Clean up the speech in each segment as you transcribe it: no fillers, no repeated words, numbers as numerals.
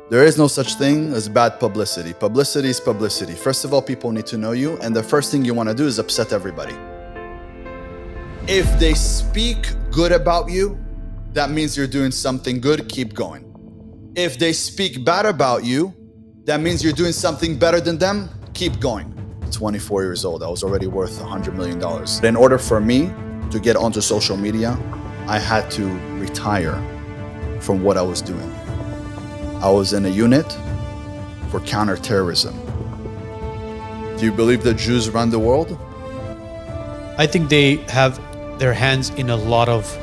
There is no such thing as bad publicity. Publicity is publicity. First of all, people need to know you, and the first thing you want to do is upset everybody. If they speak good about you, that means you're doing something good, keep going. If they speak bad about you, that means you're doing something better than them, keep going. 24 years old, I was already worth $100 million. In order for me to get onto social media, I had to retire from what I was doing. I was in a unit for counterterrorism. Do you believe that Jews run the world? I think they have their hands in a lot of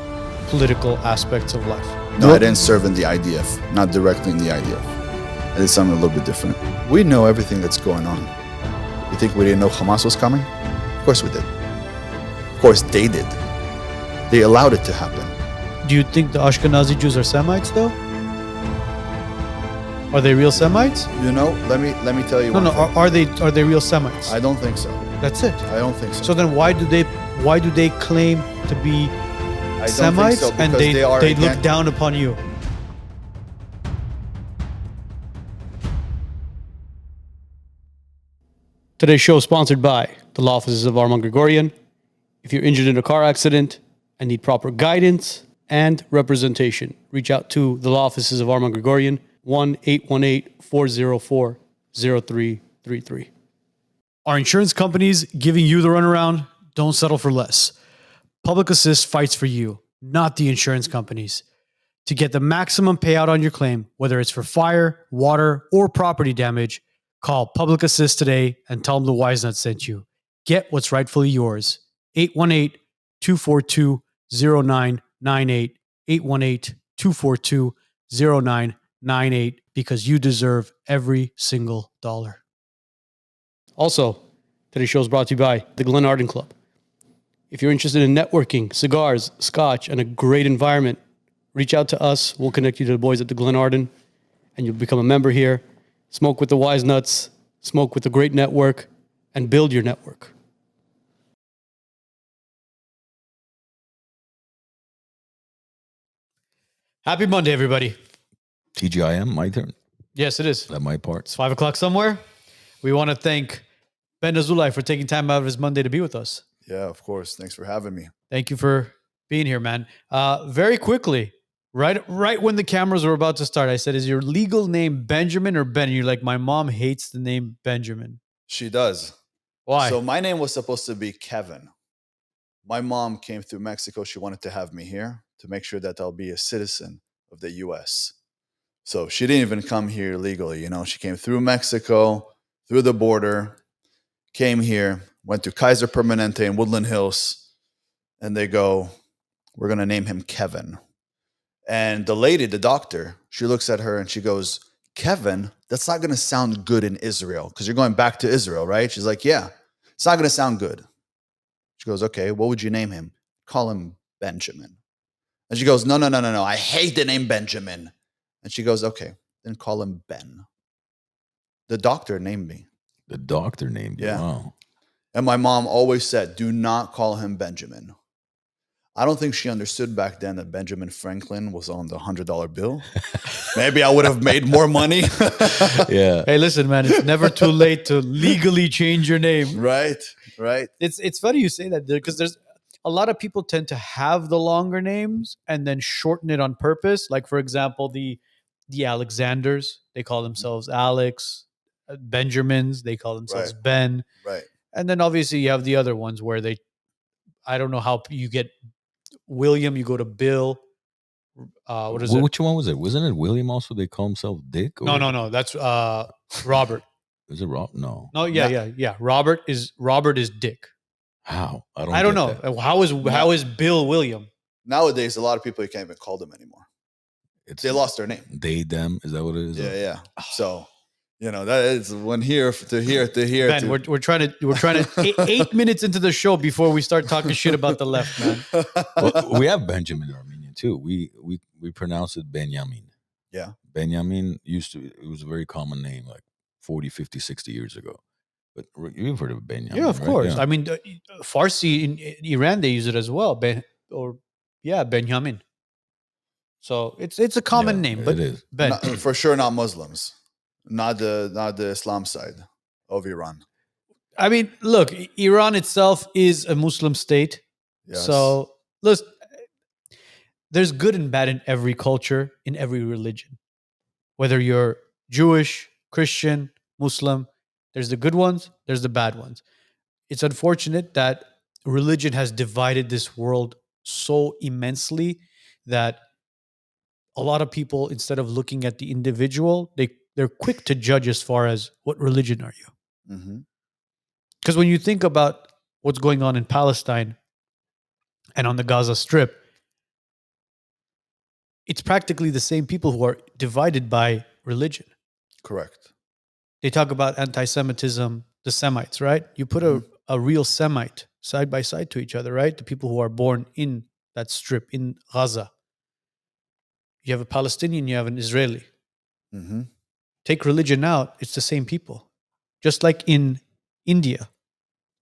political aspects of life. No, I didn't serve in the IDF, not directly in the IDF. I did something a little bit different. We know everything that's going on. You think we didn't know Hamas was coming? Of course we did. Of course they did. They allowed it to happen. Do you think the Ashkenazi Jews are Semites, though? Are they real Semites? You know, let me tell you. No, one thing. are they real Semites? I don't think so. That's it. I don't think so. So then why do they claim to be I don't Semites think so, and because they look down upon you? Today's show is sponsored by the law offices of Arman Grigorian. If you're injured in a car accident and need proper guidance and representation, reach out to the law offices of Arman Grigorian, 1-818-404-0333. Are insurance companies giving you the runaround? Don't settle for less. Public Assist fights for you, not the insurance companies. To get the maximum payout on your claim, whether it's for fire, water, or property damage, call Public Assist today and tell them the WiseNuts sent you. Get what's rightfully yours. 818-242-0998. 818-242-0998, because you deserve every single dollar. Also, today's show is brought to you by the Glenarden Club. If you're interested in networking, cigars, scotch, and a great environment, reach out to us. We'll connect you to the boys at the Glenarden, and you'll become a member here. Smoke with the WiseNuts, smoke with a great network, and build your network. Happy Monday, everybody. TGIM, my turn. Yes, it is. That my part. It's 5 o'clock somewhere. We want to thank Ben Azoulay for taking time out of his Monday to be with us. Yeah, of course. Thanks for having me. Thank you for being here, man. Very quickly, right when the cameras were about to start, I said, is your legal name Benjamin or Ben? And you're like, my mom hates the name Benjamin. She does. Why? So my name was supposed to be Kevin. My mom came through Mexico. She wanted to have me here to make sure that I'll be a citizen of the U.S. So she didn't even come here legally. You know, she came through Mexico, through the border, came here, went to Kaiser Permanente in Woodland Hills, and they go, we're going to name him Kevin. And the lady, the doctor, she looks at her and she goes, Kevin, that's not going to sound good in Israel because you're going back to Israel, right? She's like, yeah, it's not going to sound good. She goes, okay, what would you name him? Call him Benjamin. And she goes, no, I hate the name Benjamin. And she goes, okay, then call him Ben. The doctor named me. The doctor named you. Yeah. Wow. And my mom always said, do not call him Benjamin. I don't think she understood back then that Benjamin Franklin was on the $100 bill. Maybe I would have made more money. Yeah. Hey, listen, man, it's never too late to legally change your name. Right. It's funny you say that, because there's a lot of people tend to have the longer names and then shorten it on purpose. Like, for example, the Alexanders, they call themselves Alex. Benjamins, they call themselves Ben. Right. And then obviously you have the other ones where I don't know how you get William, you go to Bill. What is it? Which one was it? Wasn't it William also? They call himself Dick? Or No. That's Robert. Is it Rob? No. No, yeah. Robert is Dick. How? I don't know. That. How is Bill William? Nowadays, a lot of people, you can't even call them anymore. They lost their name. They, them. Is that what it is? Yeah. So, you know, that is one here to here. Ben, we're trying to 8 minutes into the show before we start talking shit about the left, man. Well, we have Benjamin in Armenian too. We pronounce it Benjamin. Yeah. Benjamin it was a very common name like 40, 50, 60 years ago. But you've heard of Benjamin. Yeah, of right? course. Yeah. I mean, Farsi in Iran, they use it as well. Benjamin. So it's a common Yeah, name, but it is. Ben, For sure, not Muslims, not the Islam side of Iran. I mean, look, Iran itself is a Muslim state. Yes. So listen, there's good and bad in every culture, in every religion. Whether you're Jewish, Christian, Muslim, there's the good ones, there's the bad ones. It's unfortunate that religion has divided this world so immensely that a lot of people, instead of looking at the individual, they're quick to judge as far as what religion are you. Hmm. Because when you think about what's going on in Palestine and on the Gaza Strip, it's practically the same people who are divided by religion. Correct. They talk about anti-Semitism, the Semites, right? You put Mhm. a real Semite side by side to each other, right? The people who are born in that strip in Gaza. You have a Palestinian, you have an Israeli. Hmm. Take religion out, it's the same people. Just like in India,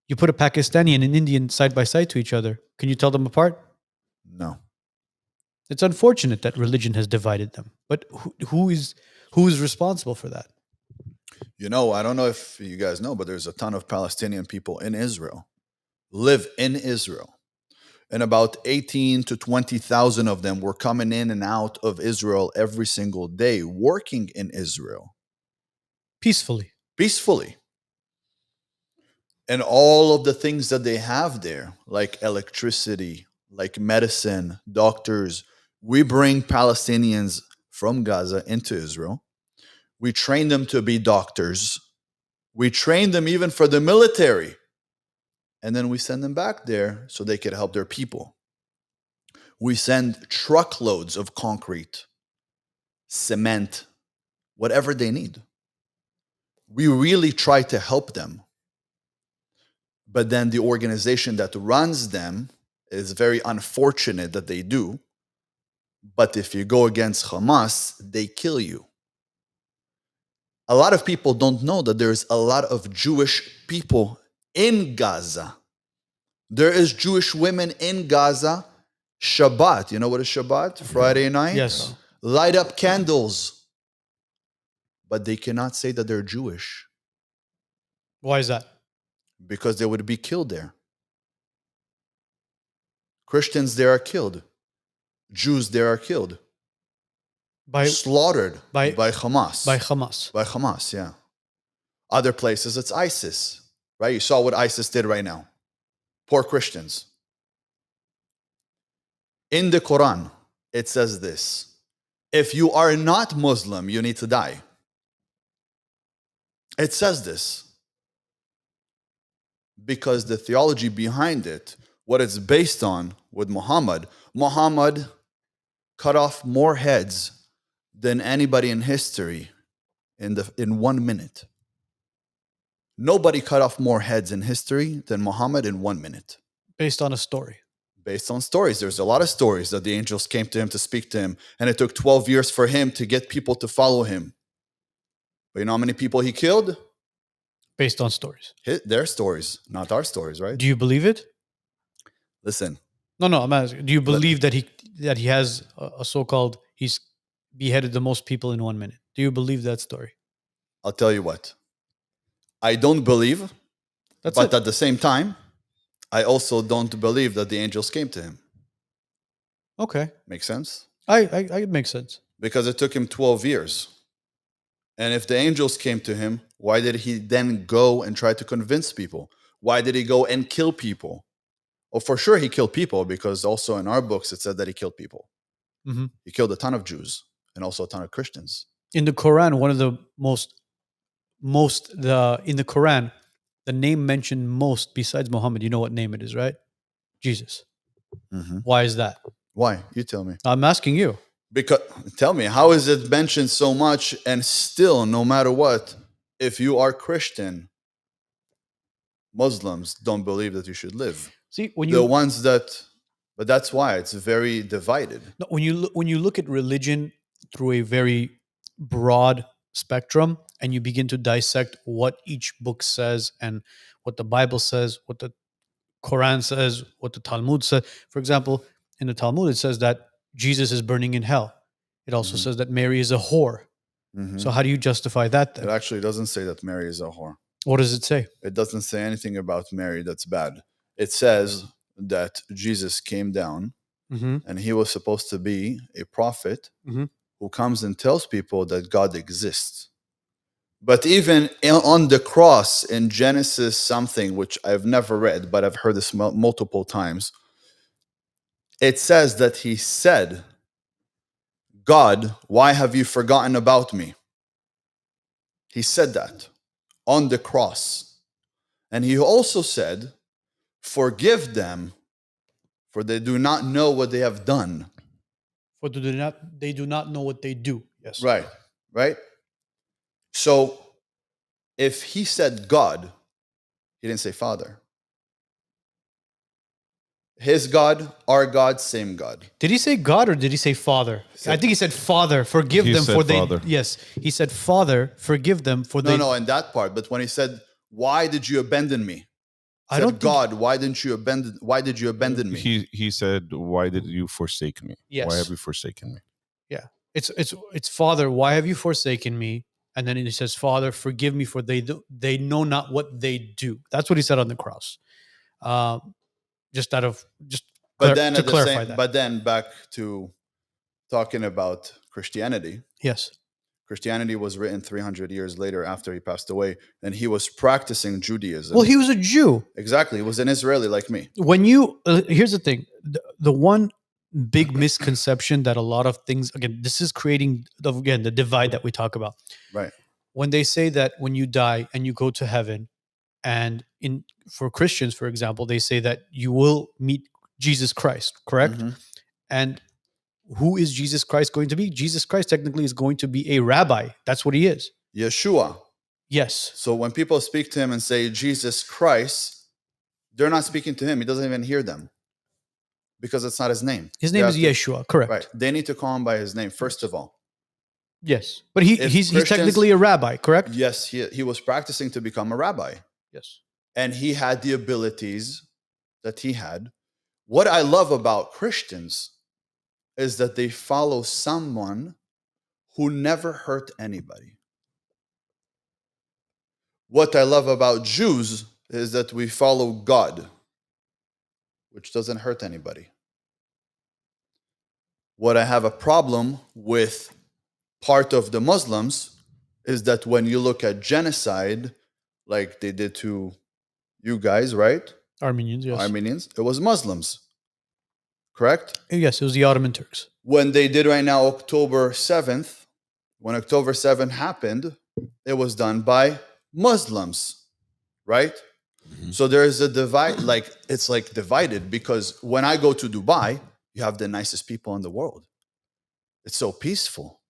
you put a Pakistani and an Indian side by side to each other. Can you tell them apart? No. It's unfortunate that religion has divided them. But who is responsible for that? I don't know if you guys know, but there's a ton of Palestinian people in Israel, live in Israel. And about 18 to 20,000 of them were coming in and out of Israel every single day, working in Israel Peacefully. peacefully. And all of the things that they have there, like electricity, like medicine, doctors, we bring Palestinians from Gaza into Israel. We train them to be doctors. We train them even for the military. And then we send them back there so they could help their people. We send truckloads of concrete, cement, whatever they need. We really try to help them. But then the organization that runs them is very unfortunate that they do. But if you go against Hamas, they kill you. A lot of people don't know that there's a lot of Jewish people in Gaza. There is Jewish women in Gaza. Shabbat, you know what is Shabbat? Friday night? Yes. Light up candles. But they cannot say that they're Jewish Why is that? because they would be killed there. Christians there are killed. Jews there are killed. By Slaughtered by- by Hamas. by Hamas. By Hamas, yeah. Other places, it's ISIS, right? You saw what ISIS did right now. Poor Christians. In the Quran, it says this: if you are not Muslim, you need to die. It says this because the theology behind it, what it's based on with Muhammad cut off more heads than anybody in history in 1 minute. Nobody cut off more heads in history than Muhammad in 1 minute. Based on a story. Based on stories. There's a lot of stories that the angels came to him to speak to him, and it took 12 years for him to get people to follow him. But you know how many people he killed? Based on stories. Their stories, not our stories, right? Do you believe it? Listen, No, I'm asking. Do you believe that he has a so-called he's beheaded the most people in 1 minute? Do you believe that story? I'll tell you what. I don't believe, That's but it. at the same time, I also don't believe that the angels came to him. Okay. Make sense? I it makes sense. Because it took him 12 years. And if the angels came to him, why did he then go and try to convince people? Why did he go and kill people? Oh, for sure he killed people, because also in our books it said that he killed people. Mm-hmm. He killed a ton of Jews and also a ton of Christians. In the Quran, one of the in the Quran, the name mentioned most besides Muhammad, you know what name it is, right? Jesus. Mm-hmm. Why is that? Why? You tell me. I'm asking you. Because tell me, how is it mentioned so much and still, no matter what, if you are Christian, Muslims don't believe that you should live? See, when The you ones that, but that's why it's very divided. no, when you look at religion through a very broad spectrum and you begin to dissect what each book says and what the Bible says, what the Quran says, what the Talmud says. For example, in the Talmud it says that Jesus is burning in hell. It also Mhm. says that Mary is a whore. Mhm. So how do you justify that It then? actually doesn't say that Mary is a whore. What does it say? It doesn't say anything about Mary that's bad. It says that Jesus came down Mm-hmm. and he was supposed to be a prophet Mhm. who comes and tells people that God exists. But even on the cross in Genesis something, which I've never read, but I've heard this multiple times, it says that he said, God, why have you forgotten about me? He said that on the cross. And he also said, forgive them, for they do not know what they have done. For they do not know what they do. Yes. Right, right? So if he said God, he didn't say Father. His God, our God, same God. Did he say God or did he say Father? I think he said Father, forgive He them said for they. Father. Yes, he said Father, forgive them for they. No, in that part. But when he said, why did you abandon me? I Said, don't think. God, why did you abandon me? He said, "Why did you forsake me? Yes. Why have you forsaken me?" Yeah, it's Father, why have you forsaken me? And then he says, Father, forgive me for they know not what they do. That's what he said on the cross. Just out of But then to at the clarify same that. but then back to talking about Christianity. Yes. Christianity was written 300 years later after he passed away, and he was practicing Judaism. Well, he was a Jew. Exactly. He was an Israeli like me. When you here's the thing, the one big misconception that a lot of things, again, this is creating the divide that we talk about. Right. When they say that when you die and you go to heaven, and for Christians, for example, they say that you will meet Jesus Christ, correct? Mhm. And who is Jesus Christ going to be? Jesus Christ technically is going to be a rabbi. That's what he is. Yeshua. Yes. So when people speak to him and say Jesus Christ, they're not speaking to him. He doesn't even hear them because it's not his name. His They name is have to- Yeshua, correct? Right. They need to call him by his name, first of all. Yes. But If he's Christians- technically a rabbi, correct? Yes, he was practicing to become a rabbi. Yes. And he had the abilities that he had. What I love about Christians is that they follow someone who never hurt anybody. What I love about Jews is that we follow God, which doesn't hurt anybody. What I have a problem with part of the Muslims is that when you look at genocide, like they did to you guys, right? Armenians, yes. Armenians, it was Muslims, correct? Yes, it was the Ottoman Turks. When they did right now, October 7th, when October 7th happened, it was done by Muslims, right? Mhm. So there's a divide, like it's like divided because when I go to Dubai, you have the nicest people in the world. It's so peaceful,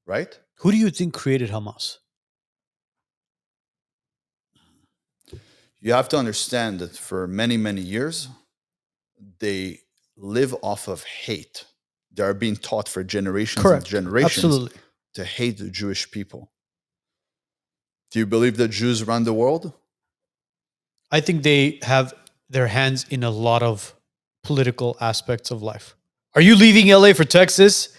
right? Who do you think created Hamas? You have to understand that for many, many years, they live off of hate. They are being taught for generations and Correct. generations Absolutely. to hate the Jewish people. Do you believe that Jews run the world? I think they have their hands in a lot of political aspects of life. Are you leaving LA for Texas?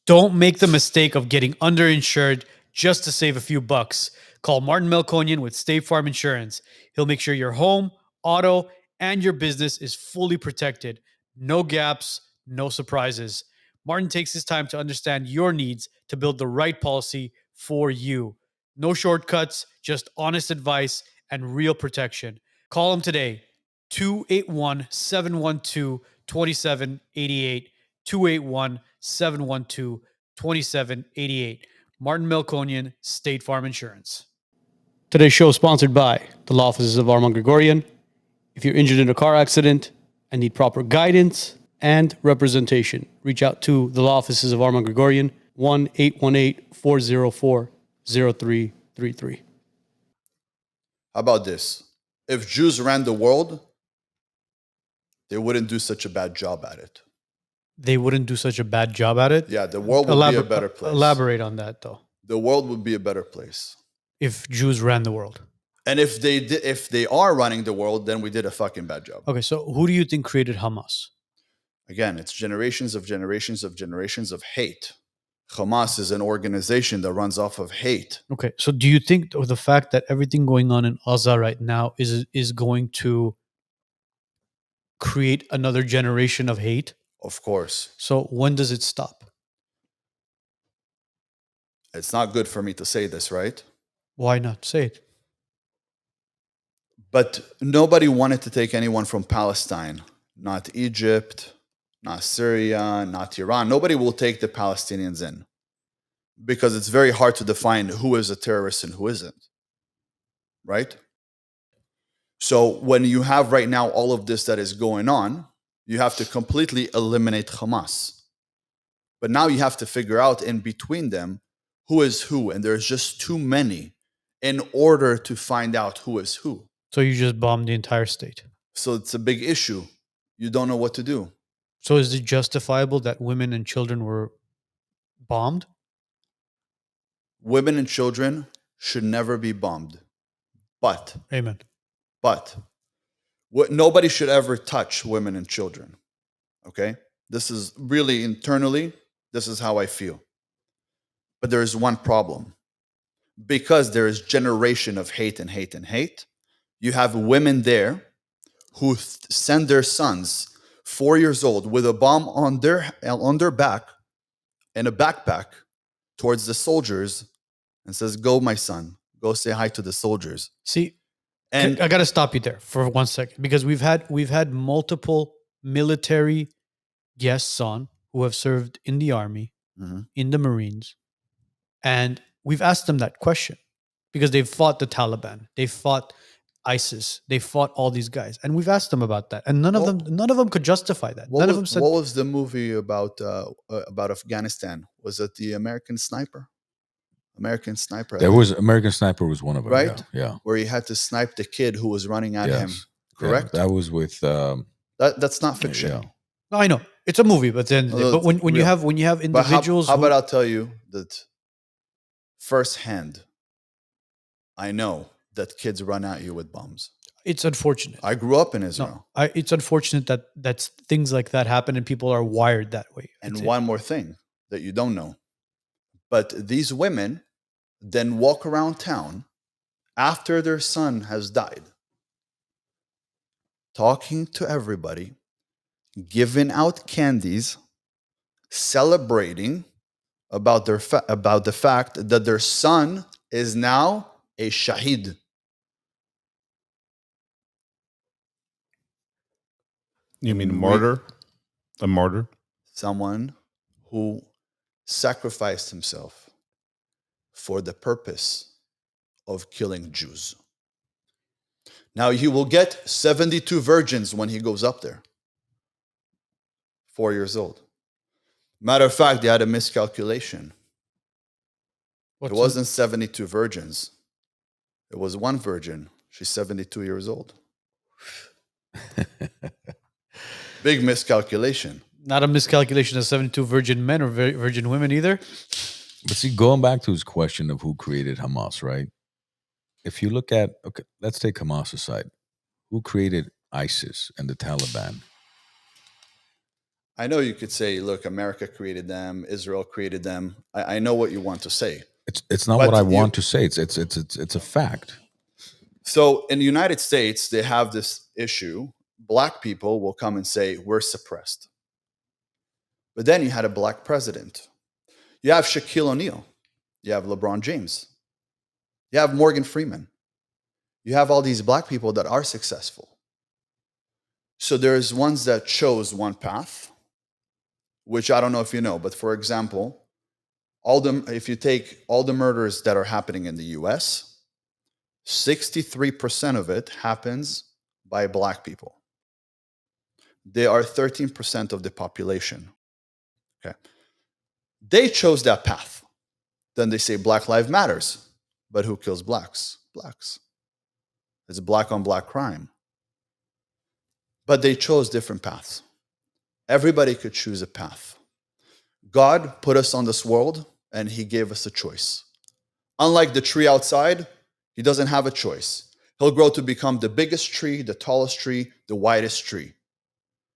Don't make the mistake of getting underinsured just to save a few bucks. Call Martin Melkonian with State Farm Insurance. He'll make sure your home, auto, and your business is fully protected. No gaps, no surprises. Martin takes his time to understand your needs to build the right policy for you. No shortcuts, just honest advice and real protection. Call him today, 281 712 2788. 281 712 2788. Martin Melkonian, State Farm Insurance. Today's show is sponsored by the law offices of Arman Grigorian. If you're injured in a car accident and need proper guidance and representation, reach out to the law offices of Arman Grigorian, 1 818 404 0333. How about this? If Jews ran the world, they wouldn't do such a bad job at it. They wouldn't do such a bad job at it. Yeah, the world would be a better place. Elaborate on that, though. The world would be a better place. If Jews ran the world. And if they are running the world, then we did a fucking bad job. Okay, so who do you think created Hamas? Again, it's generations of hate. Hamas is an organization that runs off of hate. Okay, so do you think the fact that everything going on in Gaza right now is going to create another generation of hate? Of course, So when does it stop? it's not good for me to say this, right? Why not say it? But nobody wanted to take anyone from Palestine, not Egypt, not Syria, not Iran. Nobody will take the Palestinians in because it's very hard to define who is a terrorist and who isn't, right? So when you have right now all of this that is going on, you have to completely eliminate Hamas. But now you have to figure out in between them who is who, and there's just too many in order to find out who is who. So you just bombed the entire state. So it's a big issue. You don't know what to do. So is it justifiable that women and children were bombed? Women and children should never be bombed. But Amen. nobody should ever touch women and children. Okay? This is really internally, this is how I feel. But there is one problem. Because there is generation of hate and hate and hate, you have women there who send their sons, 4 years old, with a bomb on their back and a backpack towards the soldiers and says, "Go, my son, go say hi to the soldiers." See, And I got to stop you there for 1 second because we've had multiple military guests on who have served in the army, Mhm. in the Marines, and we've asked them that question because they've fought the Taliban, they fought ISIS, they fought all these guys, and we've asked them about that, and none of them could justify that. None of them said what was the movie about Afghanistan? Was it the American Sniper? American Sniper. I There think, was American Sniper was one of them, Right? Yeah. where he had to snipe the kid who was running at him. Yes. Correct. Yeah, that was with That's not fiction. yeah. No, I know it's a movie, but then No, but when you real. have But individuals, how about I'll tell you that firsthand, I know that kids run at you with bombs. it's unfortunate. I grew up in Israel. It's unfortunate that that's things like that happen and people are wired that way. And It's- one more thing that you don't know. But these women then walk around town after their son has died, talking to everybody, giving out candies, celebrating about about the fact that their son is now a shahid. You mean martyr? A martyr? Someone who sacrificed himself for the purpose of killing Jews. Now he will get 72 virgins when he goes up there. 4 years old. Matter of fact, they had a miscalculation. It wasn't 72 virgins. It was one virgin. She's 72 years old. Big miscalculation. not a miscalculation of 72 virgin men or virgin women either. But see, going back to his question of who created Hamas, right? If you look at, okay, let's take Hamas aside. Who created ISIS and the Taliban? I know you could say, look, America created them, Israel created them. I know what you want to say. It's not But what I want to say. It's a fact. So in the United States, they have this issue. Black people will come and say, we're suppressed. But then you had a black president. You have Shaquille O'Neal. You have LeBron James. You have Morgan Freeman. You have all these black people that are successful. So there's ones that chose one path, which I don't know if you know, but for example, if you take all the murders that are happening in the US, 63% of it happens by black people. They are 13% of the population. Okay. They chose that path. Then they say Black Lives Matters. But who kills blacks? Blacks. It's black on black crime. But they chose different paths. Everybody could choose a path. God put us on this world and he gave us a choice. Unlike the tree outside, he doesn't have a choice. He'll grow to become the biggest tree, the tallest tree, the widest tree.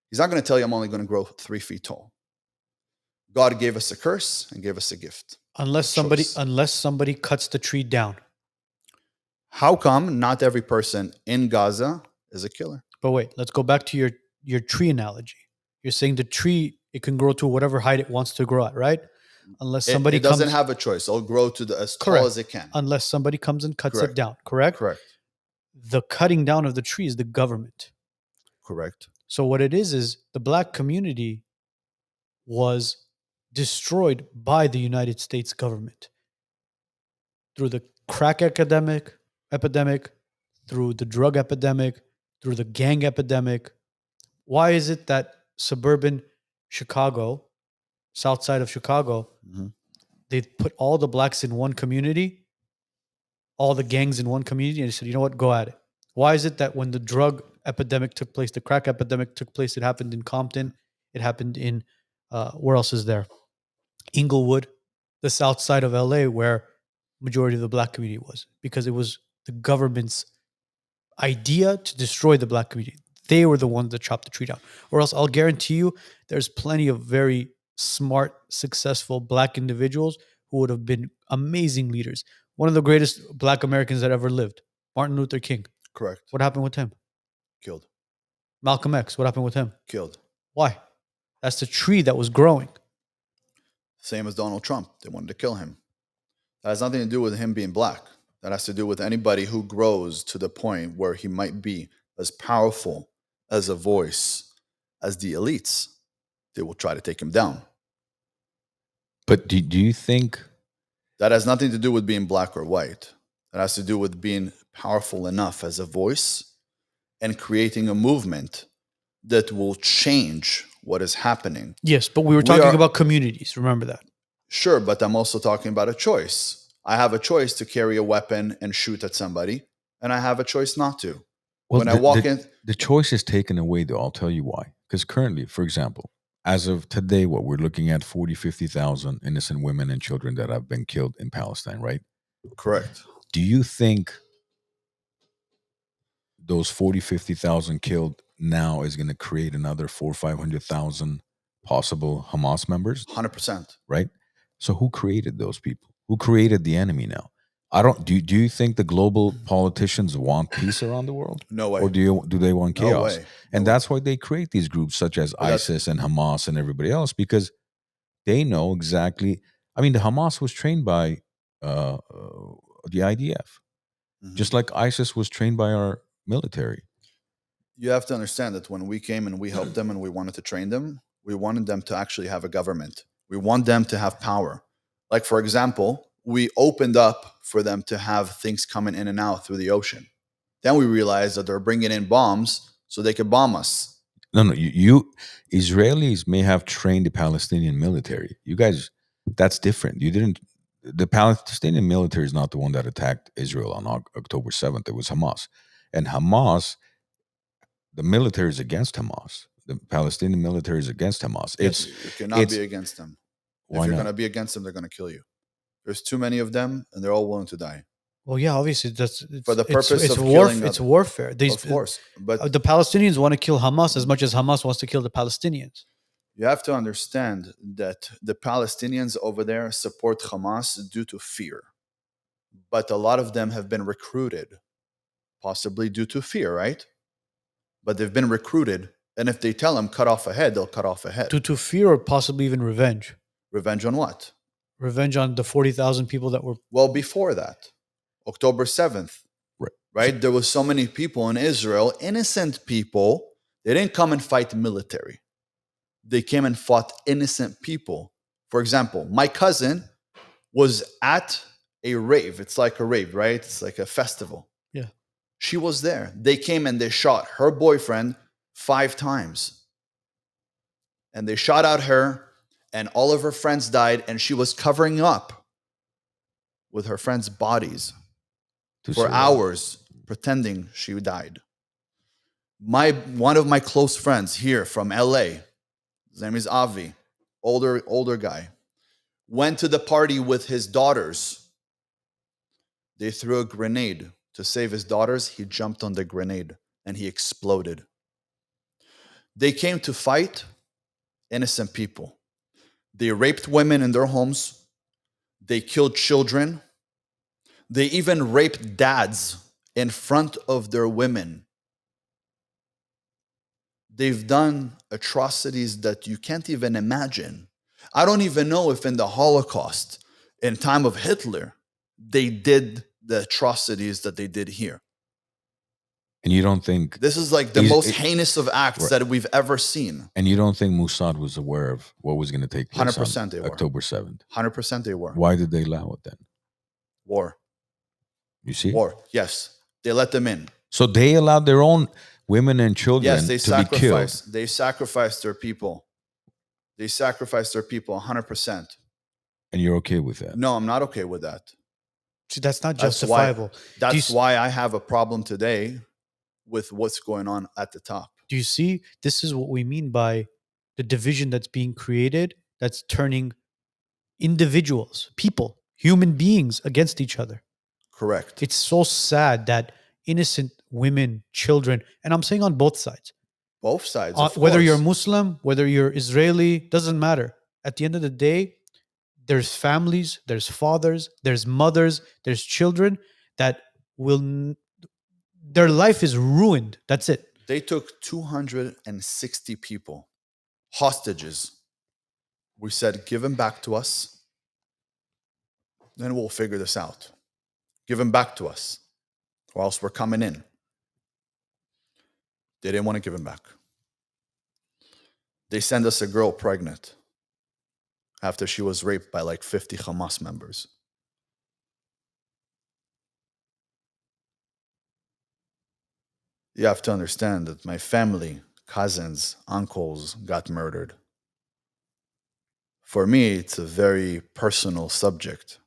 He's not going to tell you I'm only going to grow 3 feet tall. God gave us a curse and gave us a gift. Unless somebody cuts the tree down. How come not every person in Gaza is a killer? But wait, let's go back to your tree analogy. You're saying the tree, it can grow to whatever height it wants to grow at, right? Unless somebody it doesn't comes, have a choice. It'll grow to as tall correct, as it can. unless somebody comes and cuts Correct. it down, correct? Correct. The cutting down of the tree is the government. Correct. So what it is the black community was destroyed by the United States government through the crack epidemic, through the drug epidemic, through the gang epidemic. Why is it that suburban Chicago, south side of Chicago, they put all the blacks in one community, all the gangs in one community, and they said, you know what, go at it. Why is it that when the drug epidemic took place, the crack epidemic took place, it happened in Compton, it happened in, where else is there? Inglewood, the south side of LA, where majority of the black community was, because it was the government's idea to destroy the black community. They were the ones that chopped the tree down. Or else I'll guarantee you there's plenty of very smart, successful black individuals who would have been amazing leaders. One of the greatest black Americans that ever lived, Martin Luther King. Correct. What happened with him? Killed. Malcolm X. What happened with him? Killed. Why? That's the tree that was growing. Same as Donald Trump. They wanted to kill him. That has nothing to do with him being black. That has to do with anybody who grows to the point where he might be as powerful as a voice as the elites. They will try to take him down. But do you think that has nothing to do with being black or white? That has to do with being powerful enough as a voice and creating a movement that will change what is happening. Yes, but we were talking about communities. Remember that. Sure, but I'm also talking about a choice. I have a choice to carry a weapon and shoot at somebody, and I have a choice not to. Well, when I walk in, the choice is taken away, though. I'll tell you why. Because currently, for example, as of today, what we're looking at 40, 50,000 innocent women and children that have been killed in Palestine, right? Correct. Do you think those 40, 50,000 killed now is going to create another 400,000 or 500,000 possible Hamas members? 100%. Right? So who created those people? Who created the enemy now? I don't. Do you think the global politicians want peace around the world? No way. Or do they want chaos? No way. And that's why they create these groups such as ISIS and Hamas and everybody else, because they know exactly. I mean, the Hamas was trained by the IDF, just like ISIS was trained by our military. You have to understand that when we came and we helped them and we wanted to train them, we wanted them to actually have a government. We want them to have power. Like, for example, we opened up for them to have things coming in and out through the ocean. Then we realized that they're bringing in bombs so they could bomb us. No, you Israelis may have trained the Palestinian military. You guys, that's different. You didn't. The Palestinian military is not the one that attacked Israel on October 7th. It was Hamas. And Hamas, the military is against Hamas. The Palestinian military is against Hamas. Yes, you cannot be against them. If you're going to be against them, they're going to kill you. There's too many of them, and they're all willing to die. Well, yeah, obviously for the purpose of killing. It's warfare. Of course, but the Palestinians want to kill Hamas as much as Hamas wants to kill the Palestinians. You have to understand that the Palestinians over there support Hamas due to fear, but a lot of them have been recruited, possibly due to fear, right? But they've been recruited, and if they tell them cut off a head, they'll cut off a head. Due to fear or possibly even revenge. Revenge on what? Revenge on the 40,000 people that were... Well, before that, October 7th, right? There was so many people in Israel, innocent people. They didn't come and fight the military. They came and fought innocent people. For example, my cousin was at a rave. It's like a rave, right? It's like a festival. Yeah. She was there. They came and they shot her boyfriend 5 times. And they shot at her, and all of her friends died, and she was covering up with her friends' bodies for hours, pretending she died. One of my close friends here from LA, his name is Avi, older guy, went to the party with his daughters. They threw a grenade to save his daughters. He jumped on the grenade and he exploded. They came to fight innocent people. They raped women in their homes. They killed children. They even raped dads in front of their women. They've done atrocities that you can't even imagine. I don't even know if in the Holocaust, in time of Hitler, they did the atrocities that they did here. And you don't think This is like the most heinous of acts Right. that we've ever seen. and you don't think Mossad was aware of what was going to take place 100% on they were. October 7th? 100% they were. Why did they allow it then? War. You see? War. Yes. They let them in. So they allowed their own women and children Yes, they to be killed. sacrificed. They sacrificed their people. They sacrificed their people 100%. And you're okay with that? No, I'm not okay with that. See, that's not That's justifiable. That's why I have a problem today with what's going on at the top. Do you see? This is what we mean by the division that's being created, that's turning individuals, people, human beings against each other. Correct. It's so sad that innocent women, children, and I'm saying on both sides, Both sides. whether you're Muslim, whether you're Israeli, doesn't matter. At the end of the day, there's families, there's fathers, there's mothers, there's children that their life is ruined. That's it. They took 260 people, hostages. We said, give them back to us, then we'll figure this out. Give them back to us, or else we're coming in. They didn't want to give him back. They sent us a girl pregnant after she was raped by like 50 Hamas members. You have to understand that my family, cousins, uncles got murdered. For me, it's a very personal subject.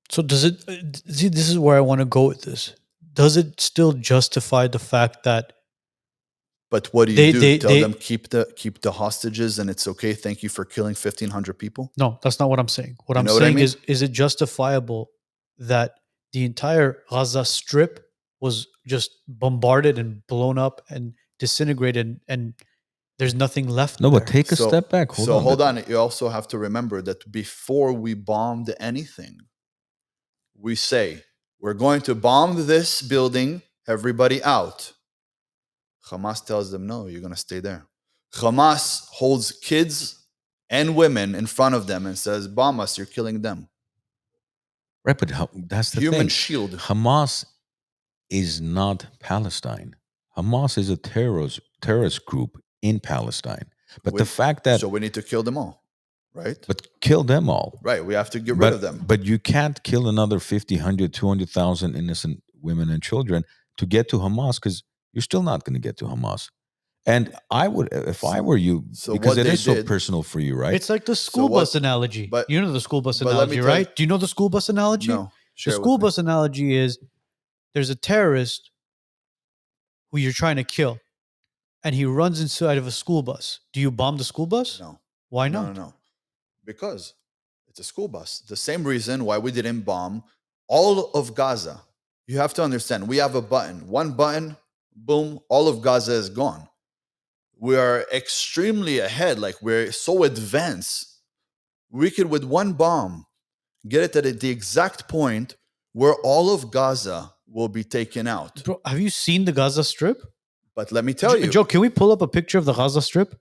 So does it, see, this is where I want to go with this. Does it still justify the fact that But what do you do? Tell them keep the hostages and it's okay. Thank you for killing 1,500 people. No, that's not what I'm saying. What You I'm know what I saying mean? is it justifiable that the entire Gaza Strip was just bombarded and blown up and disintegrated and there's nothing left? No, there? but take a step back. Hold on. You also have to remember that before we bombed anything, we say, we're going to bomb this building, everybody out. Hamas tells them, no, you're going to stay there. Hamas holds kids and women in front of them and says, bomb us, you're killing them. Right, but that's the Human thing. shield. Hamas is not Palestine. Hamas is a terrorist group in Palestine. But the fact that... So we need to kill them all, right? But kill them all. Right, we have to get rid of them. But you can't kill another 50, 100, 200,000 innocent women and children to get to Hamas because you're still not going to get to Hamas. And I would, if I were you, because it is so personal for you, right? It's like the school bus analogy. But you know the school bus analogy, right? Do you know the school bus analogy? No. The school bus analogy is there's a terrorist who you're trying to kill, and he runs inside of a school bus. Do you bomb the school bus? No. Why not? No. Because it's a school bus. The same reason why we didn't bomb all of Gaza. You have to understand, we have a button. One button, boom, all of Gaza is gone. We are extremely ahead. Like, we're so advanced. We could, with one bomb, get it at the exact point where all of Gaza will be taken out. Bro, have you seen the Gaza Strip? But let me tell you. Joe, can we pull up a picture of the Gaza Strip?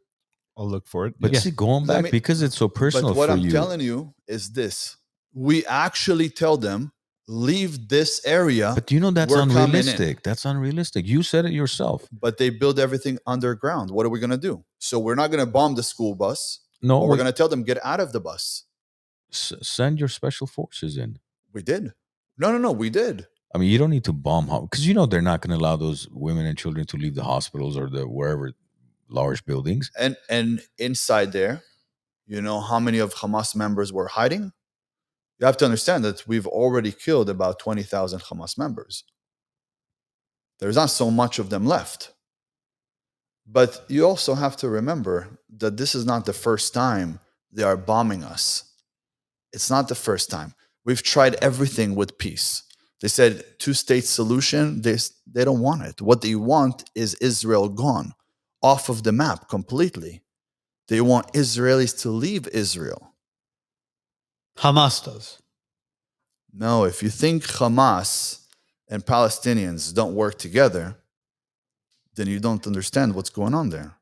I'll look for it. But see, going back, because it's so personal for you. But what I'm you. telling you is this. We actually tell them, leave this area. But you know that's unrealistic. That's unrealistic. You said it yourself. But they build everything underground. What are we going to do? So we're not going to bomb the school bus. No. We're going to tell them, get out of the bus. Send your special forces in. We did. No, we did. I mean, you don't need to bomb, because you know they're not going to allow those women and children to leave the hospitals or the wherever large buildings. And inside there, you know how many of Hamas members were hiding? You have to understand that we've already killed about 20,000 Hamas members. There's not so much of them left. But you also have to remember that this is not the first time they are bombing us. It's not the first time. We've tried everything with peace. They said two-state solution. They don't want it. What they want is Israel gone. off of the map completely. They want Israelis to leave Israel. Hamas does. No, if you think Hamas and Palestinians don't work together, then you don't understand what's going on there.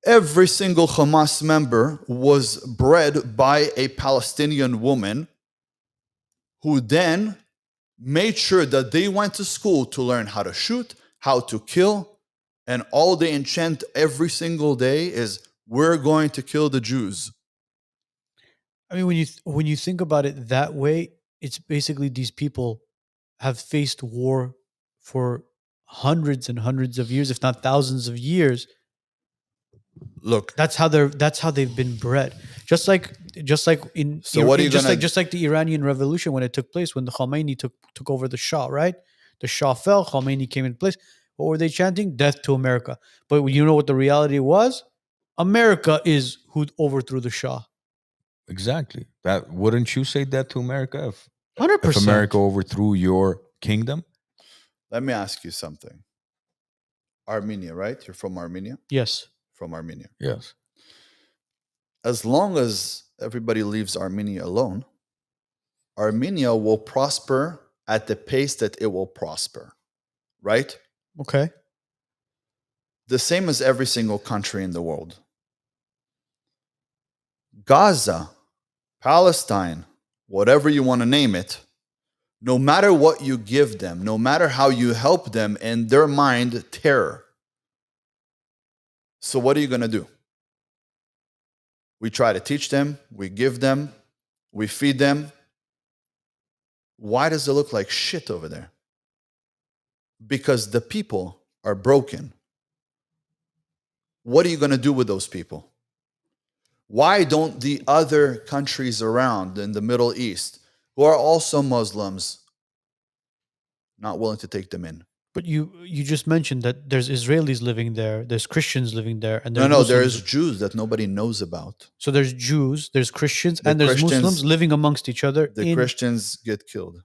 Every single Hamas member was bred by a Palestinian woman who then made sure that they went to school to learn how to shoot, how to kill, and all they enchant every single day is, we're going to kill the Jews. I mean, when you think about it that way, it's basically these people have faced war for hundreds and hundreds of years, if not thousands of years. Look, That's how they've been bred. Just like in So what are you just gonna- like just like the Iranian Revolution when it took place, when the Khomeini took over the Shah, right? The Shah fell, Khomeini came in place. What were they chanting? Death to America. But you know what the reality was? America is who overthrew the Shah. Exactly. That wouldn't you say that to America if 100%. America overthrew your kingdom? let me ask you something. Armenia, right? You're from Armenia? Yes. From Armenia. Yes. As long as everybody leaves Armenia alone, Armenia will prosper at the pace that it will prosper, right? Okay. The same as every single country in the world. Gaza, Palestine, whatever you want to name it, no matter what you give them, no matter how you help them, in their mind, terror. So what are you going to do? We try to teach them, we give them, we feed them. Why does it look like shit over there? Because the people are broken. What are you going to do with those people? Why don't the other countries around in the Middle East, who are also Muslims, not willing to take them in? But you just mentioned that there's Israelis living there, there's Christians living there, and there's No, Muslims. there's Jews that nobody knows about. So there's Jews, there's Christians, The and there's Christians- Muslims living amongst each other. The Christians get killed.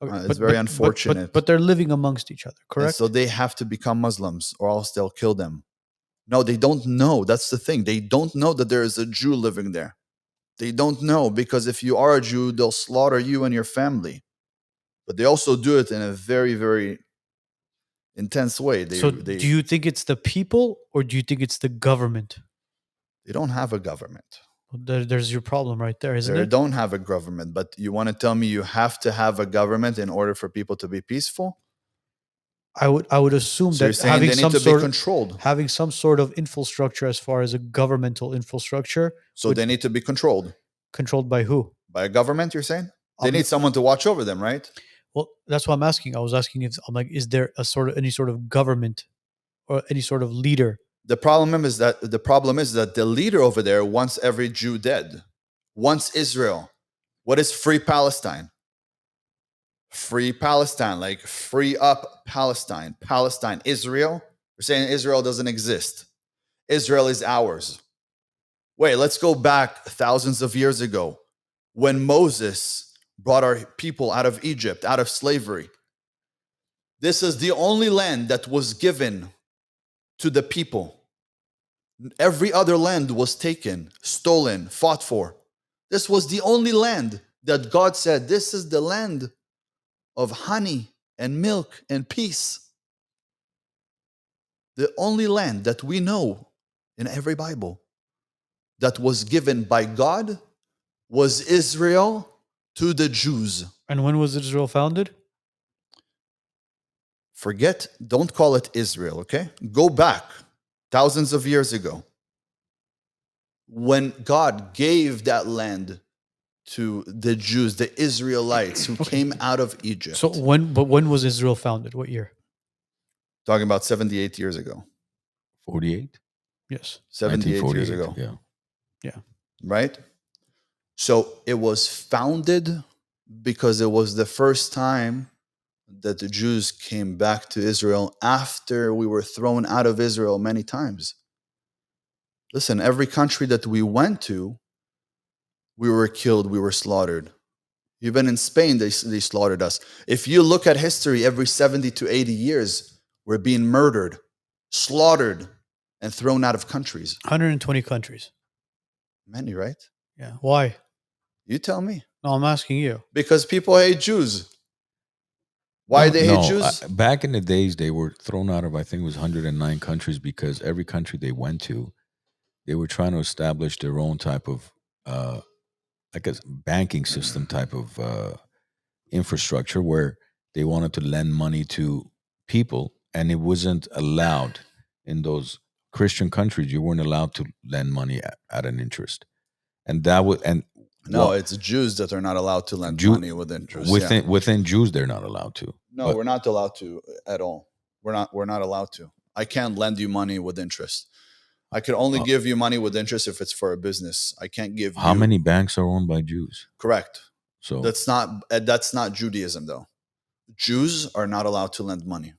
Okay, it's very unfortunate. But they're living amongst each other, And correct? so they have to become Muslims or else they'll kill them. No, they don't know. That's the thing. They don't know that there is a Jew living there. They don't know, because if you are a Jew, they'll slaughter you and your family. But they also do it in a very, very intense way. So do you think it's the people or do you think it's the government? They don't have a government. There's your problem right there, isn't They it? don't have a government. But you want to tell me you have to have a government in order for people to be peaceful? I would assume So you're that saying having they need some to be sort controlled. having some sort of infrastructure, as far as a governmental infrastructure, So they need to be controlled controlled by who? by a government, you're saying? They Um, need someone to watch over them, right? Well, that's what I'm asking. I was asking if I'm like, is there any sort of government or any sort of leader? The problem is that the leader over there wants every Jew dead. Wants Israel. What is free Palestine? Free Palestine, like free up Palestine. Palestine, Israel. We're saying Israel doesn't exist. Israel is ours. Wait, let's go back thousands of years ago when Moses brought our people out of Egypt, out of slavery. This is the only land that was given to the people. Every other land was taken, stolen, fought for. This was the only land that God said, this is the land of honey and milk and peace. The only land that we know in every Bible that was given by God was Israel to the Jews. And when was Israel founded? Forget, don't call it Israel, okay? Go back thousands of years ago when God gave that land to the Jews, the Israelites who came out of Egypt. So when was Israel founded? What year? Talking about 78 years ago. 48? Yes. 78 years ago. Yeah. Right? So it was founded because it was the first time that the Jews came back to Israel after we were thrown out of Israel many times. Listen, every country that we went to, we were killed, we were slaughtered. Even in Spain, they slaughtered us. If you look at history, every 70 to 80 years, we're being murdered, slaughtered, and thrown out of countries. 120 countries. Many, right? Yeah. Why? You tell me. No, I'm asking you. Because people hate Jews. Why they hate No, Jews? back in the days, they were thrown out of, I think it was 109 countries, because every country they went to, they were trying to establish their own type of, like a banking system type of infrastructure where they wanted to lend money to people, and it wasn't allowed in those Christian countries. You weren't allowed to lend money at an interest, and that would and No, what it's Jews that are not allowed to lend Jew- money with interest. Yeah. within Jews they're not allowed to. No, but- we're not allowed to at all. We're not allowed to. I can't lend you money with interest. I could only give you money with interest if it's for a business. I can't give How you. many banks are owned by Jews? Correct. So That's not Judaism though. Jews are not allowed to lend money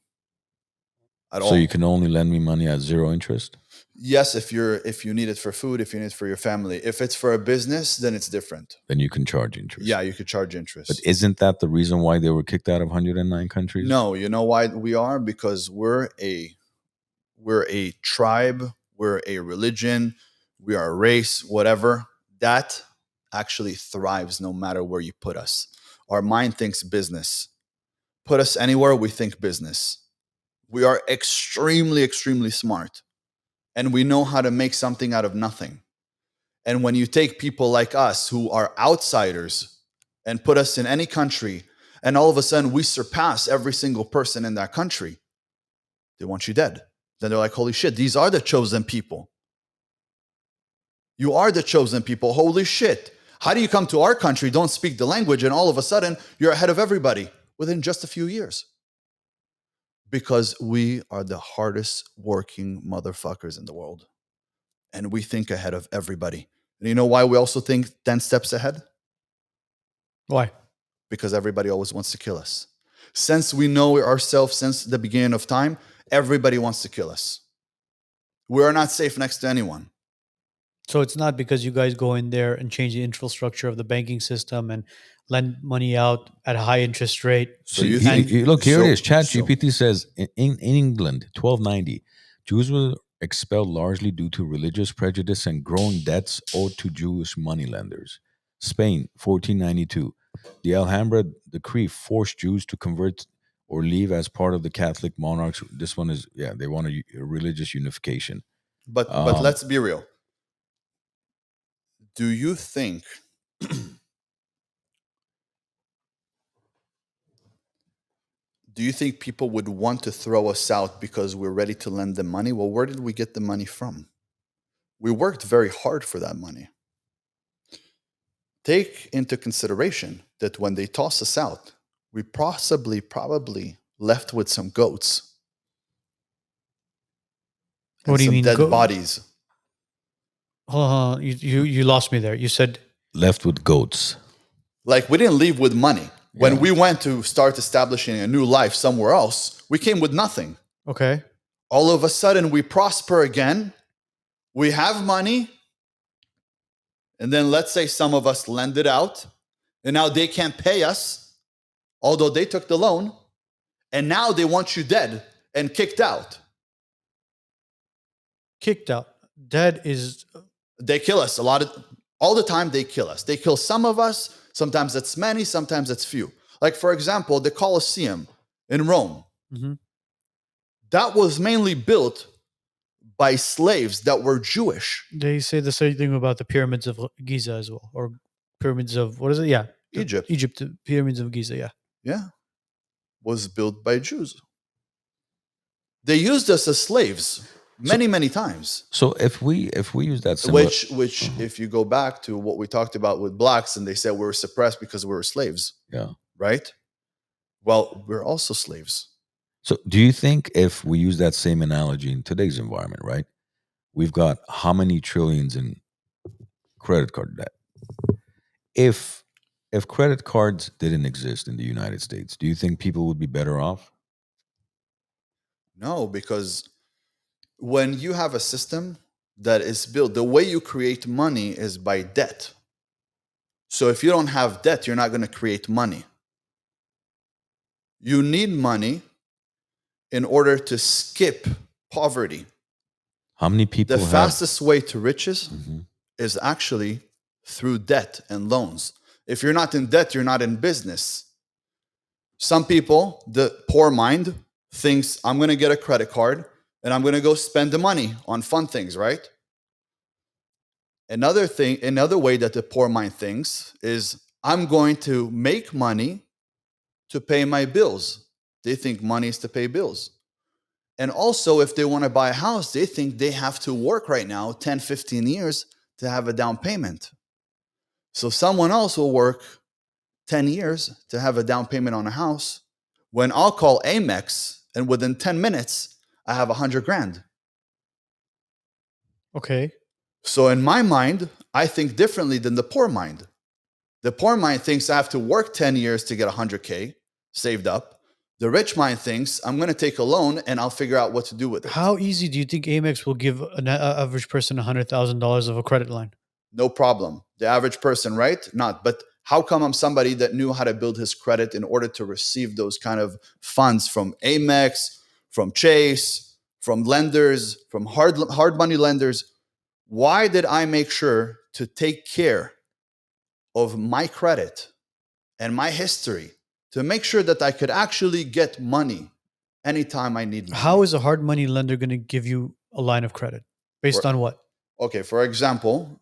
at all. so you can only lend me money at zero interest. Yes, if you need it for food, if you need it for your family. If it's for a business, then it's different. Then you can charge interest. Yeah, you could charge interest. But isn't that the reason why they were kicked out of 109 countries? No, you know why we are? Because we're a tribe, we're a religion, we are a race, whatever. That actually thrives no matter where you put us. Our mind thinks business. Put us anywhere, we think business. We are extremely, extremely smart. And we know how to make something out of nothing. And when you take people like us who are outsiders and put us in any country, and all of a sudden we surpass every single person in that country, they want you dead. Then they're like, holy shit, these are the chosen people. You are the chosen people. Holy shit. How do you come to our country, don't speak the language, and all of a sudden you're ahead of everybody within just a few years? Because we are the hardest working motherfuckers in the world. And we think ahead of everybody. And you know why we also think 10 steps ahead? Why? Because everybody always wants to kill us. Since we know ourselves since the beginning of time, everybody wants to kill us. We are not safe next to anyone. So it's not because you guys go in there and change the infrastructure of the banking system and lend money out at a high interest rate. So you think? think- Look, here so- it is. Chat so- GPT says in England, 1290, Jews were expelled largely due to religious prejudice and growing debts owed to Jewish moneylenders. Spain, 1492, the Alhambra decree forced Jews to convert or leave as part of the Catholic monarchs. This one is, they want a religious unification. But let's be real. Do you think people would want to throw us out because we're ready to lend them money? Well, where did we get the money from? We worked very hard for that money. Take into consideration that when they toss us out, we probably left with some goats. What do you some mean, dead bodies. You lost me there. You said Left with goats. Like, we didn't leave with money. When Yeah. we went to start establishing a new life somewhere else, we came with nothing. okay. All of a sudden, we prosper again. We have money. And then let's say some of us lend it out. And now they can't pay us, although they took the loan. And now they want you dead and kicked out. Kicked out. Dead is They kill us all the time. They kill us. They kill some of us. Sometimes it's many, sometimes it's few. Like, for example, the Colosseum in Rome. Mhm. That was mainly built by slaves that were Jewish. They say the same thing about the pyramids of Giza as well, or pyramids of what is it? Yeah, Egypt. the pyramids of Giza. Yeah. Yeah. Was built by Jews. They used us as slaves many times. So if we use that similar, Which if you go back to what we talked about with blacks, and they said we were suppressed because we were slaves, yeah. right? Well, we're also slaves. So do you think if we use that same analogy in today's environment, right? We've got how many trillions in credit card debt? If credit cards didn't exist in the United States, do you think people would be better off? No, because when you have a system that is built, the way you create money is by debt. So if you don't have debt, you're not going to create money. You need money in order to skip poverty. How many people The have? fastest way to riches Mhm. is actually through debt and loans. If you're not in debt, you're not in business. Some people, the poor mind, thinks I'm going to get a credit card and I'm going to go spend the money on fun things, right? Another way that the poor mind thinks is I'm going to make money to pay my bills. They think money is to pay bills. And also, if they want to buy a house, they think they have to work right now 10, 15 years to have a down payment. So someone else will work 10 years to have a down payment on a house, when I'll call Amex and within 10 minutes, I have 100 grand. Okay. So in my mind, I think differently than the poor mind. The poor mind thinks I have to work 10 years to get 100K saved up. The rich mind thinks I'm going to take a loan and I'll figure out what to do with it. How easy do you think Amex will give an average person $100,000 of a credit line? No problem. The average person, right? Not. But how come I'm somebody that knew how to build his credit in order to receive those kind of funds from Amex, from Chase, from lenders, from hard money lenders? Why did I make sure to take care of my credit and my history to make sure that I could actually get money anytime I need money? How is a hard money lender going to give you a line of credit? Based on what? Okay, for example,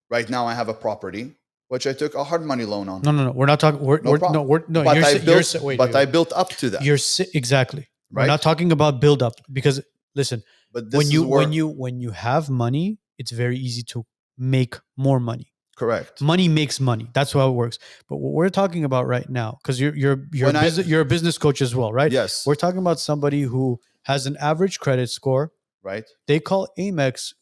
right now I have a property which I took a hard money loan on. No. We're not talking. We're, No we're, problem. no, we're, no. But I Wait. built up to that. Exactly. We're Right? not talking about build up because listen, But this when is where, when you have money, it's very easy to make more money. correct. Money makes money. That's how it works. But what we're talking about right now, because you're a business coach as well, right? Yes. We're talking about somebody who has an average credit score. Right. They call Amex.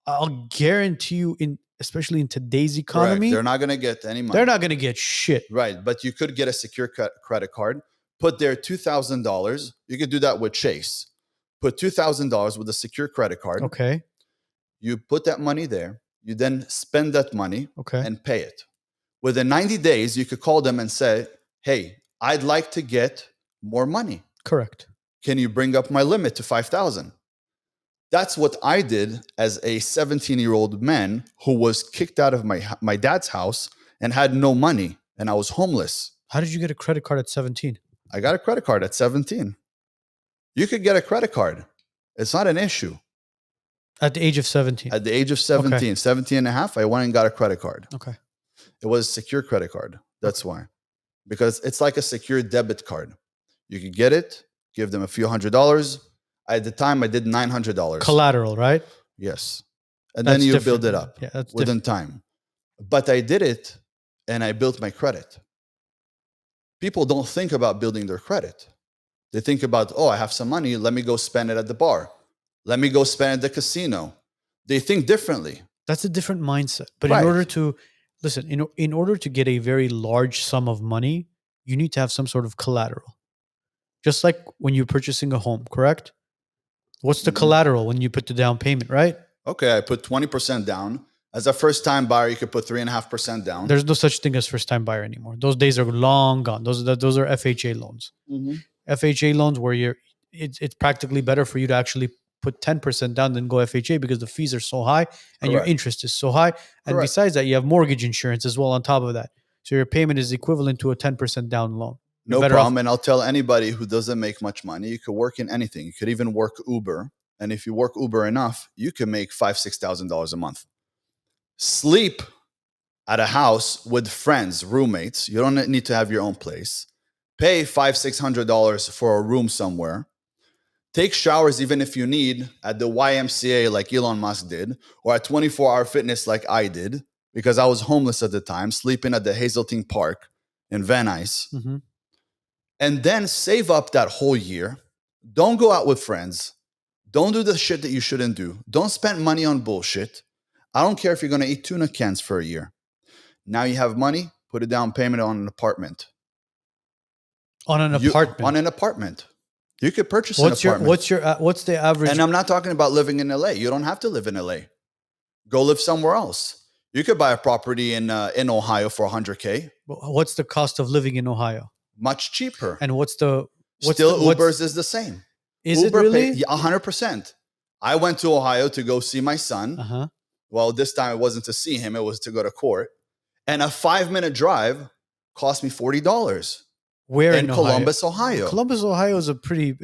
I'll guarantee you, especially in today's Correct. economy, They're not going to get any money. they're not going to get shit. Right. But you could get a secure credit card, put there $2,000. You could do that with Chase. Put $2,000 with a secure credit card. Okay. You put that money there. You then spend that money Okay. and pay it. Within 90 days, you could call them and say, hey, I'd like to get more money. Correct. Can you bring up my limit to 5,000? That's what I did as a 17-year-old man who was kicked out of my dad's house and had no money, and I was homeless. How did you get a credit card at 17? I got a credit card at 17. You could get a credit card. It's not an issue. At the age of 17. At the age of 17, Okay. 17 and a half, I went and got a credit card. Okay. It was a secure credit card. That's why. Because it's like a secure debit card. You could get it, give them a few $100s. At the time, I did $900. Collateral, right? Yes. And That's then you different. build it up Yeah, that's within time. But I did it and I built my credit. People don't think about building their credit. They think about, oh, I have some money. Let me go spend it at the bar. Let me go spend it at the casino. They think differently. That's a different mindset. But Right. in order to, listen, in order to get a very large sum of money, you need to have some sort of collateral. Just like when you're purchasing a home, correct? What's the Mhm. collateral when you put the down payment, right? Okay, I put 20% down. As a first-time buyer, you could put 3.5% down. There's no such thing as first-time buyer anymore. Those days are long gone. Those are FHA loans. Mhm. FHA loans where it's practically better for you to actually put 10% down than go FHA because the fees are so high and your Correct. interest is so high. And Correct. besides that, you have mortgage insurance as well on top of that. So your payment is equivalent to a 10% down loan. You're No better off- problem. And I'll tell anybody who doesn't make much money, you could work in anything. You could even work Uber. And if you work Uber enough, you can make $5,000, $6,000 a month. Sleep at a house with friends, roommates. You don't need to have your own place. Pay $500, $600 for a room somewhere. Take showers even if you need at the YMCA like Elon Musk did, or at 24-hour fitness like I did, because I was homeless at the time, sleeping at the Hazeltine Park in Van Nuys. Mhm. And then save up that whole year. Don't go out with friends. Don't do the shit that you shouldn't do. Don't spend money on bullshit. I don't care if you're going to eat tuna cans for a year. Now you have money, put a down payment on an apartment. On an apartment. On an apartment. You could purchase What's an apartment. what's the average? And I'm not talking about living in LA. You don't have to live in LA. Go live somewhere else. You could buy a property in Ohio for $100K. What's the cost of living in Ohio? Much cheaper. And what's Still, Uber's is the same. Is Uber it really? 100%. I went to Ohio to go see my son. Uh-huh. Well, this time it wasn't to see him. It was to go to court. And a 5-minute drive cost me $40 Where in Columbus, Ohio? Ohio. Columbus, Ohio is a pretty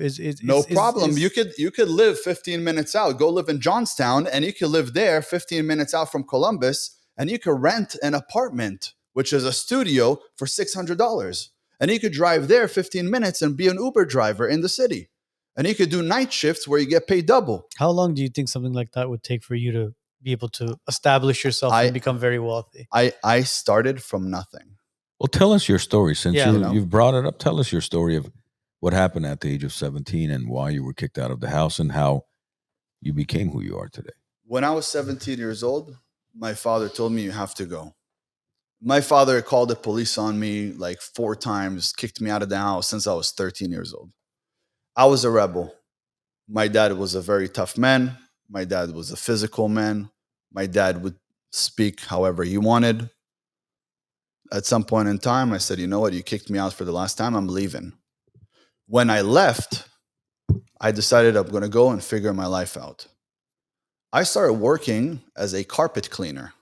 No problem. You could live 15 minutes out. Go live in Johnstown, and you could live there 15 minutes out from Columbus, and you could rent an apartment, which is a studio, for $600. And you could drive there 15 minutes and be an Uber driver in the city. And you could do night shifts where you get paid double. How long do you think something like that would take for you to be able to establish yourself and become very wealthy? I started from nothing. Well, tell us your story. Since Yeah. you've brought it up, tell us your story of what happened at the age of 17 and why you were kicked out of the house and how you became who you are today. When I was 17 years old, my father told me, you have to go. My father called the police on me like 4 times, kicked me out of the house since I was 13 years old. I was a rebel. My dad was a very tough man. My dad was a physical man. My dad would speak however he wanted. At some point in time, I said, you know what? You kicked me out for the last time. I'm leaving. When I left, I decided I'm going to go and figure my life out. I started working as a carpet cleaner.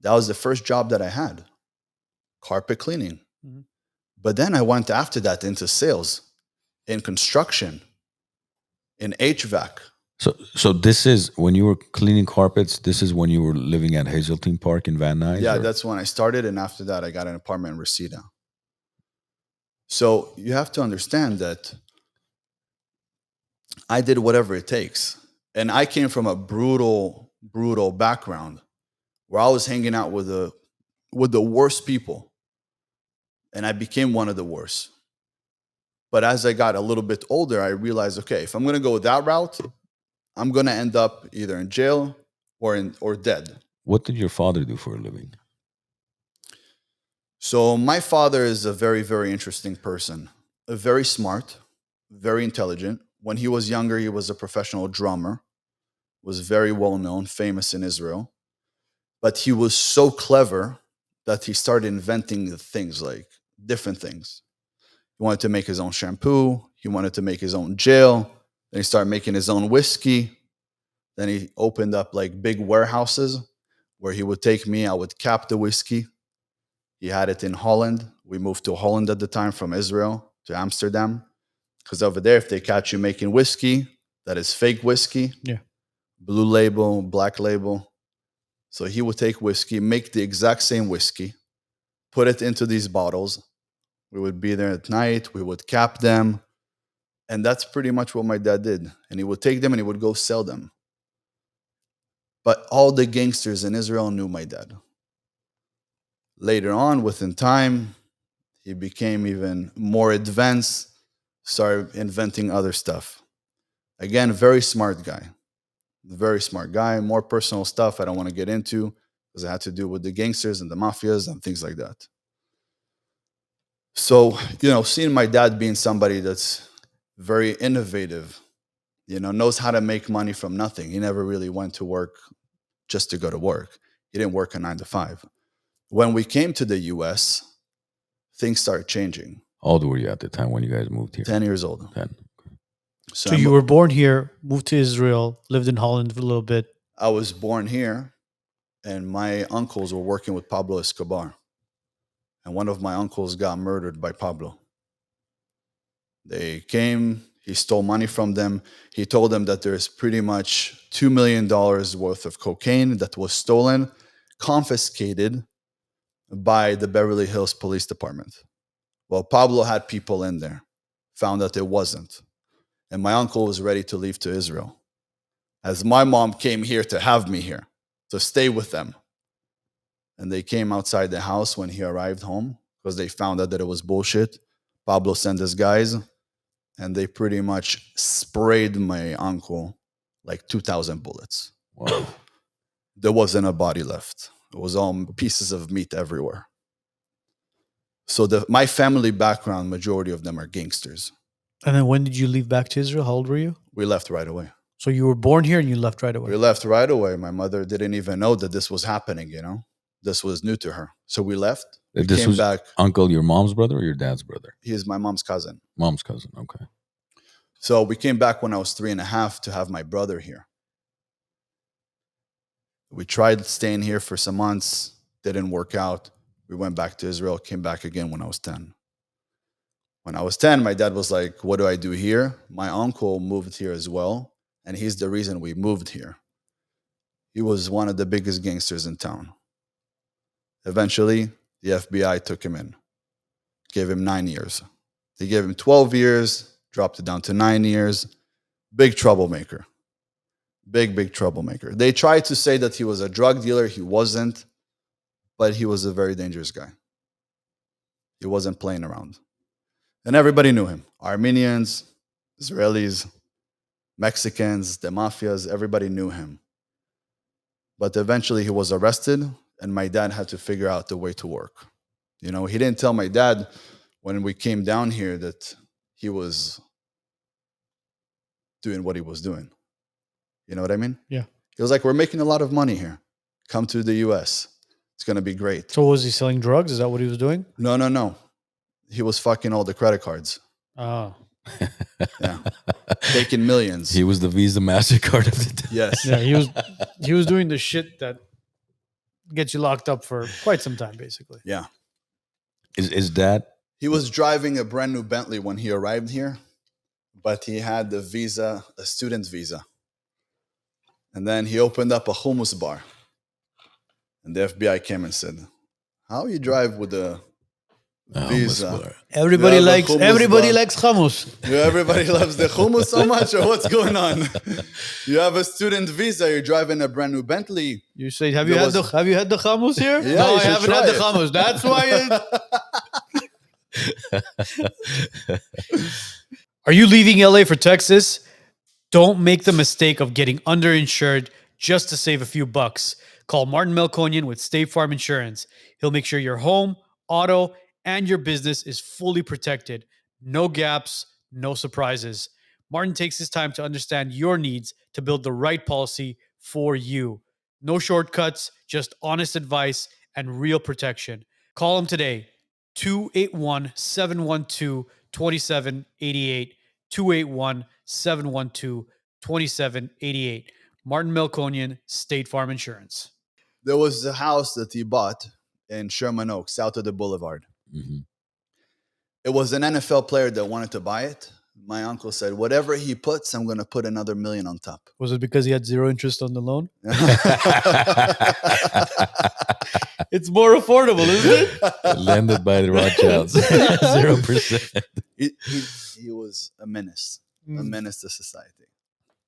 That was the first job that I had, carpet cleaning. Mhm. But then I went after that into sales, in construction, in HVAC. So this is when you were cleaning carpets. This is when you were living at Hazeltine Park in Van Nuys? Yeah, or- that's when I started. And after that, I got an apartment in Reseda. So you have to understand that I did whatever it takes. And I came from a brutal, brutal background where I was hanging out with the worst people. And I became one of the worst. But as I got a little bit older, I realized, okay, if I'm going to go that route, I'm going to end up either in jail or dead. What did your father do for a living? So my father is a very, very interesting person. Very smart, very intelligent. When he was younger, he was a professional drummer, was very well known, famous in Israel. But he was so clever that he started inventing things like different things. He wanted to make his own shampoo. He wanted to make his own jail. Then he started making his own whiskey. Then he opened up like big warehouses where he would take me. I would cap the whiskey. He had it in Holland. We moved to Holland at the time from Israel to Amsterdam. Because over there, if they catch you making whiskey, that is fake whiskey. Yeah. Blue label, black label. So he would take whiskey, make the exact same whiskey, put it into these bottles. We would be there at night. We would cap them. And that's pretty much what my dad did. And he would take them and he would go sell them. But all the gangsters in Israel knew my dad. Later on, within time, he became even more advanced, started inventing other stuff. Again, very smart guy. Very smart guy. More personal stuff I don't want to get into because it had to do with the gangsters and the mafias and things like that. So, seeing my dad being somebody that's very innovative, knows how to make money from nothing. He never really went to work just to go to work. He didn't work a 9 to 5. When we came to the US, things started changing. How old were you at the time when you guys moved here? 10 years old. 10. So you were born here, moved to Israel, lived in Holland for a little bit. I was born here, and my uncles were working with Pablo Escobar. And one of my uncles got murdered by Pablo. They came, he stole money from them. He told them that there's pretty much $2 million worth of cocaine that was stolen, confiscated by the Beverly Hills Police Department. Well, Pablo had people in there, found that it wasn't. And my uncle was ready to leave to Israel. As my mom came here to have me here, to stay with them. And they came outside the house when he arrived home because they found out that it was bullshit. Pablo sent his guys, and they pretty much sprayed my uncle like 2,000 bullets. Wow. There wasn't a body left. It was all pieces of meat everywhere. So my family background, majority of them are gangsters. And then when did you leave back to Israel? How old were you? We left right away. So you were born here and you left right away? We left right away. My mother didn't even know that this was happening, This was new to her. So we left. We This came was back. uncle, your mom's brother or your dad's brother? He is my mom's cousin. Mom's cousin. Okay. So we came back when I was 3.5 to have my brother here. We tried staying here for some months, didn't work out. We went back to Israel, came back again when I was 10. When I was 10, my dad was like, what do I do here? My uncle moved here as well, and he's the reason we moved here. He was one of the biggest gangsters in town. Eventually, the FBI took him in, gave him 9 years. They gave him 12 years, dropped it down to 9 years. Big troublemaker. Big troublemaker. They tried to say that he was a drug dealer. He wasn't, but he was a very dangerous guy. He wasn't playing around. And everybody knew him. Armenians, Israelis, Mexicans, the mafias, everybody knew him. But eventually he was arrested, and my dad had to figure out the way to work. You know, he didn't tell my dad when we came down here that he was doing what he was doing. You know what I mean? Yeah. He was like, we're making a lot of money here. Come to the US. It's going to be great. So was he selling drugs? Is that what he was doing? No. He was fucking all the credit cards. Oh. Yeah. Taking millions. He was the Visa MasterCard of the day. Yes. Yeah, he was doing the shit that gets you locked up for quite some time, basically. Yeah. Is that He was driving a brand new Bentley when he arrived here, but he had the visa, a student visa. And then he opened up a hummus bar. And the FBI came and said, how you drive with a visa? Everybody You have a likes hummus. Yeah, everybody loves the hummus so much, or what's going on? You have a student visa, you're driving a brand new Bentley. You say, have you had the hummus here? Yeah, no, you I should haven't try had the it. hummus. That's why. Are you leaving LA for Texas? Don't make the mistake of getting underinsured just to save a few bucks. Call Martin Melkonian with State Farm Insurance. He'll make sure your home, auto, and your business is fully protected. No gaps, no surprises. Martin takes his time to understand your needs to build the right policy for you. No shortcuts, just honest advice and real protection. Call him today, 281-712-2788, 281-712-2788. Martin Melkonian, State Farm Insurance. There was a house that he bought in Sherman Oaks, south of the boulevard. Mhm. It was an NFL player that wanted to buy it. My uncle said, whatever he puts, I'm going to put another $1 million on top. Was it because he had zero interest on the loan? It's more affordable, isn't it? Landed by the Rothschilds. 0%. He was a menace to society.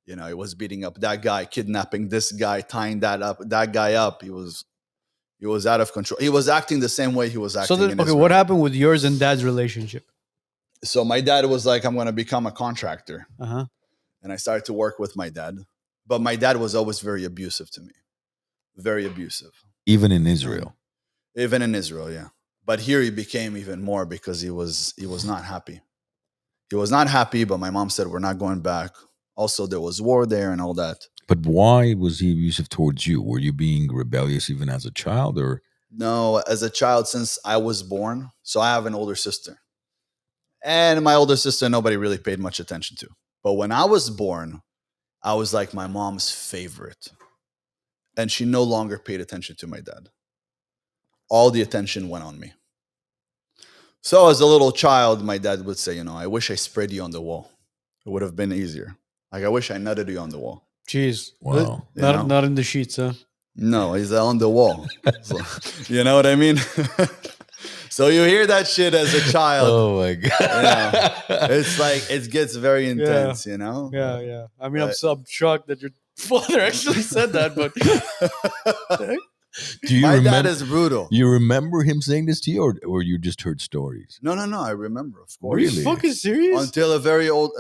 You know, he was beating up that guy, kidnapping this guy, tying that guy up. He was out of control. He was acting the same way he was acting in Israel. What happened with yours and dad's relationship? So my dad was like, I'm going to become a contractor. Uh-huh. And I started to work with my dad. But my dad was always very abusive to me. Very abusive. Even in Israel. Even in Israel, yeah. But here he became even more because he was not happy. He was not happy, but my mom said, we're not going back. Also, there was war there and all that. But why was he abusive towards you? Were you being rebellious even as a child, or? No, as a child, since I was born. So I have an older sister. And my older sister, nobody really paid much attention to. But when I was born, I was like my mom's favorite. And she no longer paid attention to my dad. All the attention went on me. So as a little child, my dad would say, I wish I sprayed you on the wall. It would have been easier. Like, I wish I nutted you on the wall. Jeez. Wow. Not in the sheets, huh? No, he's on the wall. So, you know what I mean? So you hear that shit as a child. Oh my God. It's like, it gets very intense, Yeah. I mean, I'm shocked that your father actually said that, but Do you my remember? dad is brutal. You remember him saying this to you, or you just heard stories? No, I remember, of course. are you Really? fucking serious? Until a very old,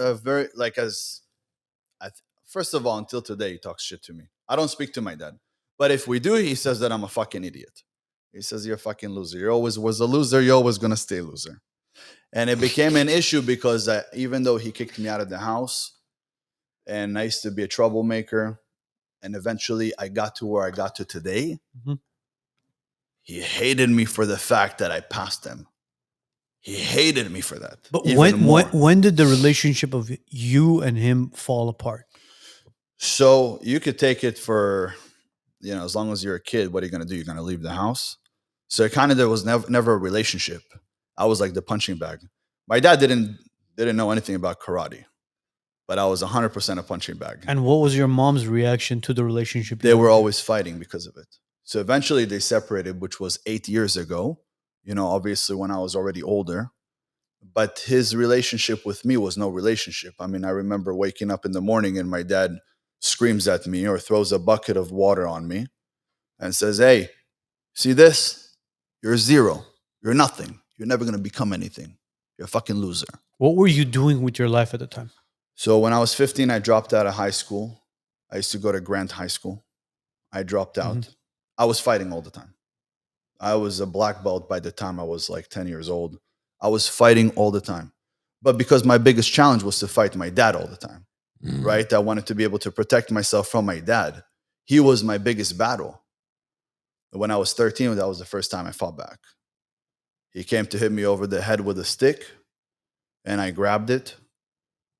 first of all, until today, he talks shit to me. I don't speak to my dad. But if we do, he says that I'm a fucking idiot. He says, you're a fucking loser. You always was a loser. You're always going to stay a loser. And it became an issue because even though he kicked me out of the house and I used to be a troublemaker, and eventually I got to where I got to today, Mhm. he hated me for the fact that I passed him. He hated me for that. But even more. when did the relationship of you and him fall apart? So you could take it for, as long as you're a kid, what are you going to do? You're going to leave the house. So it kind of, there was never a relationship. I was like the punching bag. My dad didn't know anything about karate, but I was 100% a punching bag. And what was your mom's reaction to the relationship? They were always fighting because of it. So eventually they separated, which was 8 years ago, obviously when I was already older. But his relationship with me was no relationship. I mean, I remember waking up in the morning and my dad screams at me or throws a bucket of water on me and says, "Hey, see this? You're zero. You're nothing. You're never going to become anything. You're a fucking loser." What were you doing with your life at the time? So when I was 15, I dropped out of high school. I used to go to Grant High School. I dropped out. I was fighting all the time. I was a black belt by the time I was like 10 years old. I was fighting all the time. But because my biggest challenge was to fight my dad all the time, right? I wanted to be able to protect myself from my dad. He was my biggest battle. When I was 13, that was the first time I fought back. He came to hit me over the head with a stick, and I grabbed it,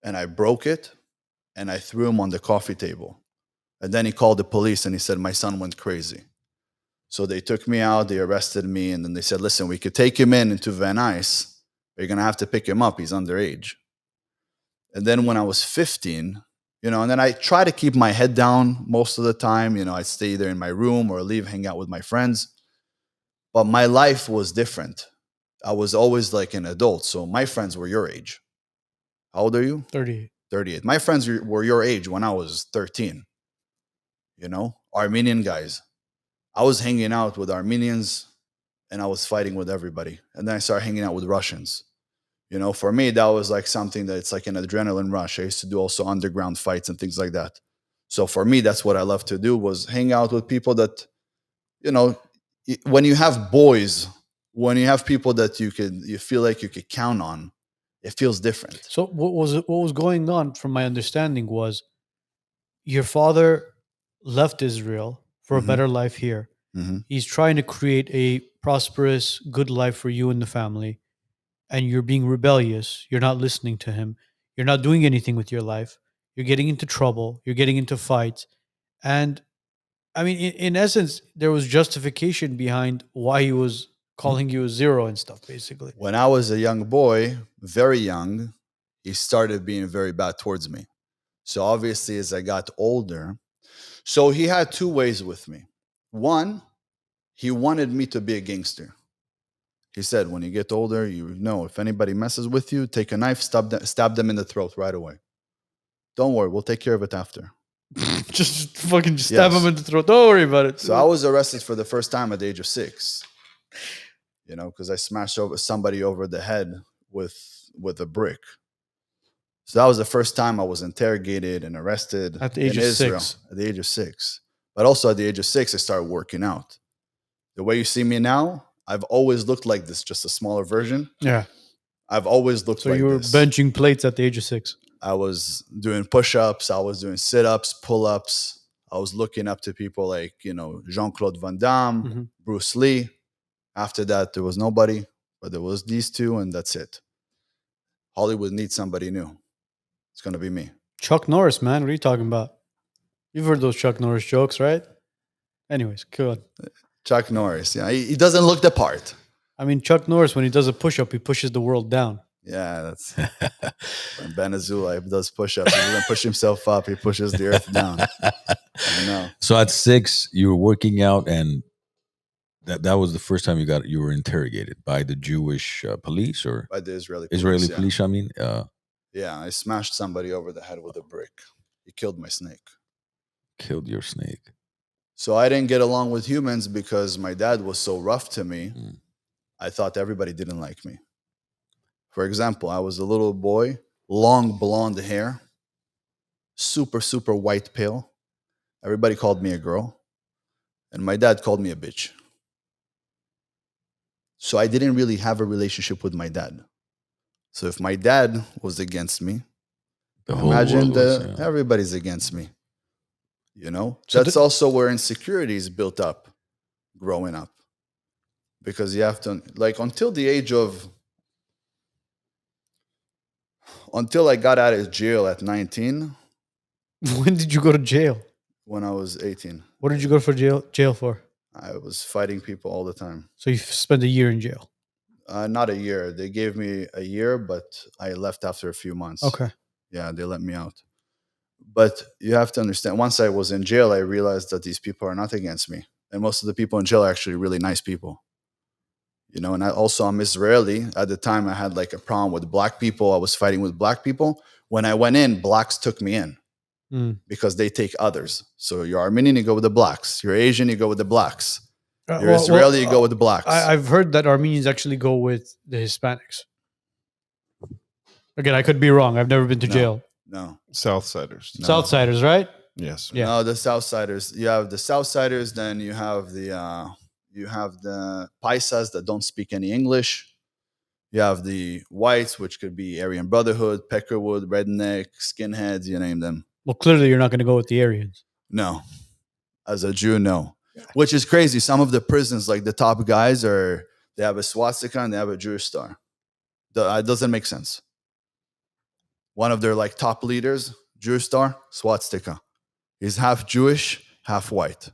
and I broke it, and I threw him on the coffee table. And then he called the police, and he said, "My son went crazy." So they took me out, they arrested me, and then they said, "Listen, we could take him into Van Nuys, but you're going to have to pick him up. He's underage." And then when I was 15, and then I try to keep my head down most of the time. I'd stay either in my room or leave, hang out with my friends. But my life was different. I was always like an adult. So my friends were your age. How old are you? 38. 38. My friends were your age when I was 13. Armenian guys. I was hanging out with Armenians and I was fighting with everybody. And then I started hanging out with Russians. For me, that was like something that it's like an adrenaline rush. I used to do also underground fights and things like that. So for me, that's what I love to do, was hang out with people that, when you have boys, when you have people that you feel like you could count on, it feels different. So what was going on, from my understanding, was your father left Israel for a better life here. He's trying to create a prosperous, good life for you and the family. And you're being rebellious. You're not listening to him. You're not doing anything with your life. You're getting into trouble. You're getting into fights. And I mean, in essence, there was justification behind why he was calling you a zero and stuff, basically. When I was a young boy, very young, he started being very bad towards me. So obviously, as I got older, so he had two ways with me. One, he wanted me to be a gangster. He said, when you get older, if anybody messes with you, take a knife, stab them in the throat right away. Don't worry, we'll take care of it after. just stab him in the throat. Don't worry about it. So I was arrested for the first time at the age of 6. Because I smashed somebody over the head with a brick. So that was the first time I was interrogated and arrested at the age in of Israel. 6. At the age of 6. But also at the age of 6, I started working out. The way you see me now, I've always looked like this, just a smaller version. Yeah. I've always looked like this. So you were benching plates at the age of 6. I was doing push-ups. I was doing sit-ups, pull-ups. I was looking up to people like, Jean-Claude Van Damme, Bruce Lee. After that, there was nobody, but there was these two, and that's it. Hollywood needs somebody new. It's going to be me. Chuck Norris, man. What are you talking about? You've heard those Chuck Norris jokes, right? Anyways, go on. Chuck Norris. Yeah, he doesn't look the part. I mean, Chuck Norris, when he does a push-up, he pushes the world down. Yeah, that's when Ben Azoulay does push-ups. He doesn't push himself up. He pushes the earth down. I know. So at 6, you were working out, and that was the first time you were interrogated by the Jewish police, or by the Israeli police. I mean, yeah, I smashed somebody over the head with a brick. He killed my snake. Killed your snake. So I didn't get along with humans because my dad was so rough to me. I thought everybody didn't like me. For example, I was a little boy, long blonde hair, super, super white pale. Everybody called me a girl. And my dad called me a bitch. So I didn't really have a relationship with my dad. So if my dad was against me, imagine everybody's against me. So that's also where insecurity is built up growing up. Because you have to, until the age of until I got out of jail at 19, When did you go to jail? when I was 18, What did you go for jail for? I was fighting people all the time. So you spent a year in jail. Not a year. They gave me a year, but I left after a few months. Okay. Yeah, they let me out. But you have to understand, once I was in jail, I realized that these people are not against me. And most of the people in jail are actually really nice people. You know, and I'm Israeli. At the time, I had like a problem with black people. I was fighting with black people. When I went in, blacks took me in because they take others. So you're Armenian, you go with the blacks. You're Asian, you go with the blacks. You're Israeli, you go with the blacks. I've heard that Armenians actually go with the Hispanics. Again, I could be wrong. I've never been to jail. No. Southsiders. No. Southsiders, right? Yes. Yeah. No, the Southsiders. You have the Southsiders, then you have the Paisas that don't speak any English. You have the whites, which could be Aryan Brotherhood, Peckerwood, Redneck, Skinheads, you name them. Well, clearly you're not going to go with the Aryans. No. As a Jew, no. Which is crazy. Some of the prisons, like the top guys, they have a swastika and they have a Jewish star. It doesn't make sense. One of their like top leaders, Jewish star, swastika. He's half Jewish, half white.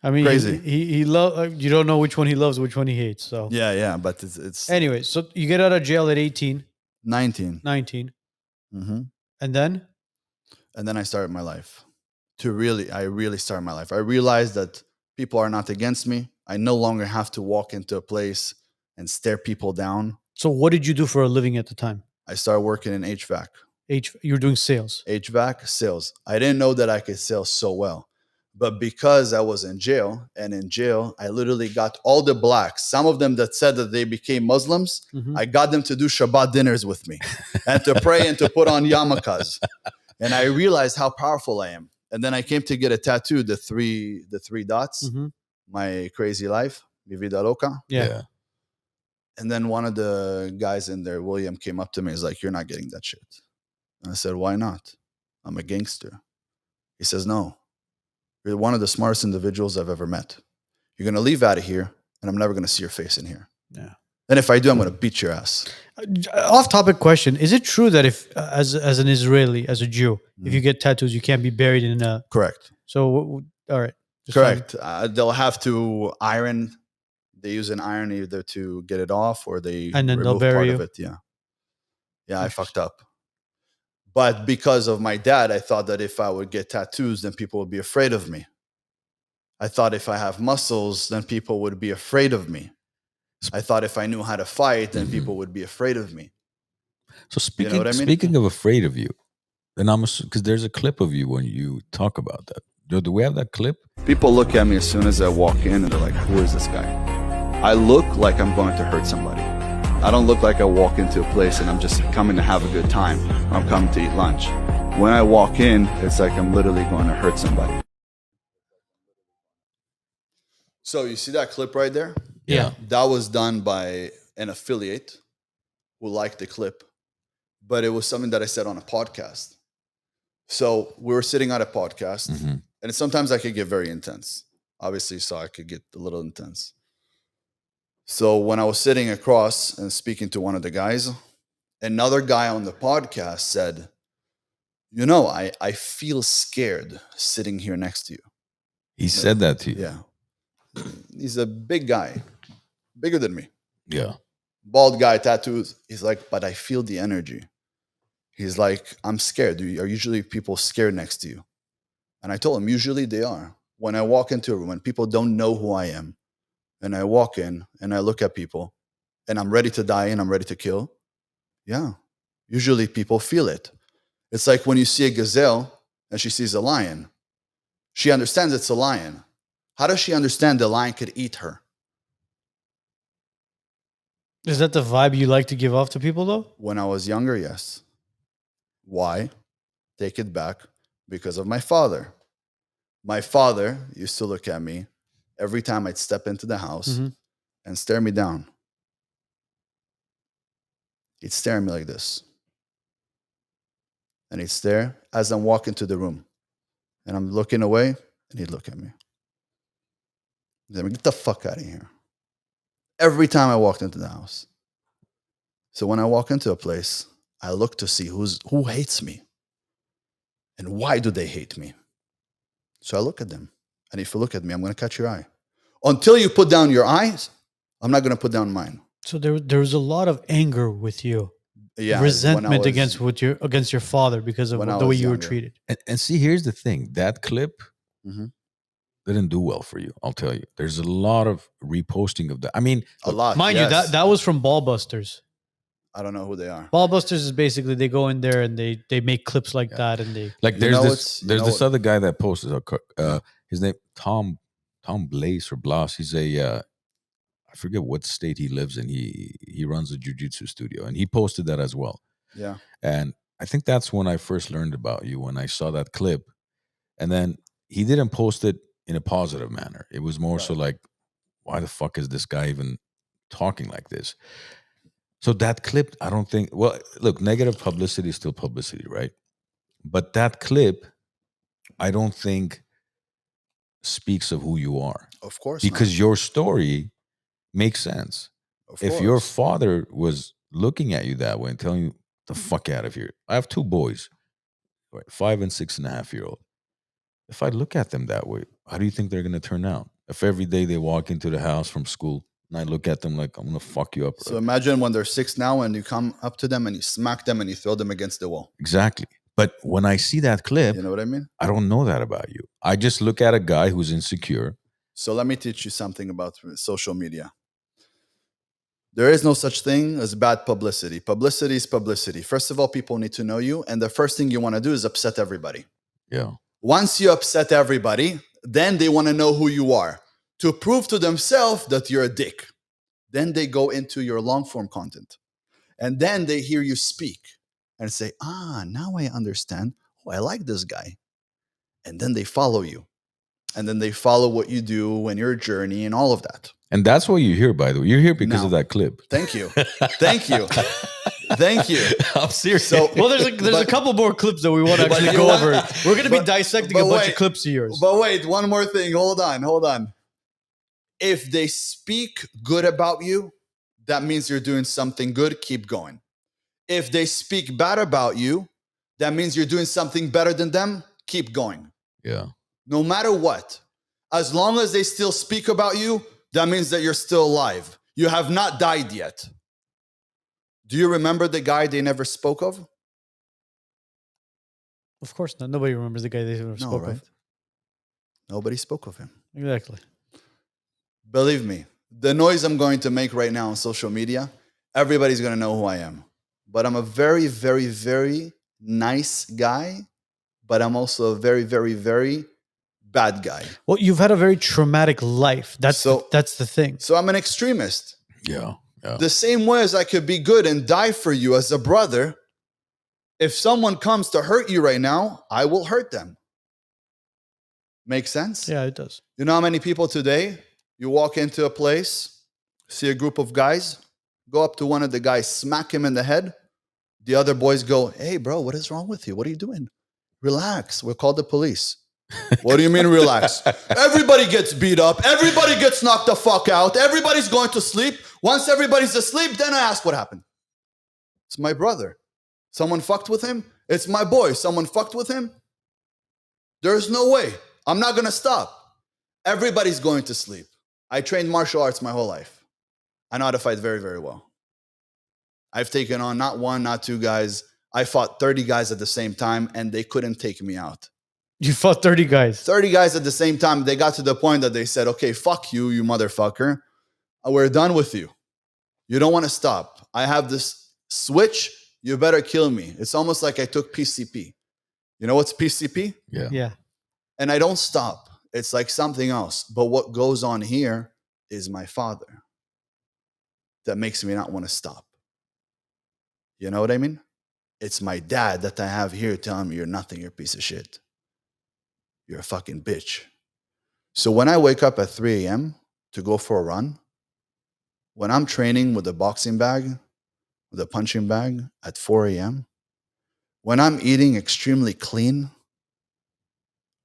I mean, Crazy. He you don't know which one he loves, which one he hates. So Yeah, but it's anyway, so you get out of jail at 18, 19. 19, Mm-hmm. and then And then I started my life. I really started my life. I realized that people are not against me. I no longer have to walk into a place and stare people down. so what did you do for a living at the time? I started working in HVAC. You were doing sales. HVAC sales. I didn't know that I could sell so well. But because I was in jail, and in jail, I literally got all the blacks, some of them that said that they became Muslims, Mhm. I got them to do Shabbat dinners with me and to pray and to put on yarmulkes. And I realized how powerful I am. And then I came to get a tattoo, the three dots, Mhm. my crazy life, mi vida loca. Yeah. And then one of the guys in there, William, came up to me. He's like, "You're not getting that shit." And I said, "Why not? I'm a gangster." He says, "No, you're one of the smartest individuals I've ever met. You're going to leave out of here, and I'm never going to see your face in here. Yeah. And if I do, I'm going to beat your ass." Off-topic question: is it true that if, as an Israeli, as a Jew, if you get tattoos, you can't be buried in a? Correct. So, all right. Just Correct. They'll have to iron. They use an iron either to get it off or they And then they'll remove bury part you. of it. Yeah. Yeah, I fucked up. But because of my dad, I thought that if I would get tattoos, then people would be afraid of me. I thought if I have muscles, then people would be afraid of me. I thought if I knew how to fight, then people would be afraid of me. So speaking You know what I mean? speaking of afraid of you, and because there's a clip of you when you talk about that. Do we have that clip? People look at me as soon as I walk in and they're like, "Who is this guy?" I look like I'm going to hurt somebody. I don't look like I walk into a place and I'm just coming to have a good time. I'm coming to eat lunch. When I walk in, it's like I'm literally going to hurt somebody. So you see that clip right there? Yeah. That was done by an affiliate who liked the clip, but it was something that I said on a podcast. So we were sitting at a podcast, and sometimes I could get very intense. Obviously, so I could get a little intense. So when I was sitting across and speaking to one of the guys, another guy on the podcast said, "You know, I feel scared sitting here next to you." He said that to you. Yeah. He's a big guy, bigger than me. Yeah. Bald guy, tattoos. He's like, "But I feel the energy." He's like, "I'm scared. Are usually people scared next to you?" And I told him, usually they are. When I walk into a room and people don't know who I am, and I walk in and I look at people and I'm ready to die and I'm ready to kill, yeah, usually people feel it. It's like when you see a gazelle and she sees a lion. She understands it's a lion. How does she understand the lion could eat her? Is that the vibe you like to give off to people, though? When I was younger, yes. Why? Take it back. Because of my father. My father used to look at me every time I'd step into the house and stare me down. He'd stare at me like this. And he'd stare as I'm walking to the room. And I'm looking away, and he'd look at me. Then get the fuck out of here. Every time I walked into the house. So when I walk into a place, I look to see who hates me and why do they hate me. So I look at them. And if you look at me, I'm going to catch your eye. Until you put down your eyes, I'm not going to put down mine. So there was a lot of anger with you, Yeah, resentment against your father because of the way you were treated. And see, here's the thing: that clip Mhm. didn't do well for you. I'll tell you. There's a lot of reposting of that. I mean, A lot. Mind you, that was from Ballbusters. I don't know who they are. Ballbusters is basically they go in there and they make clips like that, and they like there's this other guy that posted his name Tom Blaze or Blas. He's a I forget what state he lives in. He runs a jiu-jitsu studio, and he posted that as well. Yeah. And I think that's when I first learned about you, when I saw that clip. And then he didn't post it in a positive manner. It was more so like, why the fuck is this guy even talking like this? So that clip, I don't think, well, look, negative publicity is still publicity, right? But that clip, I don't think speaks of who you are. Of course because your story makes sense. If your father was looking at you that way and telling you, the fuck out of here. I have two boys, 5 and 6.5-year-old. If I look at them that way, how do you think they're going to turn out? If every day they walk into the house from school and I look at them like, I'm going to fuck you up. So imagine when they're 6 now and you come up to them and you smack them and you throw them against the wall. Exactly. But when I see that clip, you know what I mean? I don't know that about you. I just look at a guy who's insecure. So let me teach you something about social media. There is no such thing as bad publicity. Publicity is publicity. First of all, people need to know you. And the first thing you want to do is upset everybody. Yeah. Once you upset everybody, then they want to know who you are to prove to themselves that you're a dick. Then they go into your long form content. And then they hear you speak and say, now I understand. Oh, I like this guy. And then they follow you. And then they follow what you do and your journey and all of that. And that's why you're here, by the way. You're here because of that clip. Thank you. Thank you. Thank you. I'm serious. So, well, there's a couple more clips that we want to actually go over. We're going to be dissecting a bunch of clips of yours. But wait, one more thing. Hold on. If they speak good about you, that means you're doing something good. Keep going. If they speak bad about you, that means you're doing something better than them. Keep going. Yeah. No matter what, as long as they still speak about you, that means that you're still alive. You have not died yet. Do you remember the guy they never spoke of? Of course not. Nobody remembers the guy they never spoke of. Nobody spoke of him. Exactly. Believe me, the noise I'm going to make right now on social media, everybody's going to know who I am. But I'm a very, very, very nice guy. But I'm also a very, very, very bad guy. Well, you've had a very traumatic life. That's the thing. So I'm an extremist. Yeah. The same way as I could be good and die for you as a brother, if someone comes to hurt you right now, I will hurt them. Make sense? Yeah, it does. You know how many people today, you walk into a place, see a group of guys, go up to one of the guys, smack him in the head. The other boys go, hey, bro, what is wrong with you? What are you doing? Relax. We'll call the police. What do you mean relax? Everybody gets beat up. Everybody gets knocked the fuck out. Everybody's going to sleep. Once everybody's asleep, then I ask what happened. It's my brother. Someone fucked with him. It's my boy. Someone fucked with him. There's no way. I'm not going to stop. Everybody's going to sleep. I trained martial arts my whole life. I know how to fight very, very well. I've taken on not one, not two guys. I fought 30 guys at the same time, and they couldn't take me out. You fought 30 guys? 30 guys at the same time. They got to the point that they said, okay, fuck you, you motherfucker. We're done with you. You don't want to stop. I have this switch. You better kill me. It's almost like I took PCP. You know what's PCP? Yeah. And I don't stop. It's like something else. But what goes on here is my father that makes me not want to stop. You know what I mean? It's my dad that I have here telling me you're nothing, you're a piece of shit. You're a fucking bitch. So when I wake up at 3 a.m. to go for a run, when I'm training with a boxing bag, with a punching bag at 4 a.m., when I'm eating extremely clean,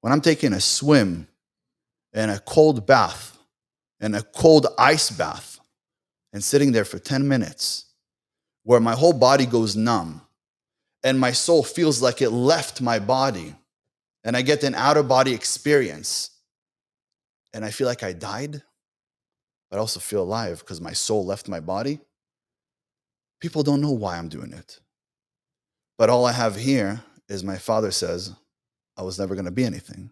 when I'm taking a swim and a cold bath and a cold ice bath and sitting there for 10 minutes where my whole body goes numb and my soul feels like it left my body, and I get an out-of-body experience, and I feel like I died, but I also feel alive because my soul left my body. People don't know why I'm doing it. But all I have here is my father says, I was never going to be anything.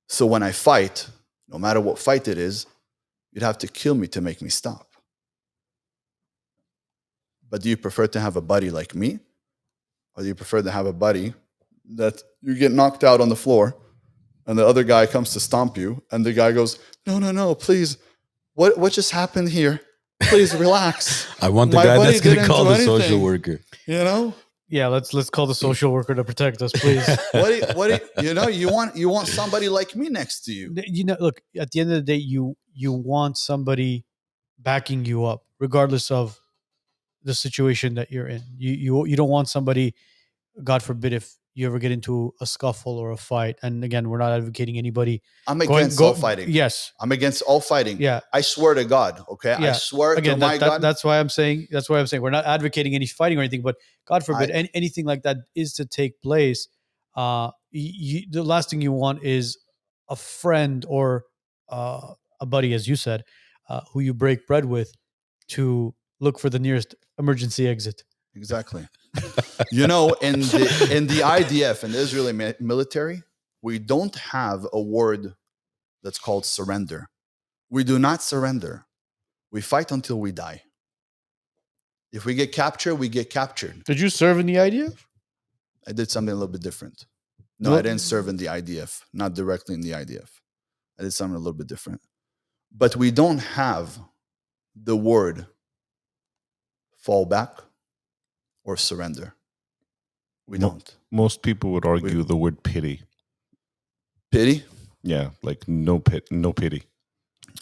So when I fight, no matter what fight it is, you'd have to kill me to make me stop. But do you prefer to have a buddy like me? Or do you prefer to have a buddy that you get knocked out on the floor and the other guy comes to stomp you and the guy goes, no, please, what just happened here? Please relax. I want the My guy buddy that's going to didn't call do the anything. social worker. You know? Yeah, let's call the social worker to protect us, please. You want somebody like me next to you. Look, at the end of the day, you want somebody backing you up, regardless of the situation that you're in. You don't want somebody, God forbid, if you ever get into a scuffle or a fight. And again, we're not advocating anybody. I'm against all fighting. Yes, I'm against all fighting. Yeah, I swear to God. Okay, yeah. I swear again, to my God. That's why I'm saying. That's why I'm saying we're not advocating any fighting or anything. But God forbid, anything like that is to take place. The last thing you want is a friend or a buddy, as you said, who you break bread with, to look for the nearest emergency exit. Exactly. In the IDF, in the Israeli military, we don't have a word that's called surrender. We do not surrender. We fight until we die. If we get captured, we get captured. Did you serve in the IDF? I did something a little bit different. No, I didn't serve in the IDF, not directly in the IDF. I did something a little bit different. But we don't have the word fall back or surrender. We don't. Most people would argue the word pity. Pity? Yeah, like no pity.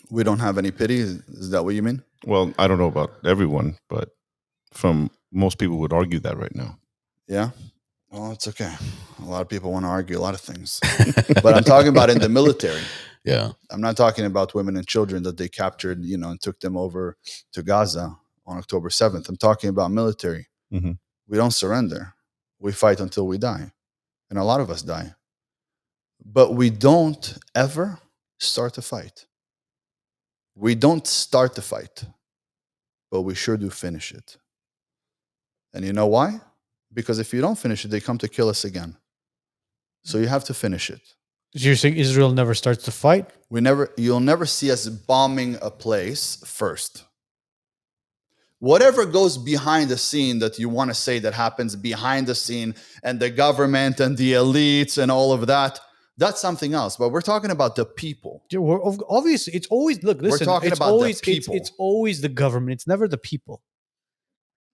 We don't have any pity? Is that what you mean? Well, I don't know about everyone, but from most people would argue that right now. Yeah? Well, it's okay. A lot of people want to argue a lot of things. But I'm talking about in the military. Yeah. I'm not talking about women and children that they captured, and took them over to Gaza on October 7th. I'm talking about military. Mm-hmm. We don't surrender. We fight until we die. And a lot of us die. But we don't ever start a fight. We don't start the fight, but we sure do finish it. And you know why? Because if you don't finish it, they come to kill us again. So you have to finish it. So you're saying Israel never starts to fight? You'll never see us bombing a place first. Whatever goes behind the scene that you want to say that happens behind the scene, and the government and the elites and all of that, that's something else. But we're talking about the people. Obviously, it's always, listen, we're talking it's about always, the people. It's always the government. It's never the people.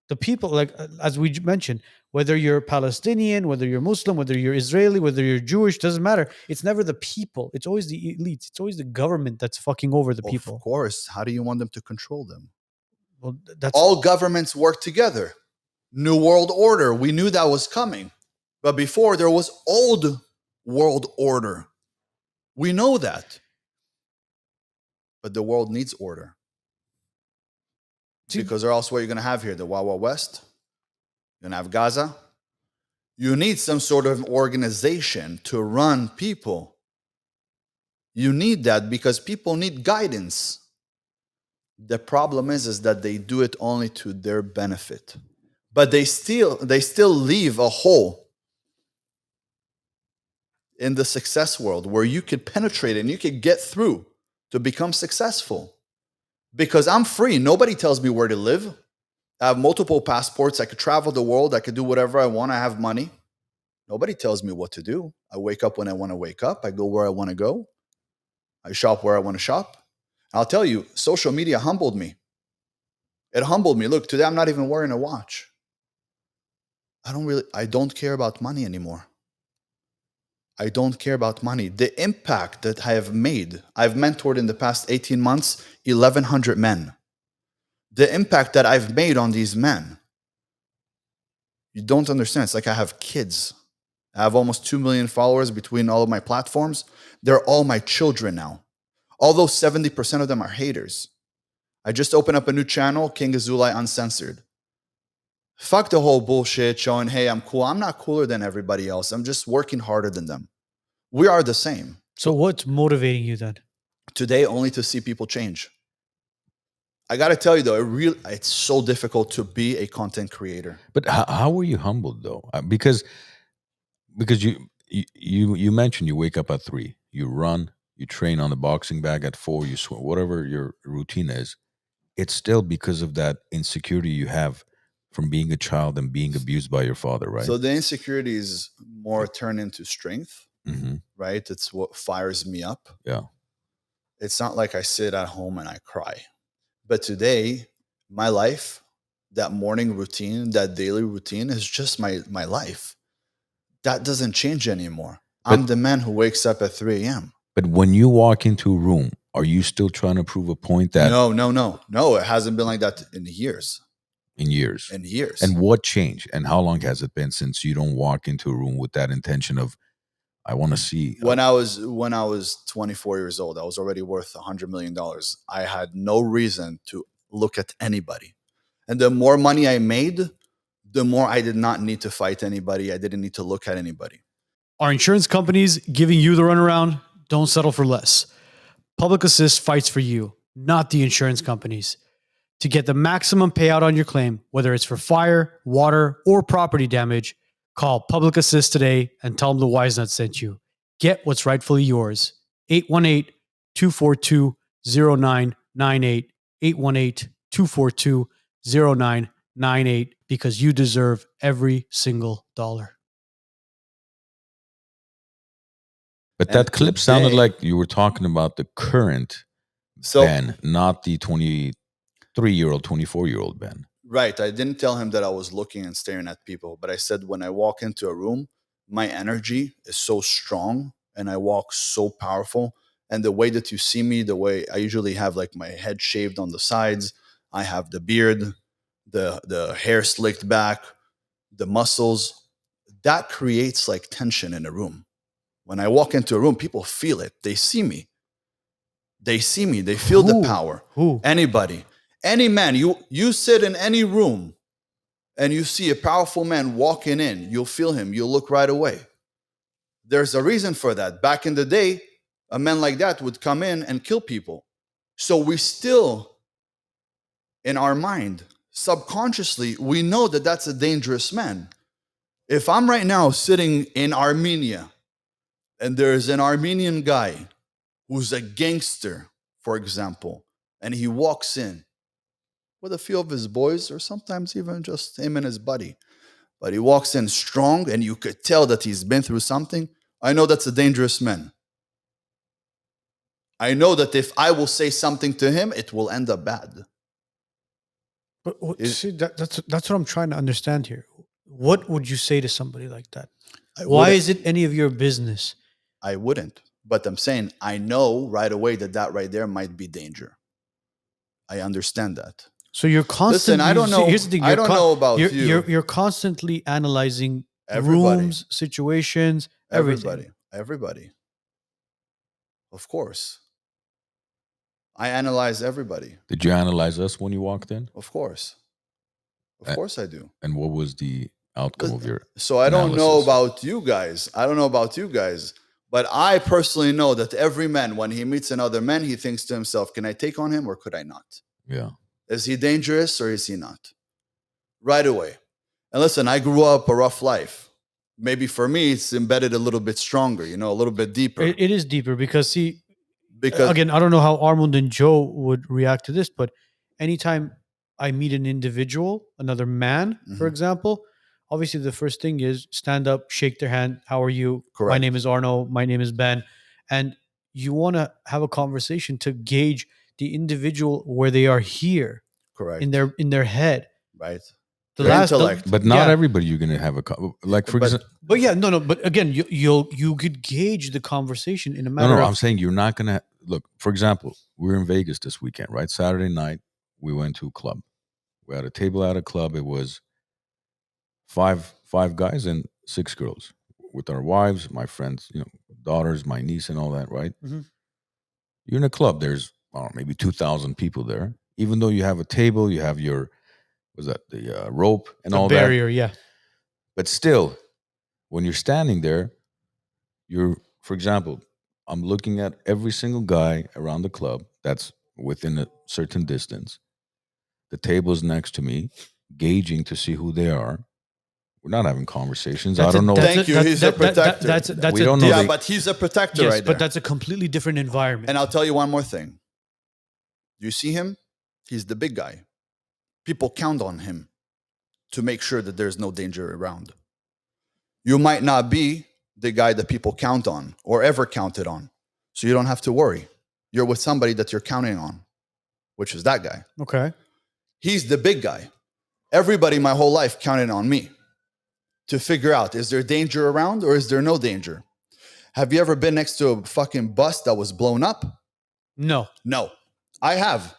The people, like as we mentioned, whether you're Palestinian, whether you're Muslim, whether you're Israeli, whether you're Jewish, doesn't matter. It's never the people. It's always the elites. It's always the government that's fucking over the people. Of course. How do you want them to control them? Well, that's all governments work together. New World Order. We knew that was coming. But before, there was Old World Order. We know that. But the world needs order. Because or else what you're going to have here, the Wild Wild West, you're going to have Gaza. You need some sort of organization to run people. You need that because people need guidance. The problem is that they do it only to their benefit. But they still leave a hole in the success world where you could penetrate and you could get through to become successful. Because I'm free. Nobody tells me where to live. I have multiple passports. I could travel the world. I could do whatever I want. I have money. Nobody tells me what to do. I wake up when I want to wake up. I go where I want to go. I shop where I want to shop. I'll tell you, social media humbled me. It humbled me. Look, today I'm not even wearing a watch. I don't care about money anymore. I don't care about money. The impact that I have made, I've mentored in the past 18 months, 1,100 men. The impact that I've made on these men, you don't understand. It's like I have kids. I have almost 2 million followers between all of my platforms. They're all my children now. Although 70% of them are haters. I just opened up a new channel, King Azoulay Uncensored. Fuck the whole bullshit showing, hey, I'm cool. I'm not cooler than everybody else. I'm just working harder than them. We are the same. So what's motivating you then? Today, only to see people change. I got to tell you though, it's so difficult to be a content creator. But how were you humbled though? Because you mentioned you wake up at 3, you run, you train on the boxing bag at 4, you swim, whatever your routine is. It's still because of that insecurity you have from being a child and being abused by your father, right? So the insecurities more turn into strength, Mm-hmm. right? It's what fires me up. Yeah. It's not like I sit at home and I cry. But today, my life, that morning routine, that daily routine is just my life. That doesn't change anymore. I'm the man who wakes up at 3 a.m. But when you walk into a room, are you still trying to prove a point that No, it hasn't been like that in years. in years? In years. And what changed? And how long has it been since you don't walk into a room with that intention of, I want to see? When I was 24 years old, I was already worth $100 million. I had no reason to look at anybody. And the more money I made, the more I did not need to fight anybody. I didn't need to look at anybody. Are insurance companies giving you the runaround? Don't settle for less. Public Assist fights for you, not the insurance companies. To get the maximum payout on your claim, whether it's for fire, water, or property damage, call Public Assist today and tell them the WiseNuts sent you. Get what's rightfully yours. 818-242-0998. 818-242-0998, because you deserve every single dollar. But that clip sounded like you were talking about the current Ben, not the 23-year-old, 24-year-old Ben. Right. I didn't tell him that I was looking and staring at people, but I said when I walk into a room, my energy is so strong and I walk so powerful. And the way that you see me, the way I usually have like my head shaved on the sides, I have the beard, the hair slicked back, the muscles, that creates like tension in a room. When I walk into a room, people feel it. They see me. They see me. They feel the power. Who? Anybody. Any man. You sit in any room and you see a powerful man walking in. You'll feel him. You'll look right away. There's a reason for that. Back in the day, a man like that would come in and kill people. So we still, in our mind, subconsciously, we know that that's a dangerous man. If I'm right now sitting in Armenia, and there's an Armenian guy who's a gangster, for example, and he walks in with a few of his boys, or sometimes even just him and his buddy. But he walks in strong, and you could tell that he's been through something. I know that's a dangerous man. I know that if I will say something to him, it will end up bad. But see, that's what I'm trying to understand here. What would you say to somebody like that? Why is it any of your business? I wouldn't. But I'm saying I know right away that right there might be danger. I understand that. So you're constantly. Listen, I don't know. Here's the thing. I don't know about you. You're constantly analyzing Everybody. rooms, situations, everything. Everybody. Of course. I analyze everybody. Did you analyze us when you walked in? Of course. Of course I do. And what was the outcome of your So I don't know analysis? about you guys. I don't know about you guys. But I personally know that every man, when he meets another man, he thinks to himself, can I take on him or could I not? Yeah. Is he dangerous or is he not? Right away. And listen, I grew up a rough life. Maybe for me, it's embedded a little bit stronger, a little bit deeper. It is deeper because again, I don't know how Armand and Joe would react to this, but anytime I meet an individual, another man, for example, obviously the first thing is stand up, shake their hand. How are you? Correct. My name is Arno. My name is Ben. And you want to have a conversation to gauge the individual where they are here. Correct. In their head. Right. The intellect. But not everybody you're going to have for example. But yeah, no. But again, you could gauge the conversation in a matter of. I'm saying you're not going to look. For example, we were in Vegas this weekend, right? Saturday night, we went to a club. We had a table at a club. It was five guys and 6 girls with our wives, my friends, daughters, my niece, and all that, right? Mm-hmm. You're in a club. There's maybe 2,000 people there. Even though you have a table, you have your was that the rope and The all barrier, that. yeah. But still, when you're standing there, for example, I'm looking at every single guy around the club that's within a certain distance. The table's next to me, gauging to see who they are. We're not having conversations. I don't know. Thank you. He's a protector. We don't know. Yeah, but he's a protector yes, right there. but that's a completely different environment. And I'll tell you one more thing. You see him? He's the big guy. People count on him to make sure that there's no danger around. You might not be the guy that people count on or ever counted on. So you don't have to worry. You're with somebody that you're counting on, which is that guy. Okay. He's the big guy. Everybody my whole life counted on me to figure out, is there danger around or is there no danger? Have you ever been next to a fucking bus that was blown up? No. No. I have.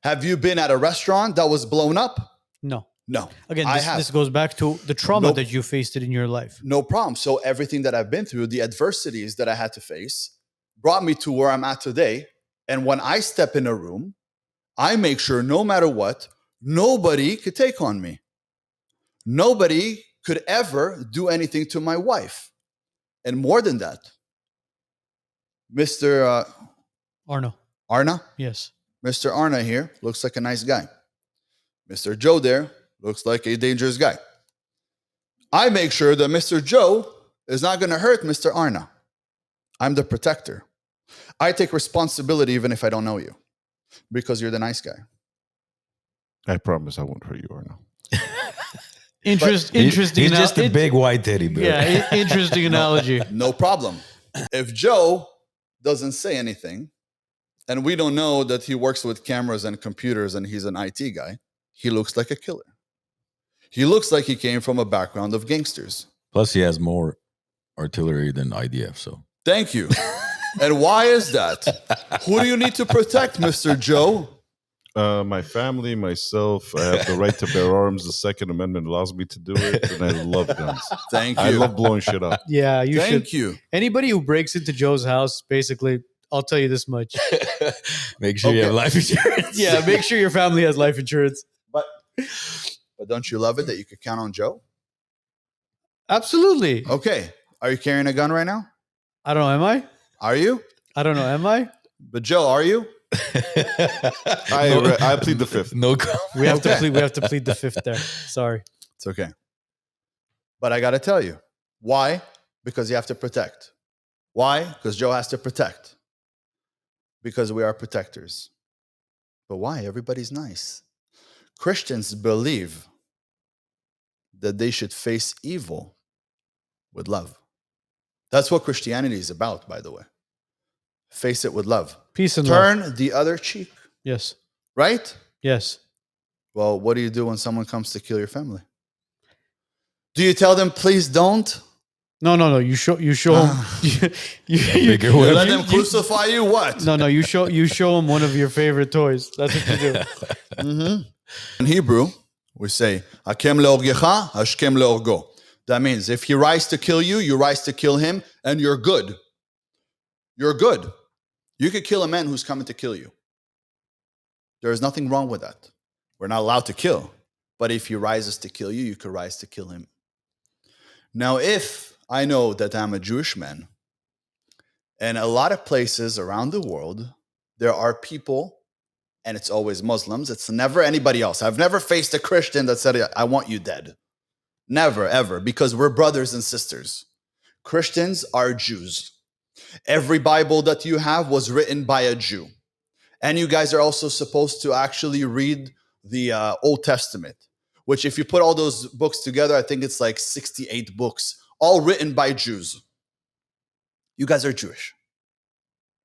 Have you been at a restaurant that was blown up? No. No. Again, I have. this goes back to the trauma Nope. that you faced it in your life. No problem. So everything that I've been through, the adversities that I had to face, brought me to where I'm at today. And when I step in a room, I make sure no matter what, nobody could take on me. Nobody could ever do anything to my wife. And more than that, Mr. Arno. Arna, Yes. Mr. Arna here looks like a nice guy. Mr. Joe there looks like a dangerous guy. I make sure that Mr. Joe is not going to hurt Mr. Arna. I'm the protector. I take responsibility even if I don't know you because you're the nice guy. I promise I won't hurt you, Arno. Interesting. He's just a big white teddy bear. Yeah, interesting analogy. No problem. If Joe doesn't say anything, and we don't know that he works with cameras and computers and he's an IT guy, he looks like a killer. He looks like he came from a background of gangsters. Plus, he has more artillery than IDF. So Thank you. And why is that? Who do you need to protect, Mr. Joe? My family, myself. I have the right to bear arms. The Second Amendment allows me to do it, and I love guns. Thank you. I love blowing shit up. Yeah, you should. Thank you. Anybody who breaks into Joe's house, basically, I'll tell you this much. make sure you Okay. have life insurance. Yeah, make sure your family has life insurance. But don't you love it that you could count on Joe? Absolutely. Okay. Are you carrying a gun right now? I don't know. Am I? Are you? I don't know. Am I? But Joe, are you? I plead the fifth. No. We have to Okay. plead. We have to plead the fifth there. Sorry. It's okay. But I got to tell you. Why? Because you have to protect. Why? Because Joe has to protect. Because we are protectors. But why? Everybody's nice. Christians believe that they should face evil with love. That's what Christianity is about, by the way. Face it with love. Peace and love. Turn the other cheek, Yes. right? Yes. Well, what do you do when someone comes to kill your family? Do you tell them, please don't? No. You show them. Bigger You one. let them crucify you? What? No. You show them one of your favorite toys. That's what you do. Mm-hmm. In Hebrew, we say, Hakem leorgecha, hashkem leorgo. That means if he rise to kill you, you rise to kill him, and you're good. You're good. You could kill a man who's coming to kill you. There is nothing wrong with that. We're not allowed to kill. But if he rises to kill you, you could rise to kill him. Now, if I know that I'm a Jewish man, and a lot of places around the world, there are people, and it's always Muslims. It's never anybody else. I've never faced a Christian that said, I want you dead. Never, ever, because we're brothers and sisters. Christians are Jews. Every Bible that you have was written by a Jew. And you guys are also supposed to actually read the Old Testament, which if you put all those books together, I think it's like 68 books, all written by Jews. You guys are Jewish.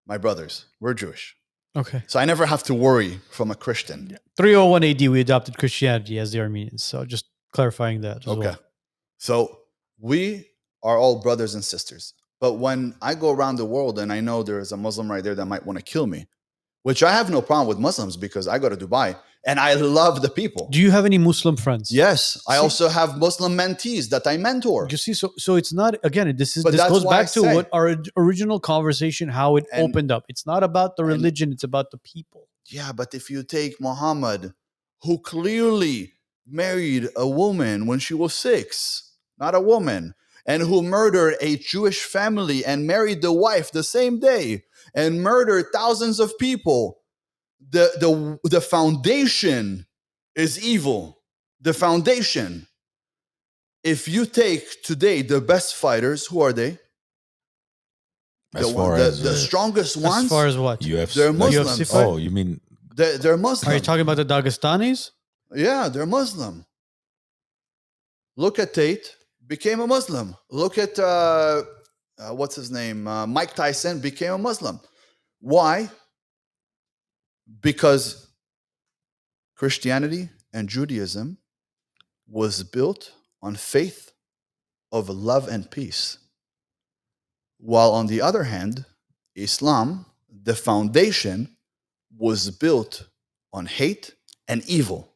My brothers, we're Jewish. Okay. So I never have to worry from a Christian. 301 AD, we adopted Christianity as the Armenians. So just clarifying that as Okay. well. So we are all brothers and sisters. But when I go around the world and I know there is a Muslim right there that might want to kill me, which I have no problem with Muslims because I go to Dubai and I love the people. Do you have any Muslim friends? Yes. I See- also have Muslim mentees that I mentor. You see, so it's not, again, this But that's goes why I back to say- what our original conversation, how it And- opened up. It's not about the and- religion, it's about the people. Yeah, but if you take Muhammad, who clearly married a woman when she was 6, not a woman, and who murdered a Jewish family and married the wife the same day and murdered thousands of people, the foundation is evil. The foundation. If you take today the best fighters, who are they? The strongest ones. As far as what? UFC, They're Muslims. UFC fight? Oh, you mean They're Muslim. Are you talking about the Dagestanis? Yeah, they're Muslim. Look at Tate, became a Muslim. Look at what's his name? Mike Tyson became a Muslim. Why? Because Christianity and Judaism was built on faith of love and peace. While on the other hand, Islam, the foundation, was built on hate and evil.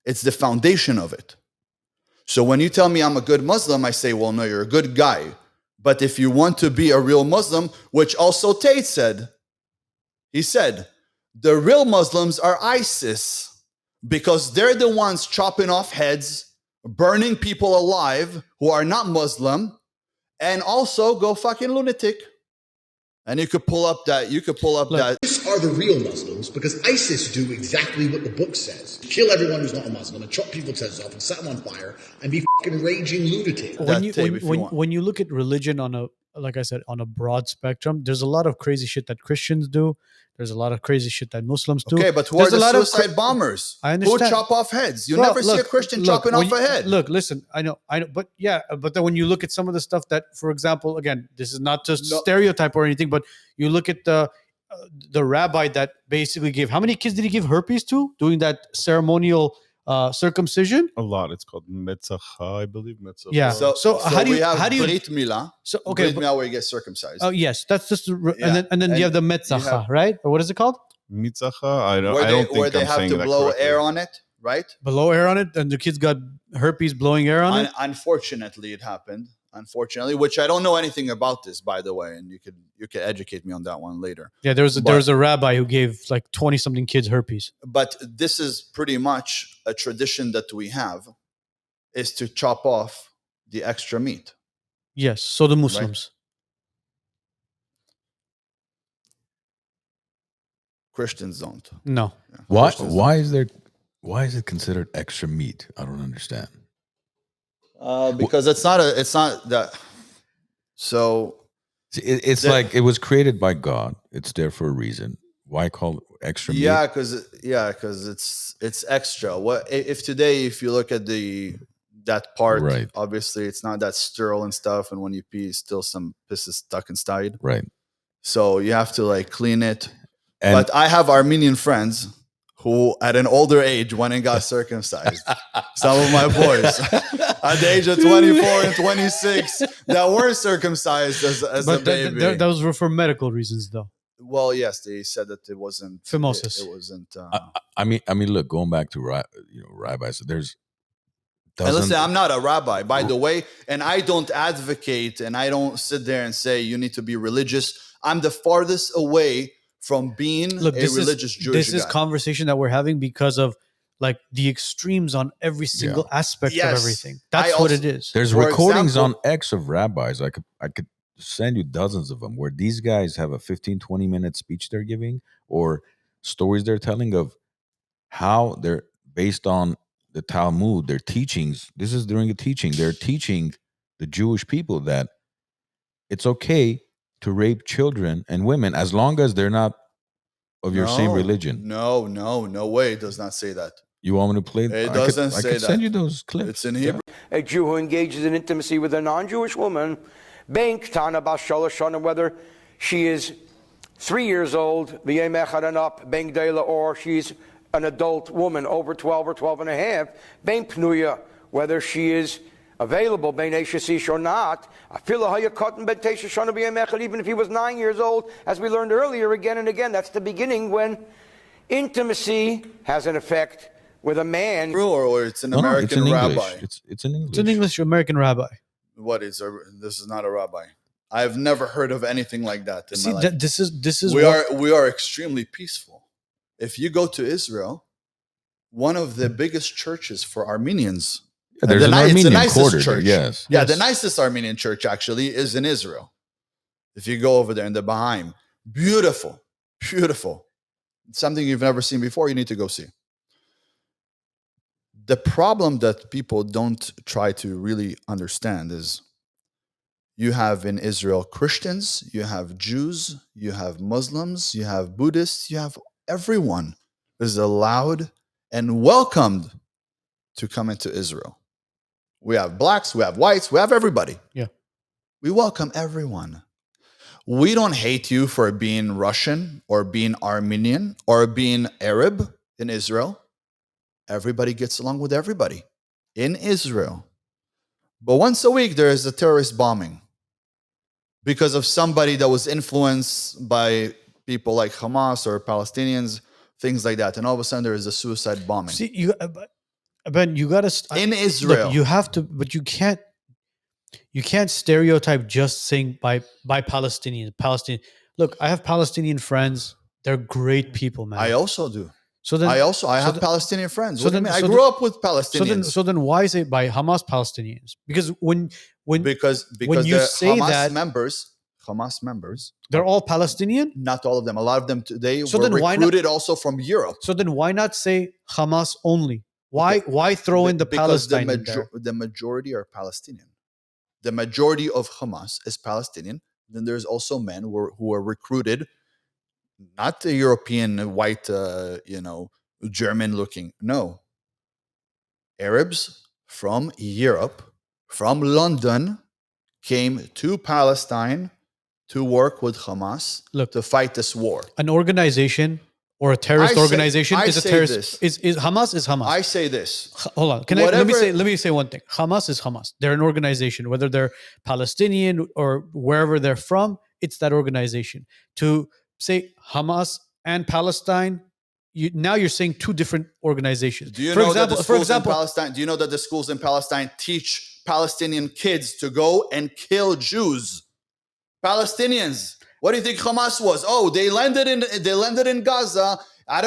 It's the foundation of it. So when you tell me I'm a good Muslim, I say, well, no, you're a good guy. But if you want to be a real Muslim, which also Tate said, he said, the real Muslims are ISIS because they're the ones chopping off heads, burning people alive who are not Muslim, and also go fucking lunatic. And you could pull up that. These are the real Muslims because ISIS do exactly what the book says: kill everyone who's not a Muslim and chop people's heads off and set them on fire and be fucking raging lunatics. When you look at religion on a, like I said, on a broad spectrum, there's a lot of crazy shit that Christians do. There's a lot of crazy shit that Muslims do. Okay, but who are the suicide bombers? I understand. Who chop off heads? You never see a Christian chopping off a head. Listen, I know, but yeah, but then when you look at some of the stuff that, for example, again, this is not just stereotype or anything, but you look at the rabbi that basically gave, how many kids did he give herpes to doing that ceremonial circumcision? A lot. It's called Metzacha, I believe. Metzacha. Yeah. So how do you Brit Milah? So okay, Brit Milah where you get circumcised. Oh yes, that's just and then you have the Metzacha, right? Or what is it called? Mitzacha. I don't think where they I'm have saying to that blow correctly. air on it, right? Blow air on it, and the kids got herpes blowing air on it. Unfortunately, it happened. Unfortunately, which I don't know anything about this, by the way, and you could educate me on that one later. Yeah, there was a rabbi who gave like 20-something kids herpes. But this is pretty much a tradition that we have, is to chop off the extra meat. Yes, so the Muslims. Christians don't. No. why? Why is it considered extra meat? I don't understand. Because it's not that. So It's like it was created by God. It's there for a reason. Why call it extra meat? Yeah, because it's extra. What if today, if you look at that part, Right. Obviously it's not that sterile and stuff, and when you pee, still some piss is stuck inside. Right. So you have to like clean it. And But I have Armenian friends who, at an older age, went and got circumcised. Some of my boys, at the age of 24 and 26, that weren't circumcised as a baby. Those were for medical reasons, though. Well, yes, they said that it wasn't Phimosis. It wasn't. I mean, look, going back to rabbis, there's. And listen, I'm not a rabbi, by the way, and I don't advocate and I don't sit there and say you need to be religious. I'm the farthest away from being a religious Jewish guy. This is conversation that we're having because of like the extremes on every single aspect of everything. That's what it is. There's recordings on X of rabbis. I could send you dozens of them where these guys have a 15-20 minute speech they're giving or stories they're telling of how they're based on the Talmud, their teachings. This is during a teaching. They're teaching the Jewish people that it's okay to rape children and women as long as they're not of your same religion. No way. It does not say that. You want me to play? It doesn't say that. I can send you those clips. It's in Hebrew. A Jew who engages in intimacy with a non-Jewish woman, bein ktana bas shalosh shana, whether she is 3 years old, v'yemechad and up, bein gdela, or she's an adult woman over 12 or 12 and a half, bein pnuya, whether she is available, bein eshesish or not, even if he was 9 years old, as we learned earlier again and again. That's the beginning when intimacy has an effect with a man. Or it's an American rabbi. It's in English. It's an English American rabbi. What is this? Is not a rabbi. I've never heard of anything like that in my life. This is we are extremely peaceful. If you go to Israel, one of the biggest churches for Armenians. Yeah, there's an it's the Armenian nicest quarter there, church. yes. Yeah, Yes. the nicest Armenian church actually is in Israel. If you go over there in the Bahaim, beautiful, beautiful. Something you've never seen before, you need to go see. The problem that people don't try to really understand is you have in Israel Christians, you have Jews, you have Muslims, you have Buddhists, you have everyone is allowed and welcomed to come into Israel. We have blacks, we have whites, we have everybody. Yeah. We welcome everyone. We don't hate you for being Russian or being Armenian or being Arab in Israel. Everybody gets along with everybody in Israel. But once a week, there is a terrorist bombing because of somebody that was influenced by people like Hamas or Palestinians, things like that. And all of a sudden, there is a suicide bombing. See, Ben, you got to in Israel. Look, you have to, but you can't stereotype just saying by Palestinians. Palestinian. Look, I have Palestinian friends. They're great people, man. I also do. So then, I have Palestinian friends. so What do you then- mean? I so grew then- up with Palestinians. So then, why say by Hamas Palestinians? Because when because when you the say Hamas members, they're all Palestinian, not all of them. A lot of them today So were then why not- recruited also from Europe. so then why not say Hamas only? Why throw in the Because Palestine in there? the majority are Palestinian. The majority of Hamas is Palestinian. Then there's also men who are recruited, not the European white, German looking. No, Arabs from Europe, from London, came to Palestine to work with Hamas to fight this war. An organization or a terrorist organization I is a say terrorist. this. Is Hamas is Hamas. I say this. Hold on. Let me say one thing. Hamas is Hamas. They're an organization, whether they're Palestinian or wherever they're from. It's that organization. To say Hamas and Palestine, now you're saying two different organizations. Do you know that the schools in Palestine? Do you know that the schools in Palestine teach Palestinian kids to go and kill Jews? Palestinians. What do you think Hamas was? Oh, they landed in Gaza out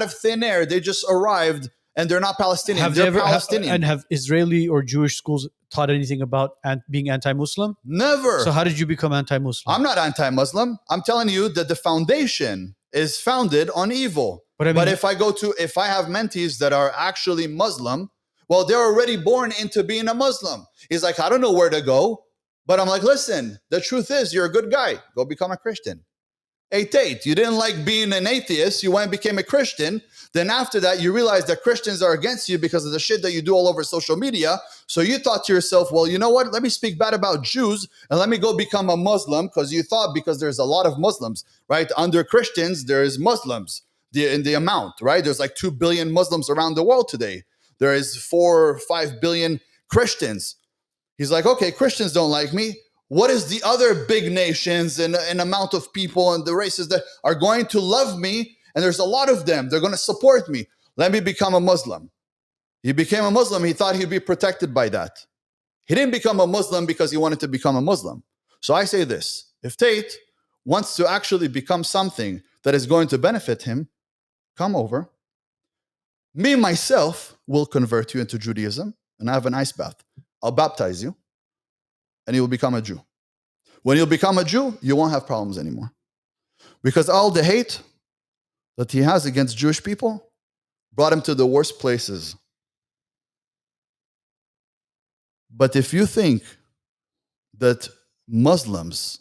of thin air. They just arrived and they're not Palestinian. They're Palestinian. And have Israeli or Jewish schools taught anything about being anti-Muslim? Never. So how did you become anti-Muslim? I'm not anti-Muslim. I'm telling you that the foundation is founded on evil. But if I have mentees that are actually Muslim, well, they're already born into being a Muslim. He's like, I don't know where to go. But I'm like, listen, the truth is you're a good guy. Go become a Christian. Hey, Tate, you didn't like being an atheist. You went and became a Christian. Then after that, you realized that Christians are against you because of the shit that you do all over social media. So you thought to yourself, well, you know what? Let me speak bad about Jews and let me go become a Muslim because there's a lot of Muslims, right? Under Christians, there's Muslims in the amount, right? There's like 2 billion Muslims around the world today. There is 4 or 5 billion Christians. He's like, okay, Christians don't like me. What is the other big nations and amount of people and the races that are going to love me? And there's a lot of them. They're going to support me. Let me become a Muslim. He became a Muslim. He thought he'd be protected by that. He didn't become a Muslim because he wanted to become a Muslim. So I say this. If Tate wants to actually become something that is going to benefit him, come over. Me, myself, will convert you into Judaism and have an ice bath. I'll baptize you, and you'll become a Jew. When you'll become a Jew, you won't have problems anymore. Because all the hate that he has against Jewish people brought him to the worst places. But if you think that Muslims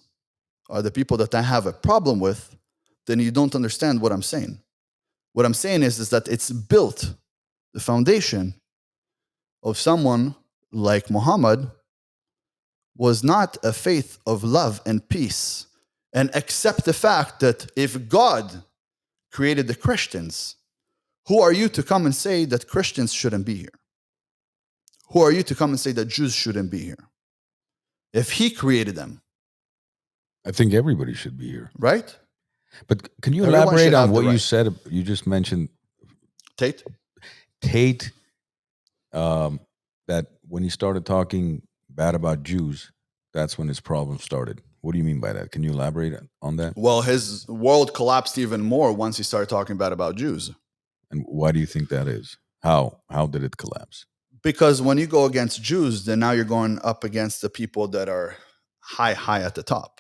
are the people that I have a problem with, then you don't understand what I'm saying. What I'm saying is that it's built, the foundation of someone like Muhammad was not a faith of love and peace, and accept the fact that if God created the Christians, who are you to come and say that Christians shouldn't be here? Who are you to come and say that Jews shouldn't be here? If he created them. I think everybody should be here. Right? But can you Everyone elaborate should on have what the you right. said? You just mentioned Tate? That when he started talking bad about Jews, that's when his problem started. What do you mean by that? Can you elaborate on that? Well, his world collapsed even more once he started talking bad about Jews. And why do you think that is? How did it collapse? Because when you go against Jews, then now you're going up against the people that are high at the top.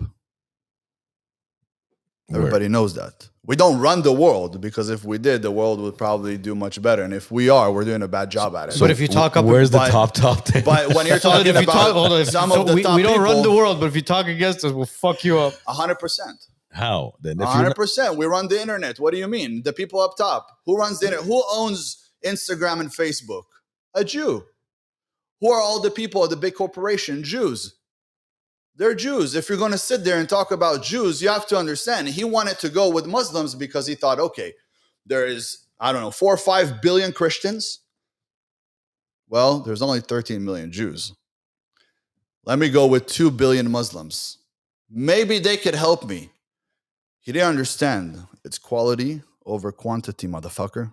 Where? Everybody knows that. We don't run the world, because if we did, the world would probably do much better. And if we are, we're doing a bad job at it. But if you talk up, where's the but- top 10? But when you're talking if you about talk, hold on, some so of the we top don't run the people, world, but if you talk against us, we'll fuck you up. 100%. How? Then if you're not- 100%. We run the internet. What do you mean? The people up top. Who runs the internet? Who owns Instagram and Facebook? A Jew. Who are all the people at the big corporation? Jews. They're Jews. If you're going to sit there and talk about Jews, you have to understand he wanted to go with Muslims because he thought, okay, there is, 4 or 5 billion Christians. Well, there's only 13 million Jews. Let me go with 2 billion Muslims. Maybe they could help me. He didn't understand. It's quality over quantity, motherfucker.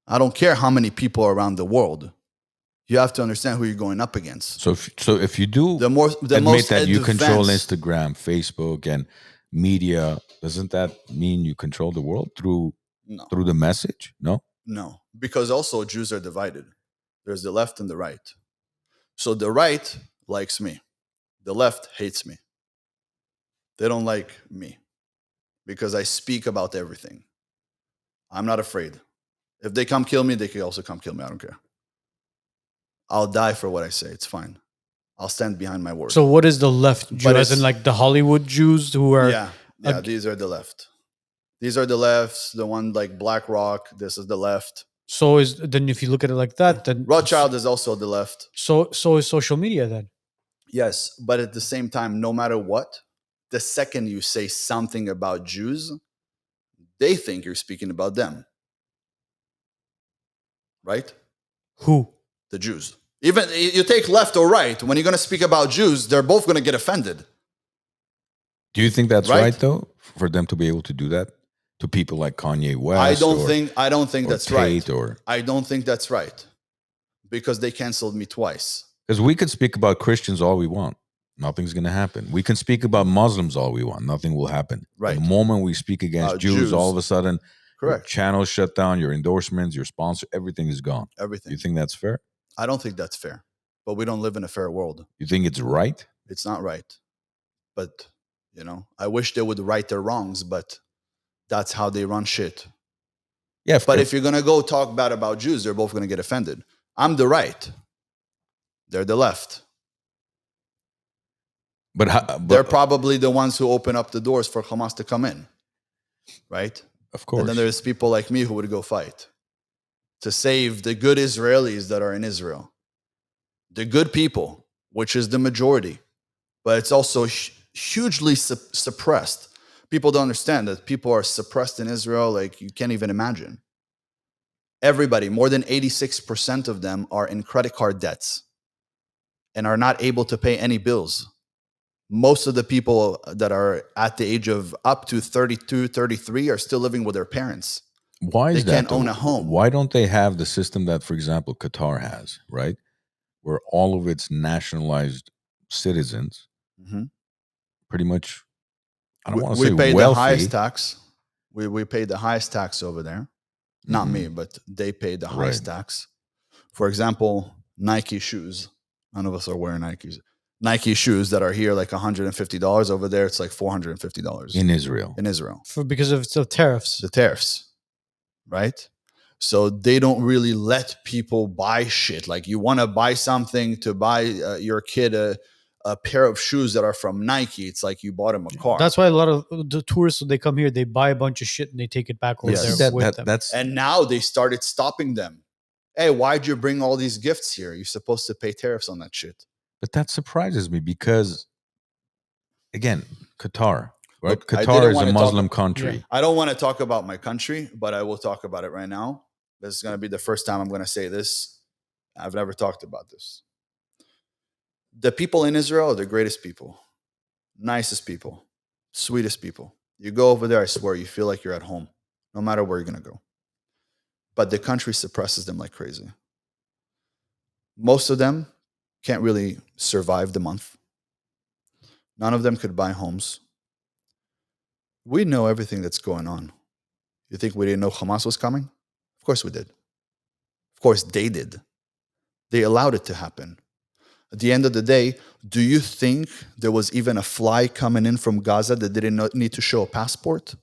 I don't care how many people are around the world. You have to understand who you're going up against. So if you do The most admit that you control advanced- Instagram, Facebook, and media, doesn't that mean you control the world through No, the message? No. no, because also Jews are divided. There's the left and the right. So the right likes me. The left hates me. They don't like me because I speak about everything. I'm not afraid. If they come kill me, they can also come kill me. I don't care. I'll die for what I say. It's fine. I'll stand behind my word. So what is the left Jew? But As in it's- like the Hollywood Jews who are yeah, these are the left. These are the lefts. The one like BlackRock. This is the left. so is then if you look at it like that, then Rothschild is also the left. So is social media then. Yes, but at the same time, no matter what, the second you say something about Jews, they think you're speaking about them. Right? Who? The Jews. Even you take left or right, when you're going to speak about Jews, they're both going to get offended. Do you think that's Right? right though, for them to be able to do that to people like Kanye West? I don't think or that's Tate right. or I don't think that's right. Because they canceled me twice. because we could speak about Christians all we want, nothing's going to happen. We can speak about Muslims all we want, nothing will happen. Right. The moment we speak against About Jews, Jews. all of a sudden, your Correct. channel shut down, your endorsements, your sponsor, everything is gone. Everything. You think that's fair? I don't think that's fair. But we don't live in a fair world. You think it's right? It's not right. But, I wish they would right their wrongs, but that's how they run shit. Yeah, But if you're going to go talk bad about Jews, they're both going to get offended. I'm the right. They're the left. They're probably the ones who open up the doors for Hamas to come in. Right? of course. And then there's people like me who would go fight to save the good Israelis that are in Israel. The good people, which is the majority. But it's also hugely suppressed. People don't understand that people are suppressed in Israel like you can't even imagine. Everybody, more than 86% of them are in credit card debts and are not able to pay any bills. Most of the people that are at the age of up to 32, 33 are still living with their parents. Why is They that? can't own though? a home. Why don't they have the system that, for example, Qatar has, right? Where all of its nationalized citizens Mhm. pretty much, I don't want to We say pay wealthy. the highest tax. We pay the highest tax over there. Not Mhm. me, but they pay the Right. highest tax. For example, Nike shoes. None of us are wearing Nikes. Nike shoes that are here like $150 over there, it's like $450 in Israel. in Israel. Because of the tariffs. The tariffs, right? So they don't really let people buy shit. Like you want to buy something to buy your kid a pair of shoes that are from Nike. It's like you bought him a car. That's why a lot of the tourists, when they come here, they buy a bunch of shit and they take it back over Yes. there with them. That's And now they started stopping them. Hey, why'd you bring all these gifts here? You're supposed to pay tariffs on that shit. but that surprises me because, again, Qatar, right? Look, I Qatar didn't is wanna a talk- Muslim country. Yeah. I don't want to talk about my country, but I will talk about it right now. This is going to be the first time I'm going to say this. I've never talked about this. The people in Israel are the greatest people, nicest people, sweetest people. You go over there, I swear, you feel like you're at home, no matter where you're going to go. But the country suppresses them like crazy. Most of them can't really survive the month. None of them could buy homes. We know everything that's going on. You think we didn't know Hamas was coming? Of course we did. Of course they did. They allowed it to happen. At the end of the day, do you think there was even a fly coming in from Gaza that didn't need to show a passport?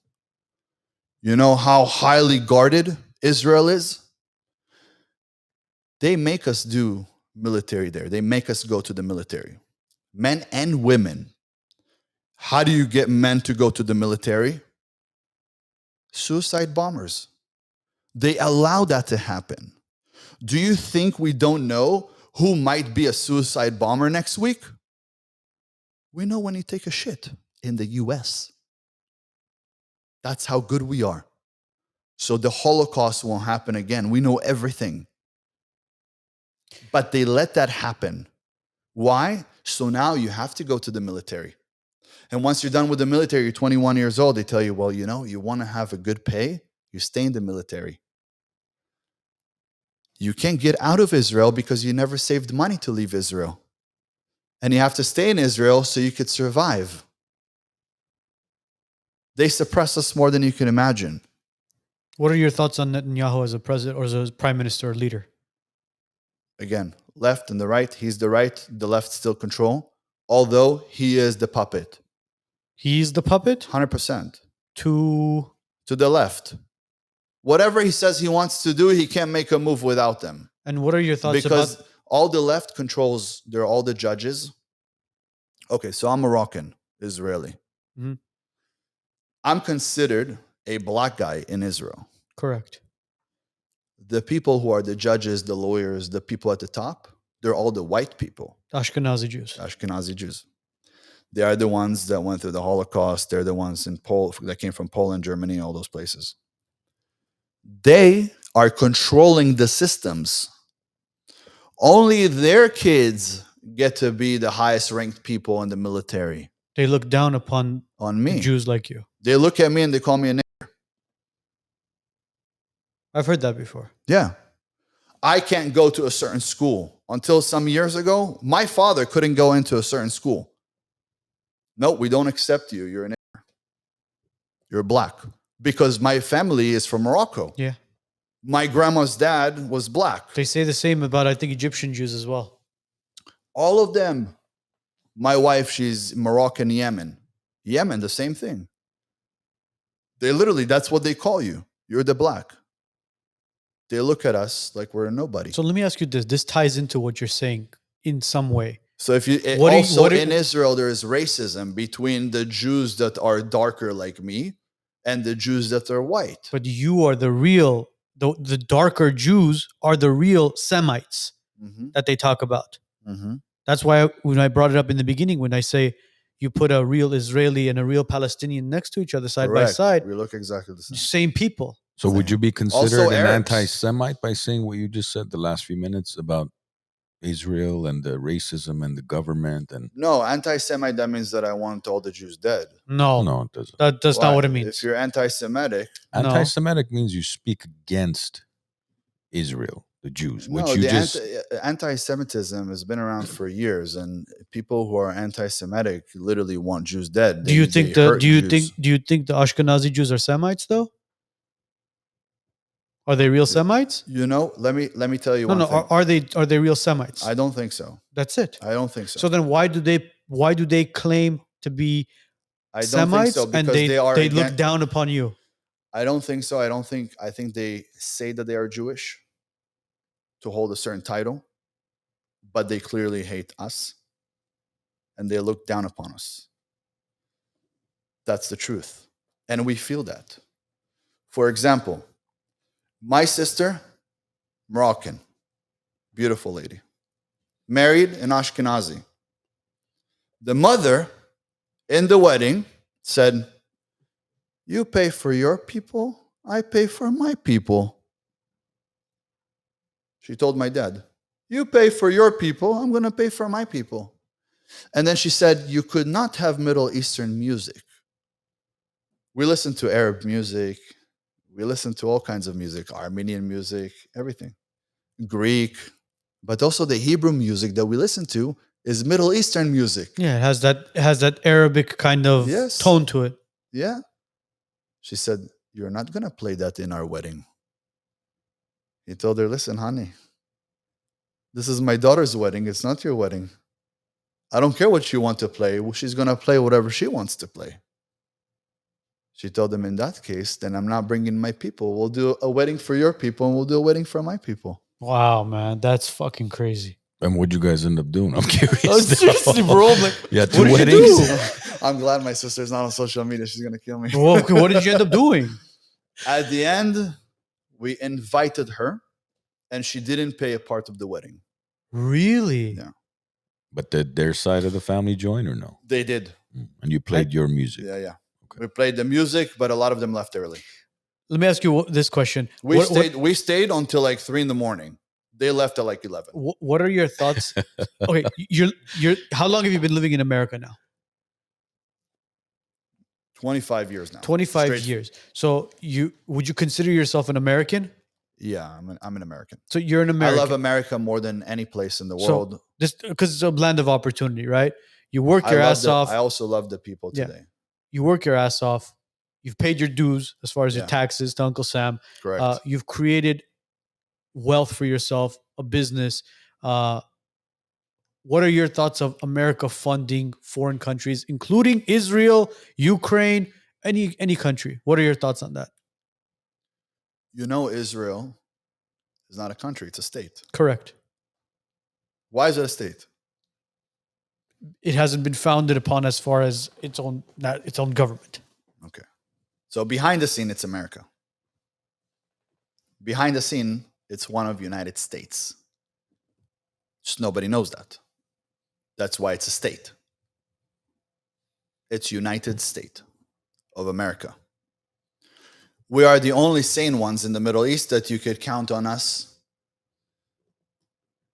You know how highly guarded Israel is? They make us do military there. They make us go to the military. Men and women. How do you get men to go to the military? Suicide bombers. They allow that to happen. Do you think we don't know who might be a suicide bomber next week? We know when you take a shit in the US. That's how good we are. So the Holocaust won't happen again. We know everything. But they let that happen. Why? So now you have to go to the military. And once you're done with the military, you're 21 years old, they tell you, well, you know, you want to have a good pay, you stay in the military. You can't get out of Israel because you never saved money to leave Israel. And you have to stay in Israel so you could survive. They suppress us more than you can imagine. What are your thoughts on Netanyahu as a president or as a prime minister or leader? Again, left and the right, he's the right, the left still control, although he is the puppet. He's the puppet 100%. to the left. Whatever he says he wants to do, he can't make a move without them. And what are your thoughts Because about all the left controls, they're all the judges. Okay, so I'm Moroccan, Israeli. Mhm. I'm considered a black guy in Israel. correct? The people who are the judges, the lawyers, the people at the top, they're all the white people, Ashkenazi Jews. Ashkenazi Jews. They are the ones that went through the Holocaust. They're the ones that came from Poland, Germany, all those places. They are controlling the systems. Only their kids get to be the highest ranked people in the military. They look down upon On me. Jews like you. They look at me and they call me a nigger. I've heard that before. Yeah. I can't go to a certain school. Until some years ago, my father couldn't go into a certain school. No, we don't accept you. You're a nigger. You're black. Because my family is from Morocco. Yeah. My grandma's dad was black. They say the same about, I think, Egyptian Jews as well. All of them. My wife, she's Moroccan Yemen. Yemen, the same thing. They literally, that's what they call you. You're the black. They look at us like we're a nobody. So let me ask you this. This ties into what you're saying in some way. So if you in Israel, there is racism between the Jews that are darker like me and the Jews that are white. But you are the real, the darker Jews are the real Semites that they talk about. Mm-hmm. That's why when I brought it up in the beginning, when I say you put a real Israeli and a real Palestinian next to each other side by side, We look exactly the same. same people. So would you be considered Also an Arabs. anti-Semite by saying what you just said the last few minutes about Israel and the racism and the government? And No, anti-Semite, that means that I want all the Jews dead. No, no, it doesn't. that's Why? not what it means. If you're anti-Semitic, No. Anti-Semitic means you speak against Israel, the Jews, which you just anti-Semitism has been around for years, and people who are anti-Semitic literally want Jews dead. Do you think the Ashkenazi Jews are Semites though? Are they real Semites? You know, let me tell you No, one thing. are they real Semites? I don't think so. That's it. I don't think so. So then why do they claim to be I don't Semites think so and because they look down upon you? I don't think so. I think they say that they are Jewish to hold a certain title, but they clearly hate us and they look down upon us. That's the truth. And we feel that. For example, my sister, Moroccan, beautiful lady, married an Ashkenazi. The mother in the wedding said, "You pay for your people, I pay for my people." She told my dad, "You pay for your people, I'm going to pay for my people." And then she said, "You could not have Middle Eastern music." We listen to Arab music. We listen to all kinds of music, Armenian music, everything, Greek, but also the Hebrew music that we listen to is Middle Eastern music. Yeah, it has that Arabic kind of Yes. tone to it. Yeah. She said, you're not going to play that in our wedding. He told her, listen, honey, this is my daughter's wedding. It's not your wedding. I don't care what you want to play. Well, she's going to play whatever she wants to play. She told him, in that case, then I'm not bringing my people. We'll do a wedding for your people and we'll do a wedding for my people. Wow, man, that's fucking crazy. And what'd you guys end up doing? I'm curious. Oh, seriously, bro. I'm like, Yeah, what two did you weddings. do? I'm glad my sister's not on social media. She's going to kill me. Well, okay, what did you end up doing? At the end, we invited her and she didn't pay a part of the wedding. Really? Yeah. But did their side of the family join or no? They did. And you played your music. Yeah, yeah. Okay. We played the music, but a lot of them left early. Let me ask you this question. We stayed until like 3 a.m. They left at like 11. What are your thoughts? Okay, you're. How long have you been living in America now? 25 years now. 25 Straight- years. So would you consider yourself an American? Yeah, I'm an American. So you're an American. I love America more than any place in the world. Just because it's a blend of opportunity, right? You work your ass off. I also love the people Yeah. today. You work your ass off. You've paid your dues as far as your Yeah. taxes to Uncle Sam. Correct. You've created wealth for yourself, a business. What are your thoughts of America funding foreign countries, including Israel, Ukraine, any country? What are your thoughts on that? You know, Israel is not a country, it's a state. Correct. Why is it a state? It hasn't been founded upon as far as its own government. Okay. So behind the scene, it's America. Behind the scene, it's one of United States. Just nobody knows that. That's why it's a state. It's United States of America. We are the only sane ones in the Middle East that you could count on us.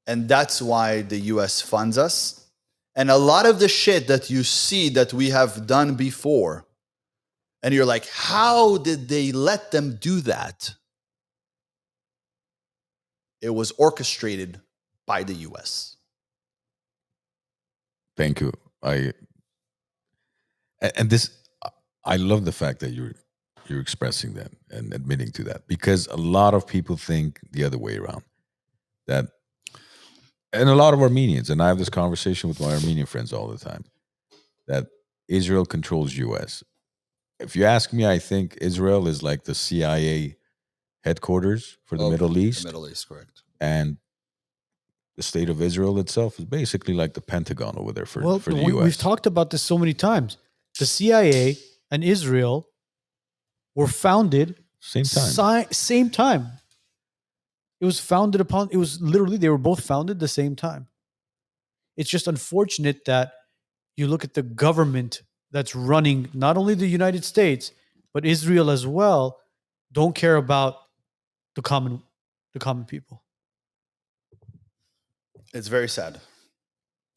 And that's why the US funds us. And a lot of the shit that you see that we have done before, and you're like, how did they let them do that? It was orchestrated by the US. Thank you. I love the fact that you're expressing that and admitting to that, because a lot of people think the other way around. That, and a lot of Armenians, and I have this conversation with my Armenian friends all the time, that Israel controls US. If you ask me, I think Israel is like the CIA headquarters for the Middle East. The Middle East, correct. And the state of Israel itself is basically like the Pentagon over there for the US. We've talked about this so many times. The CIA and Israel were founded Same time. same time. It was founded upon, it was literally, they were both founded the same time. It's just unfortunate that you look at the government that's running not only the United States, but Israel as well, don't care about the common people. It's very sad.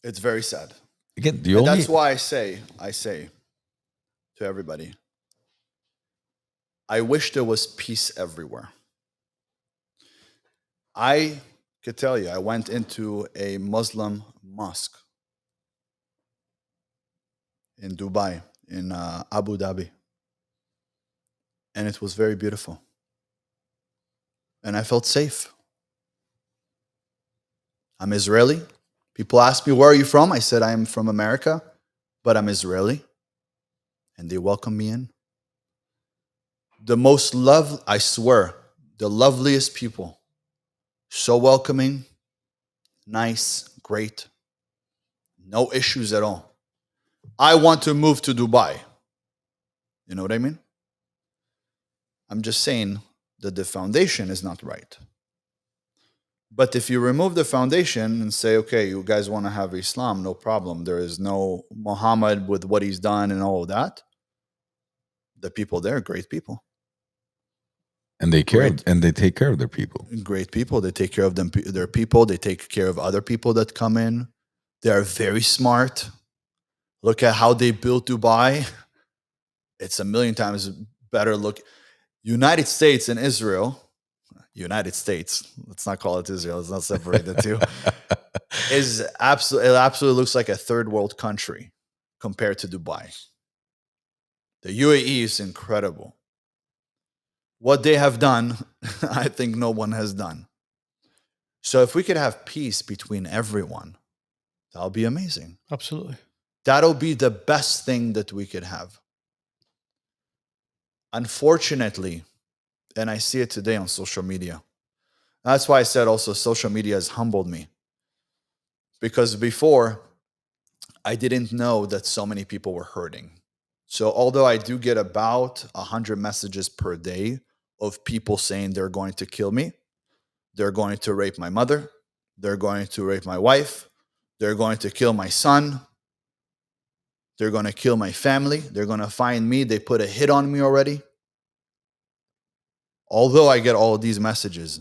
It's very sad. Again, And that's why I say to everybody, I wish there was peace everywhere. I could tell you, I went into a Muslim mosque in Dubai, in Abu Dhabi. And it was very beautiful. And I felt safe. I'm Israeli. People ask me, where are you from? I said, I am from America, but I'm Israeli. And they welcomed me in. I swear, the loveliest people. So welcoming, nice, great. No issues at all. I want to move to Dubai. You know what I mean? I'm just saying that the foundation is not right. But if you remove the foundation and say, okay, you guys want to have Islam, no problem. There is no Muhammad with what he's done and all of that. The people there are great people. And they take care of their people. Great people. They take care of their people. They take care of other people that come in. They are very smart. Look at how they built Dubai. It's a million times better. Look, United States and Israel. United States. Let's not call it Israel. Let's not separate the two. It absolutely looks like a third world country compared to Dubai. The UAE is incredible. What they have done, I think no one has done. So if we could have peace between everyone, that'll be amazing. Absolutely. That'll be the best thing that we could have. Unfortunately, and I see it today on social media. That's why I said also social media has humbled me. Because before, I didn't know that so many people were hurting. So although I do get about 100 messages per day of people saying they're going to kill me, they're going to rape my mother, they're going to rape my wife, they're going to kill my son, they're going to kill my family, they're going to find me, they put a hit on me already. Although I get all of these messages,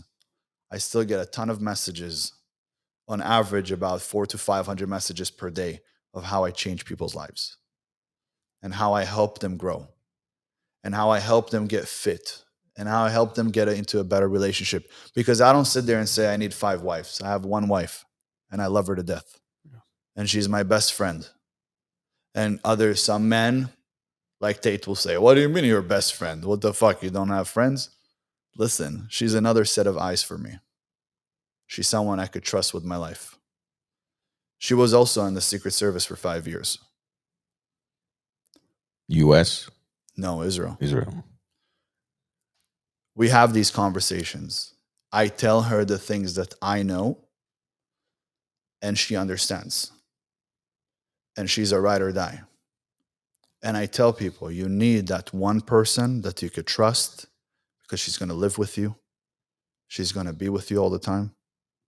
I still get a ton of messages, on average about 400 to 500 messages per day of how I change people's lives and how I help them grow and how I help them get fit and how I help them get into a better relationship. Because I don't sit there and say I need 5 wives. I have 1 wife and I love her to death. And she's my best friend. And some men like Tate will say, what do you mean you're best friend? What the fuck? You don't have friends? Listen, she's another set of eyes for me. She's someone I could trust with my life. She was also in the Secret Service for 5 years. U.S.? No, Israel. Israel. We have these conversations. I tell her the things that I know, and she understands. And she's a ride or die. And I tell people, you need that one person that you could trust because she's going to live with you. She's going to be with you all the time.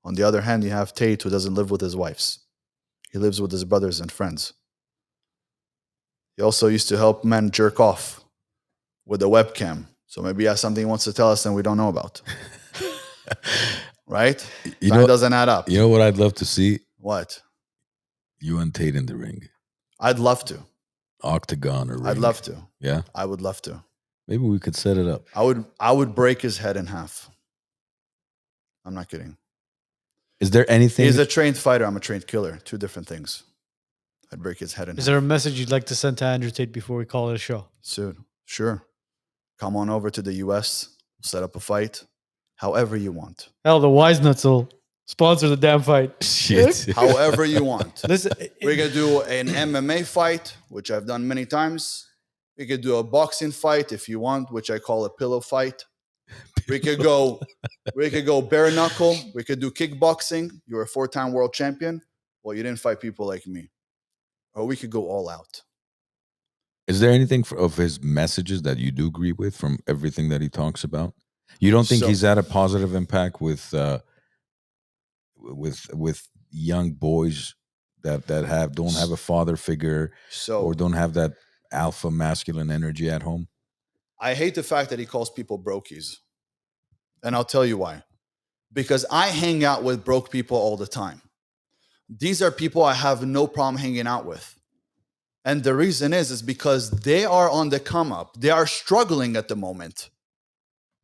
On the other hand, you have Tate, who doesn't live with his wives. He lives with his brothers and friends. He also used to help men jerk off with a webcam. So maybe he has something he wants to tell us and we don't know about. Right? That doesn't add up. You know what I'd love to see? What? You and Tate in the ring. I'd love to. Octagon or ring. I'd love to. Yeah? I would love to. Maybe we could set it up. I would break his head in half. I'm not kidding. Is there anything? He's a trained fighter. I'm a trained killer. 2 different things. I'd break his head in half. Is there a message you'd like to send to Andrew Tate before we call it a show? Soon. Sure. Come on over to the U.S. Set up a fight. However you want. Hell, the WiseNuts will sponsor the damn fight. Shit. However you want. Listen, We could do an MMA fight, which I've done many times. We could do a boxing fight if you want, which I call a pillow fight. We could go bare knuckle. We could do kickboxing. You're a 4-time world champion. Well, you didn't fight people like me. Or we could go all out. Is there anything of his messages that you do agree with from everything that he talks about? You don't think he's had a positive impact with young boys that don't have a father figure or don't have that alpha masculine energy at home? I hate the fact that he calls people brokies. And I'll tell you why. Because I hang out with broke people all the time. These are people I have no problem hanging out with. And the reason is because they are on the come up. They are struggling at the moment,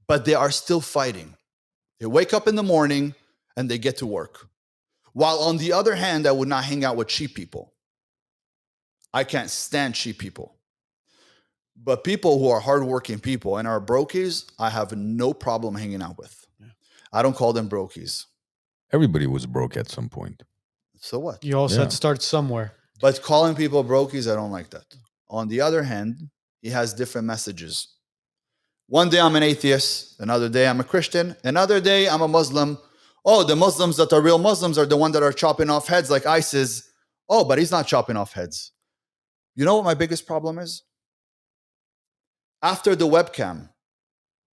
but they are still fighting. They wake up in the morning and they get to work. While on the other hand, I would not hang out with cheap people. I can't stand cheap people. But people who are hardworking people and are brokies, I have no problem hanging out with. Yeah. I don't call them brokies. Everybody was broke at some point. So what? You also had to start somewhere. But calling people brokies, I don't like that. On the other hand, he has different messages. One day I'm an atheist. Another day I'm a Christian. Another day I'm a Muslim. Oh, the Muslims that are real Muslims are the ones that are chopping off heads like ISIS. Oh, but he's not chopping off heads. You know what my biggest problem is? After the webcam,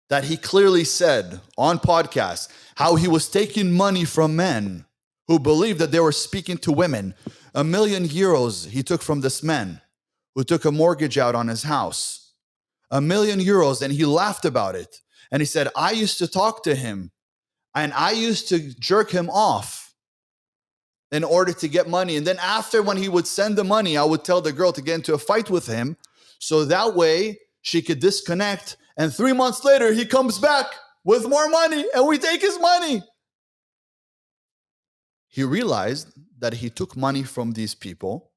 that he clearly said on podcast how he was taking money from men who believed that they were speaking to women. €1 million he took from this man who took a mortgage out on his house. €1 million, and he laughed about it. And he said, I used to talk to him and I used to jerk him off in order to get money. And then after, when he would send the money, I would tell the girl to get into a fight with him. So that way she could disconnect. And 3 months later, he comes back with more money and we take his money. He realized that he took money from these people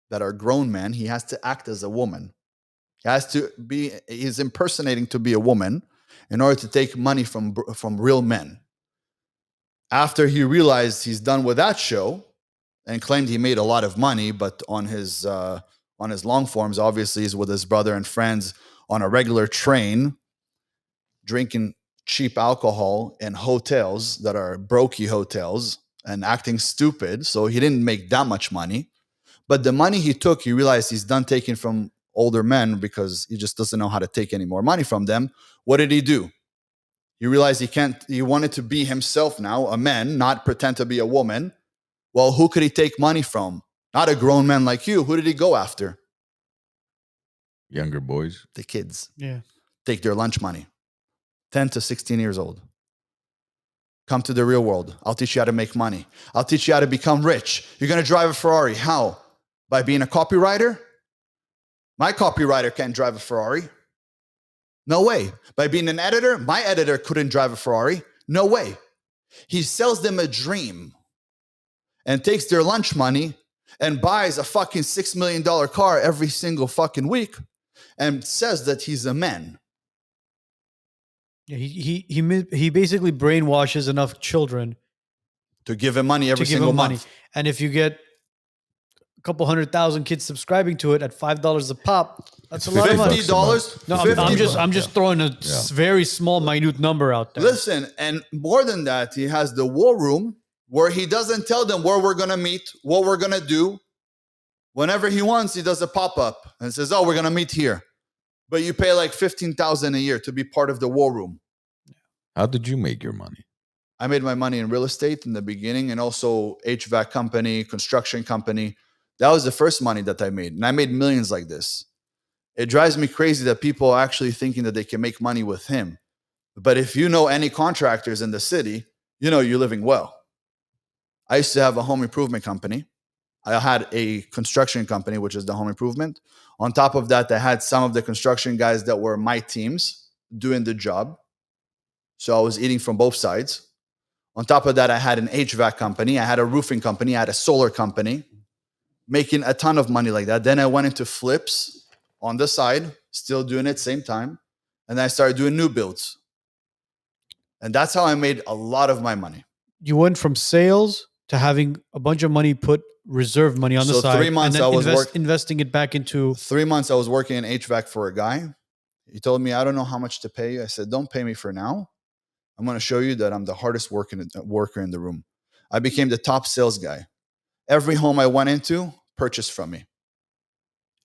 that are grown men. He has to act as a woman. He's impersonating to be a woman. in order to take money from real men. After he realized he's done with that show and claimed he made a lot of money, but on his long forms, obviously, he's with his brother and friends on a regular train, drinking cheap alcohol in hotels that are brokey hotels and acting stupid. So he didn't make that much money. But the money he took, he realized he's done taking from older men because he just doesn't know how to take any more money from them. What did he do? He realized he wanted to be himself now, a man, not pretend to be a woman. Well, who could he take money from? Not a grown man like you. Who did he go after? Younger boys. The kids. Yeah. Take their lunch money. 10 to 16 years old. Come to the real world. I'll teach you how to make money. I'll teach you how to become rich. You're going to drive a Ferrari. How? By being a copywriter? My copywriter can't drive a Ferrari. No way. By being an editor? My editor couldn't drive a Ferrari. No way. He sells them a dream and takes their lunch money and buys a fucking $6 million car every single fucking week and says that he's a man. Yeah, he basically brainwashes enough children to give him money every single month. And if you get a couple 100,000 kids subscribing to it at $5 a pop, that's a lot of money. $50? No, I'm just throwing a very small, minute number out there. Listen, and more than that, he has the war room where he doesn't tell them where we're going to meet, what we're going to do. Whenever he wants, he does a pop-up and says, oh, we're going to meet here. But you pay like $15,000 a year to be part of the war room. How did you make your money? I made my money in real estate in the beginning and also HVAC company, construction company. That was the first money that I made. And I made millions like this. It drives me crazy that people are actually thinking that they can make money with him. But if you know any contractors in the city, you know you're living well. I used to have a home improvement company. I had a construction company, which is the home improvement. On top of that, I had some of the construction guys that were my teams doing the job. So I was eating from both sides. On top of that, I had an HVAC company. I had a roofing company. I had a solar company, making a ton of money like that. Then I went into flips on the side, still doing it same time. And then I started doing new builds. And that's how I made a lot of my money. You went from sales to having a bunch of money reserve money on the side. 3 months and then I was investing it back into 3 months I was working in HVAC for a guy. He told me, I don't know how much to pay you. I said, don't pay me for now. I'm going to show you that I'm the hardest worker in the room. I became the top sales guy. Every home I went into purchased from me.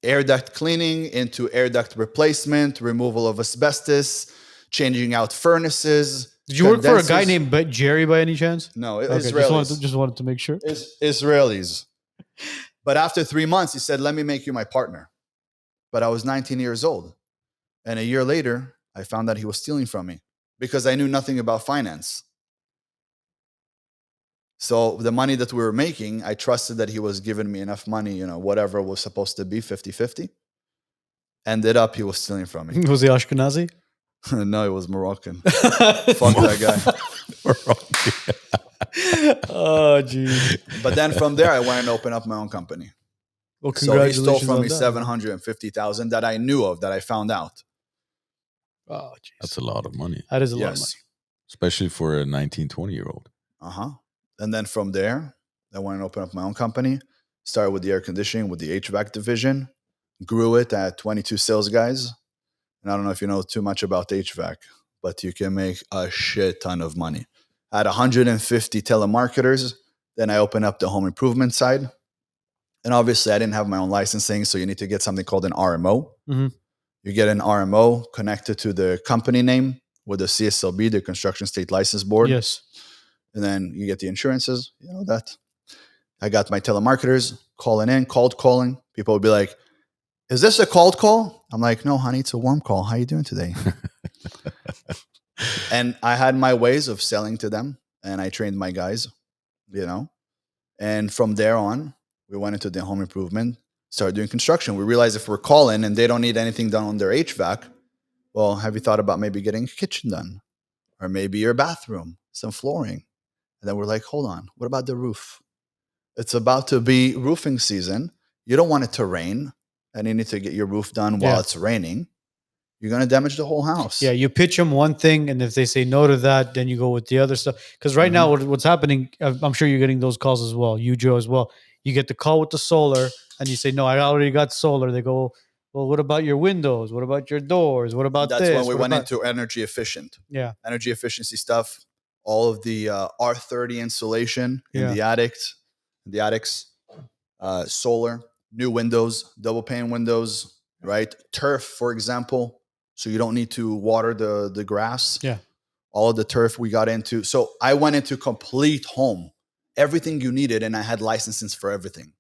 Air duct cleaning into air duct replacement, removal of asbestos, changing out furnaces. Did you work for a guy named Jerry by any chance? No, okay, Israelis. Just wanted to make sure. Israelis. But after 3 months, he said, let me make you my partner. But I was 19 years old. And a year later, I found out he was stealing from me because I knew nothing about finance. So the money that we were making, I trusted that he was giving me enough money, whatever was supposed to be, 50-50. Ended up, he was stealing from me. Was he Ashkenazi? No, he was Moroccan. Fuck that guy. Oh, geez. But then from there, I went and opened up my own company. Well, so he stole from me that. $750,000 that I knew of, that I found out. Oh, geez. That's a lot of money. That is a lot of money. Especially for a 19, 20-year-old. Uh-huh. And then from there, I went and opened up my own company. Started with the air conditioning, with the HVAC division. Grew it at 22 sales guys. And I don't know if you know too much about HVAC, but you can make a shit ton of money. I had 150 telemarketers. Then I opened up the home improvement side. And obviously, I didn't have my own licensing, so you need to get something called an RMO. Mm-hmm. You get an RMO connected to the company name with the CSLB, the Construction State License Board. Yes. And then you get the insurances, that. I got my telemarketers cold calling. People would be like, is this a cold call? I'm like, no, honey, it's a warm call. How are you doing today? And I had my ways of selling to them, and I trained my guys, And from there on, we went into the home improvement, started doing construction. We realized if we're calling and they don't need anything done on their HVAC, well, have you thought about maybe getting a kitchen done? Or maybe your bathroom, some flooring? And then we're like, hold on, what about the roof? It's about to be roofing season. You don't want it to rain, and you need to get your roof done while it's raining. you're going to damage the whole house. Yeah, you pitch them one thing, and if they say no to that, then you go with the other stuff. Because right now, what's happening, I'm sure you're getting those calls as well. You, Joe, as well. You get the call with the solar, and you say, no, I already got solar. They go, well, what about your windows? What about your doors? What about That's this? when we What went about-" into energy efficient. Yeah. Energy efficiency stuff. All of the R30 insulation in the attics, solar, new windows, double pane windows, right? Turf, for example, so you don't need to water the grass. Yeah. All of the turf we got into. So I went into complete home, everything you needed, and I had licenses for everything.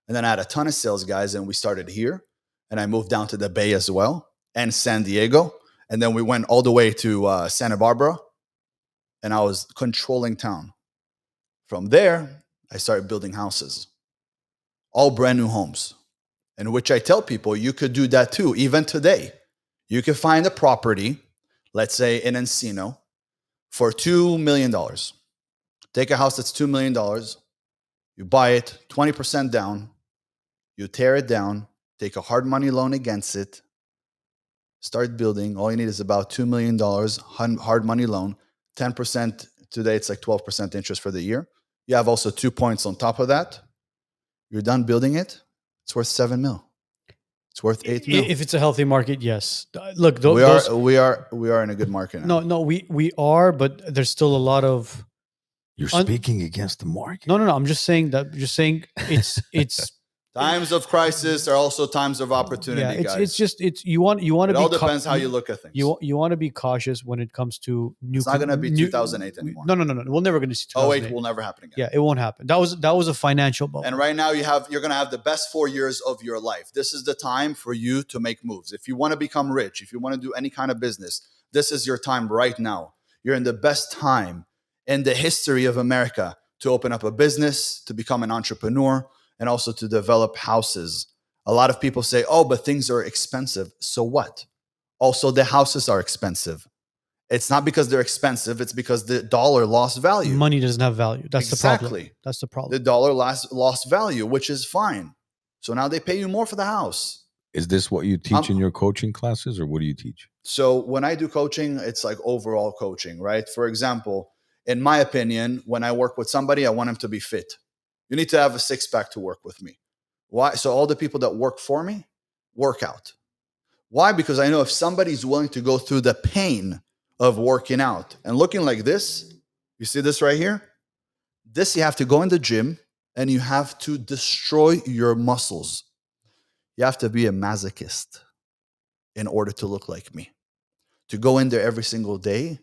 And then I had a ton of sales guys, and we started here, and I moved down to the Bay as well, and San Diego, and then we went all the way to Santa Barbara, and I was controlling town. From there, I started building houses, all brand new homes, in which I tell people you could do that too. Even today, you could find a property, let's say in Encino, for $2 million. Take a house that's $2 million. You buy it 20% down. You tear it down, take a hard money loan against it, start building. All you need is about $2 million hard money loan, 10%. Today, it's like 12% interest for the year. You have also 2 points on top of that. You're done building it. It's worth $7 million. It's worth $8 million. If it's a healthy market, yes. Look, we are in a good market now. No, we are, but there's still a lot of. You're speaking against the market. No. I'm just saying that. Just saying it's. Times of crisis are also times of opportunity, guys. It's you want to be. It all depends how you look at things. You want to be cautious when it comes to new. It's not going to be 2008 anymore. No. We're never going to see 2008. 2008 will never happen again. Yeah, it won't happen. That was a financial bubble. And right now you're going to have the best 4 years of your life. This is the time for you to make moves. If you want to become rich, if you want to do any kind of business, this is your time right now. You're in the best time in the history of America to open up a business, to become an entrepreneur, and also to develop houses. A lot of people say, oh, but things are expensive. So what? Also, the houses are expensive. It's not because they're expensive. It's because the dollar lost value. Money doesn't have value. That's the problem. That's the problem. The dollar lost value, which is fine. So now they pay you more for the house. Is this what you teach in your coaching classes, or what do you teach? So when I do coaching, it's like overall coaching, right? For example, in my opinion, when I work with somebody, I want them to be fit. You need to have a six-pack to work with me. Why? So all the people that work for me, work out. Why? Because I know if somebody's willing to go through the pain of working out and looking like this, you see this right here? This, you have to go in the gym and you have to destroy your muscles. You have to be a masochist in order to look like me. To go in there every single day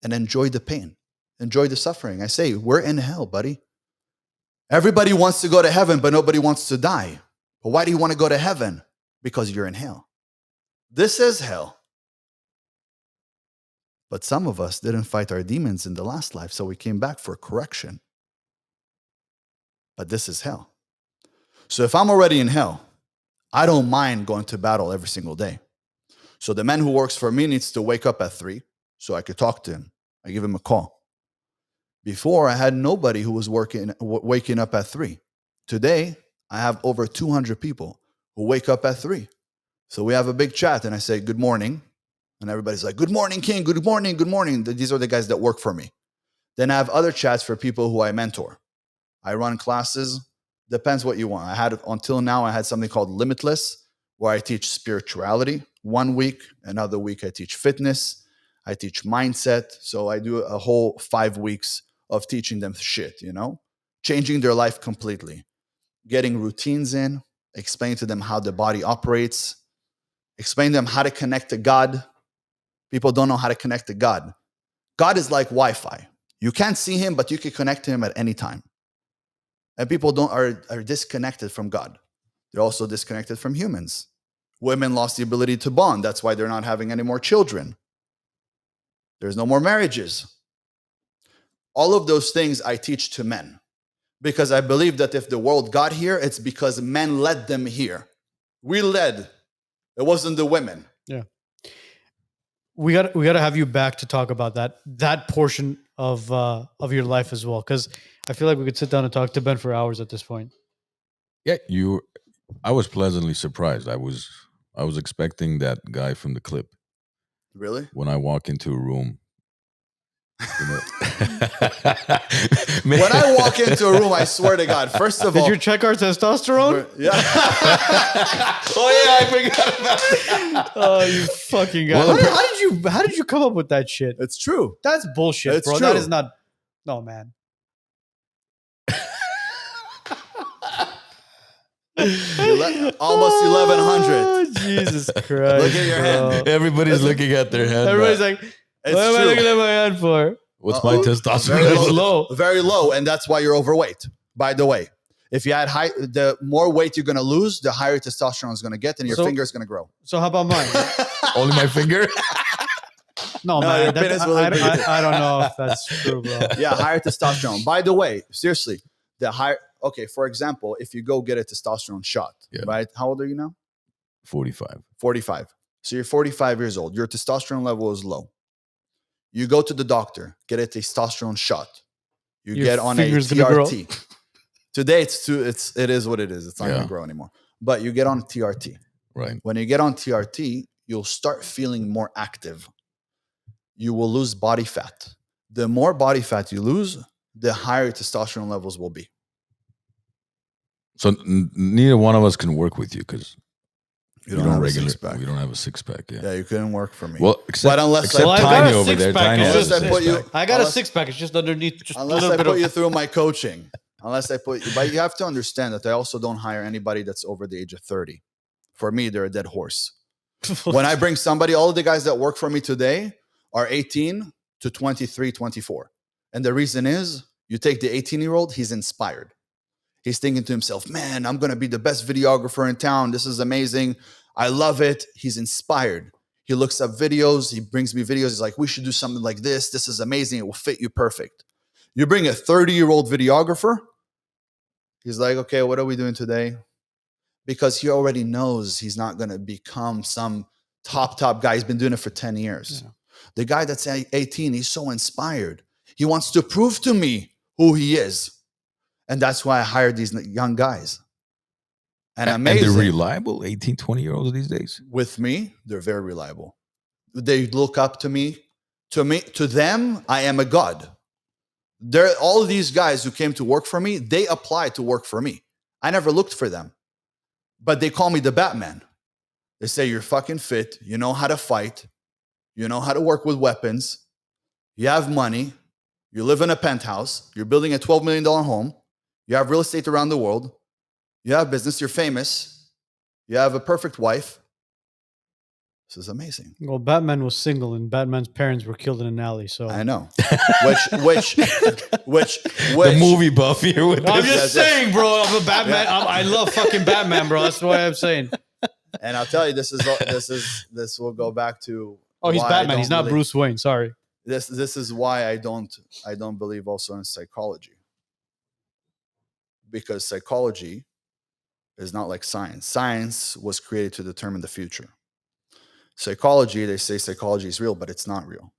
and enjoy the pain, enjoy the suffering. I say, we're in hell, buddy. Everybody wants to go to heaven, but nobody wants to die. But why do you want to go to heaven? Because you're in hell. This is hell. But some of us didn't fight our demons in the last life, so we came back for correction. But this is hell. So if I'm already in hell, I don't mind going to battle every single day. So the man who works for me needs to wake up at 3 so I could talk to him. I give him a call. Before, I had nobody who was waking up at 3. Today, I have over 200 people who wake up at 3. So we have a big chat, and I say, good morning. And everybody's like, good morning, King. Good morning, good morning. These are the guys that work for me. Then I have other chats for people who I mentor. I run classes. Depends what you want. Until now, I had something called Limitless, where I teach spirituality. 1 week, another week, I teach fitness. I teach mindset. So I do a whole 5 weeks of teaching them shit, changing their life completely, getting routines in, explain to them how the body operates, explain to them how to connect to God. People don't know how to connect to God. God is like Wi-Fi. You can't see him, but you can connect to him at any time. And people are disconnected from God. They're also disconnected from humans. Women lost the ability to bond. That's why they're not having any more children. There's no more marriages. All of those things I teach to men because I believe that if the world got here, it's because men led them here. We led. It wasn't the women. Yeah. We got to have you back to talk about that portion of your life as well, because I feel like we could sit down and talk to Ben for hours at this point. Yeah, I was pleasantly surprised. I was expecting that guy from the clip. Really? when I walk into a room. You know. When I walk into a room, I swear to God, first of Did all, you check our testosterone? yeah. Oh yeah, I forgot about that. Oh, you fucking guy. Well, How did you come up with that shit? It's true. That's bullshit, It's bro. true. That is not. No, man. Almost 1100. Oh, Jesus Christ. Look at your hand. Everybody's looking at their hand. Everybody's like, It's what am I true. looking at my hand for? What's my testosterone Very level? low. Very low, and that's why you're overweight. By the way, if you had the more weight you're going to lose, the higher testosterone is going to get, and your finger is going to grow. So how about mine? Only my finger? No, No, man. your penis will be big. I don't know if that's true, bro. Yeah, higher testosterone. By the way, seriously, the higher. Okay, for example, if you go get a testosterone shot, right? How old are you now? 45. 45. So you're 45 years old. Your testosterone level is low. You go to the doctor, get a testosterone shot. You Your get on a finger's gonna grow. TRT. Today it is what it is. It's not going to grow anymore. But you get on TRT. Right. When you get on TRT, you'll start feeling more active. You will lose body fat. The more body fat you lose, the higher testosterone levels will be. So neither one of us can work with you because You don't have a six-pack. We don't have a six-pack. Yeah. Yeah, you couldn't work for me. Well, except unless Tiny I got a over there. six-pack. Tiny It's has just a I put you- six-pack. I got a Unless- six-pack. It's just underneath. Just a Unless little I bit put of. you through my coaching. But you have to understand that I also don't hire anybody that's over the age of 30. For me, they're a dead horse. When I bring somebody, all of the guys that work for me today are 18 to 23, 24. And the reason is, you take the 18-year-old, he's inspired. He's thinking to himself, man, I'm going to be the best videographer in town. This is amazing. I love it. He's inspired. He looks up videos. He brings me videos. He's like, we should do something like this. This is amazing. It will fit you perfect. You bring a 30-year-old videographer. He's like, okay, what are we doing today? Because he already knows he's not going to become some top guy. He's been doing it for 10 years. Yeah. The guy that's 18, he's so inspired. He wants to prove to me who he is. And that's why I hired these young guys. And amazing. And they're reliable, 18, 20-year-olds these days. With me, they're very reliable. They look up to me. To them, I am a god. They're all of these guys who came to work for me, they applied to work for me. I never looked for them. But they call me the Batman. They say, you're fucking fit. You know how to fight. You know how to work with weapons. You have money. You live in a penthouse. You're building a $12 million home. You have real estate around the world. You have business. You're famous. You have a perfect wife. This is amazing. Well, Batman was single, and Batman's parents were killed in an alley. So I know. Which The movie buff here with I'm this. just saying, bro. I'm a Batman. I love fucking Batman, bro. That's why I'm saying. And I'll tell you, this will go back to. Oh, he's why I Batman. don't He's not believe- Bruce Wayne. Sorry. This is why I don't believe also in psychology. Because psychology is not like science. Science was created to determine the future. Psychology, they say psychology is real, but it's not real.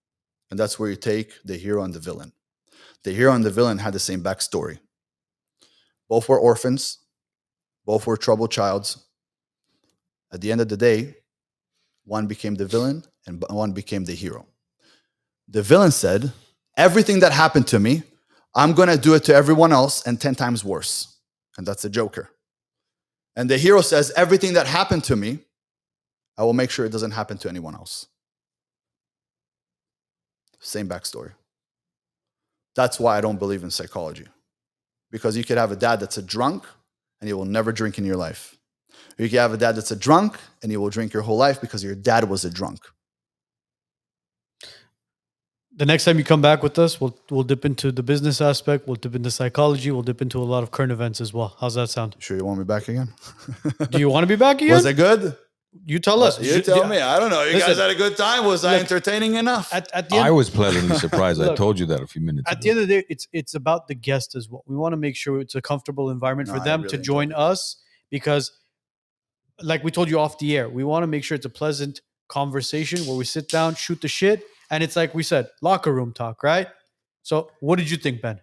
And that's where you take the hero and the villain. The hero and the villain had the same backstory. Both were orphans. Both were troubled childs. At the end of the day, one became the villain and one became the hero. The villain said, everything that happened to me, I'm going to do it to everyone else and 10 times worse. And that's the Joker. And the hero says, everything that happened to me, I will make sure it doesn't happen to anyone else. Same backstory. That's why I don't believe in psychology. Because you could have a dad that's a drunk and he will never drink in your life. Or you could have a dad that's a drunk and he will drink your whole life because your dad was a drunk. The next time you come back with us, we'll dip into the business aspect. We'll dip into psychology. We'll dip into a lot of current events as well. How's that sound? Sure you want me back again? Do you want to be back again? Was it good? You tell us. You tell me. I don't know. You guys Listen, had a good time. Was I look, entertaining enough? At the end, I was pleasantly surprised. I Look, told you that a few minutes at ago. the end of the day, it's about the guest as well. We want to make sure it's a comfortable environment No, for I them really to join enjoyed us because, like we told you off the air, we want to make sure it's a pleasant conversation where we sit down, shoot the shit, and it's like we said, locker room talk, right? So, what did you think, Ben?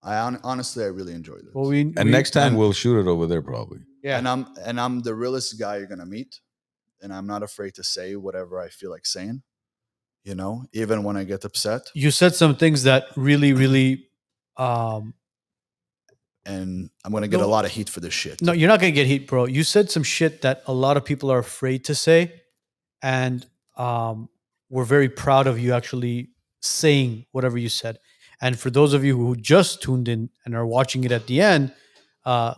Honestly, I really enjoyed it. Well, And next time and- we'll shoot it over there probably. yeah, And I'm the realest guy you're gonna meet, and I'm not afraid to say whatever I feel like saying. You know, even when I get upset, You said some things that really, um, and I'm gonna get a No. lot of heat for this shit. no, you're not gonna get heat, bro. You said some shit that a lot of people are afraid to say, and we're very proud of you actually saying whatever you said. And for those of you who just tuned in and are watching it at the end,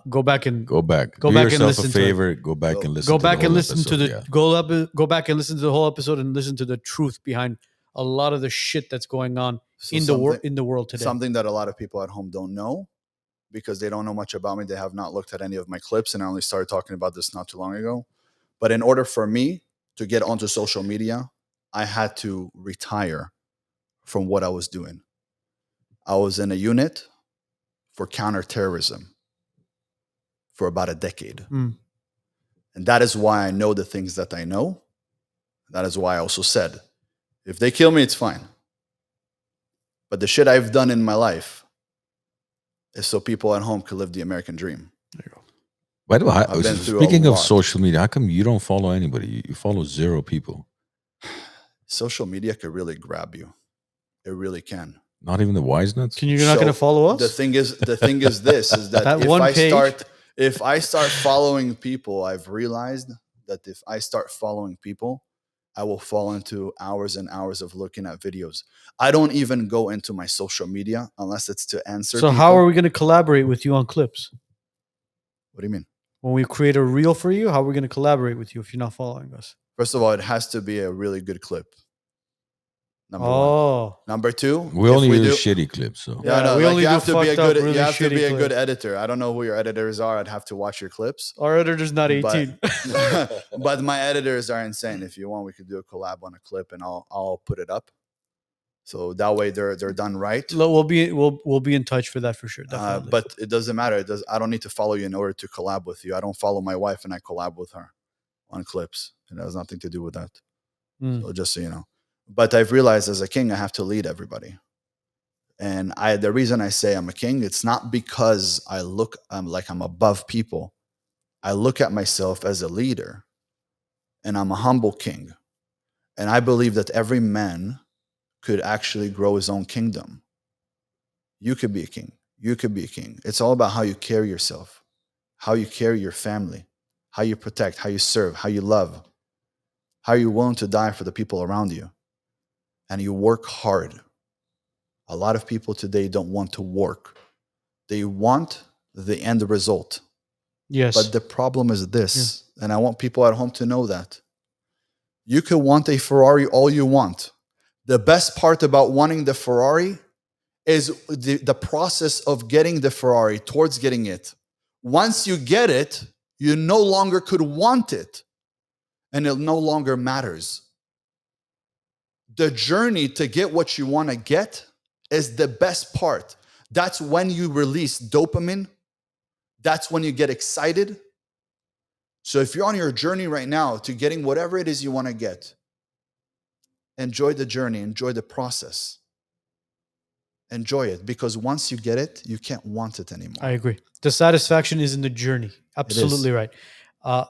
go back and Go back. Go Do back and yourself a listen to it. favor. Go back and listen. go to back the and whole listen to the episode, go back and listen to the whole episode and listen to the truth behind a lot of the shit that's going on So in the world today. something that a lot of people at home don't know, because they don't know much about me. They have not looked at any of my clips, and I only started talking about this not too long ago. But in order for me to get onto social media, I had to retire from what I was doing. I was in a unit for counterterrorism for about a decade. Mm. And that is why I know the things that I know. That is why I also said, if they kill me, it's fine. But the shit I've done in my life is so people at home could live the American dream. By the way, I've been through speaking a of lot. social media, how come you don't follow anybody? You follow 0 people. Social media could really grab you. It really can. Not even the WiseNuts. You're not going to follow us? The thing is this is that, That if one I page? start following people, I've realized that if I start following people, I will fall into hours and hours of looking at videos. I don't even go into my social media unless it's to answer So people. how are we going to collaborate with you on clips? What do you mean? When we create a reel for you, how are we going to collaborate with you if you're not following us? First of all, it has to be a really good clip. Number one. Oh, Number two, We if only we use do- shitty clips. So Yeah, Yeah, no, we like only you do have to be a fucked up, good. really You have to be shitty a good clips. editor. I don't know who your editors are. I'd have to watch your clips. our editor's not 18. But my editors are insane. If you want, we could do a collab on a clip, and I'll put it up. So that way they're done right. We'll be in touch for that for sure. Definitely. But it doesn't matter. I don't need to follow you in order to collab with you. I don't follow my wife and I collab with her on clips. It has nothing to do with that. Mm. So just so you know. But I've realized as a king, I have to lead everybody. And the reason I say I'm a king, it's not because I look like I'm above people. I look at myself as a leader, and I'm a humble king. And I believe that every man could actually grow his own kingdom. You could be a king. You could be a king. It's all about how you carry yourself, how you carry your family, how you protect, how you serve, how you love, how you're willing to die for the people around you. And you work hard. A lot of people today don't want to work. They want the end result. Yes. But the problem is this, and I want people at home to know that. You could want a Ferrari all you want. The best part about wanting the Ferrari is the process of getting the Ferrari towards getting it. Once you get it, you no longer could want it, and it no longer matters. The journey to get what you want to get is the best part. That's when you release dopamine. That's when you get excited. So if you're on your journey right now to getting whatever it is you want to get, enjoy the journey, enjoy the process. Enjoy it, because once you get it, you can't want it anymore. I agree. The satisfaction is in the journey. Absolutely right.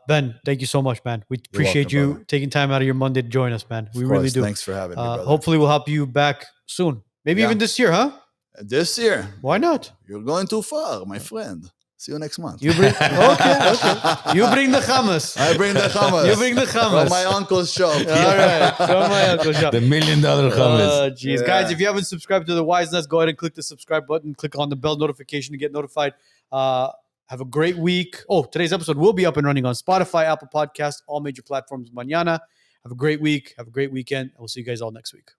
Ben, thank you so much, man. We appreciate welcome, you brother. taking time out of your Monday to join us, man. We Of really course. do. Thanks for having me, brother. Hopefully we'll have you back soon. Maybe Yeah. even this year, huh? This year. Why not? You're going too far, my friend. See you next month. You bring okay. You bring the hummus. I bring the hummus. You bring the hummus. From my uncle's shop. All right. From my uncle's shop. the $1 million hummus. Oh, jeez. Yeah. Guys, if you haven't subscribed to the WiseNuts, go ahead and click the subscribe button. Click on the bell notification to get notified. Have a great week. Oh, today's episode will be up and running on Spotify, Apple Podcasts, all major platforms mañana. Have a great week. Have a great weekend. And we'll see you guys all next week.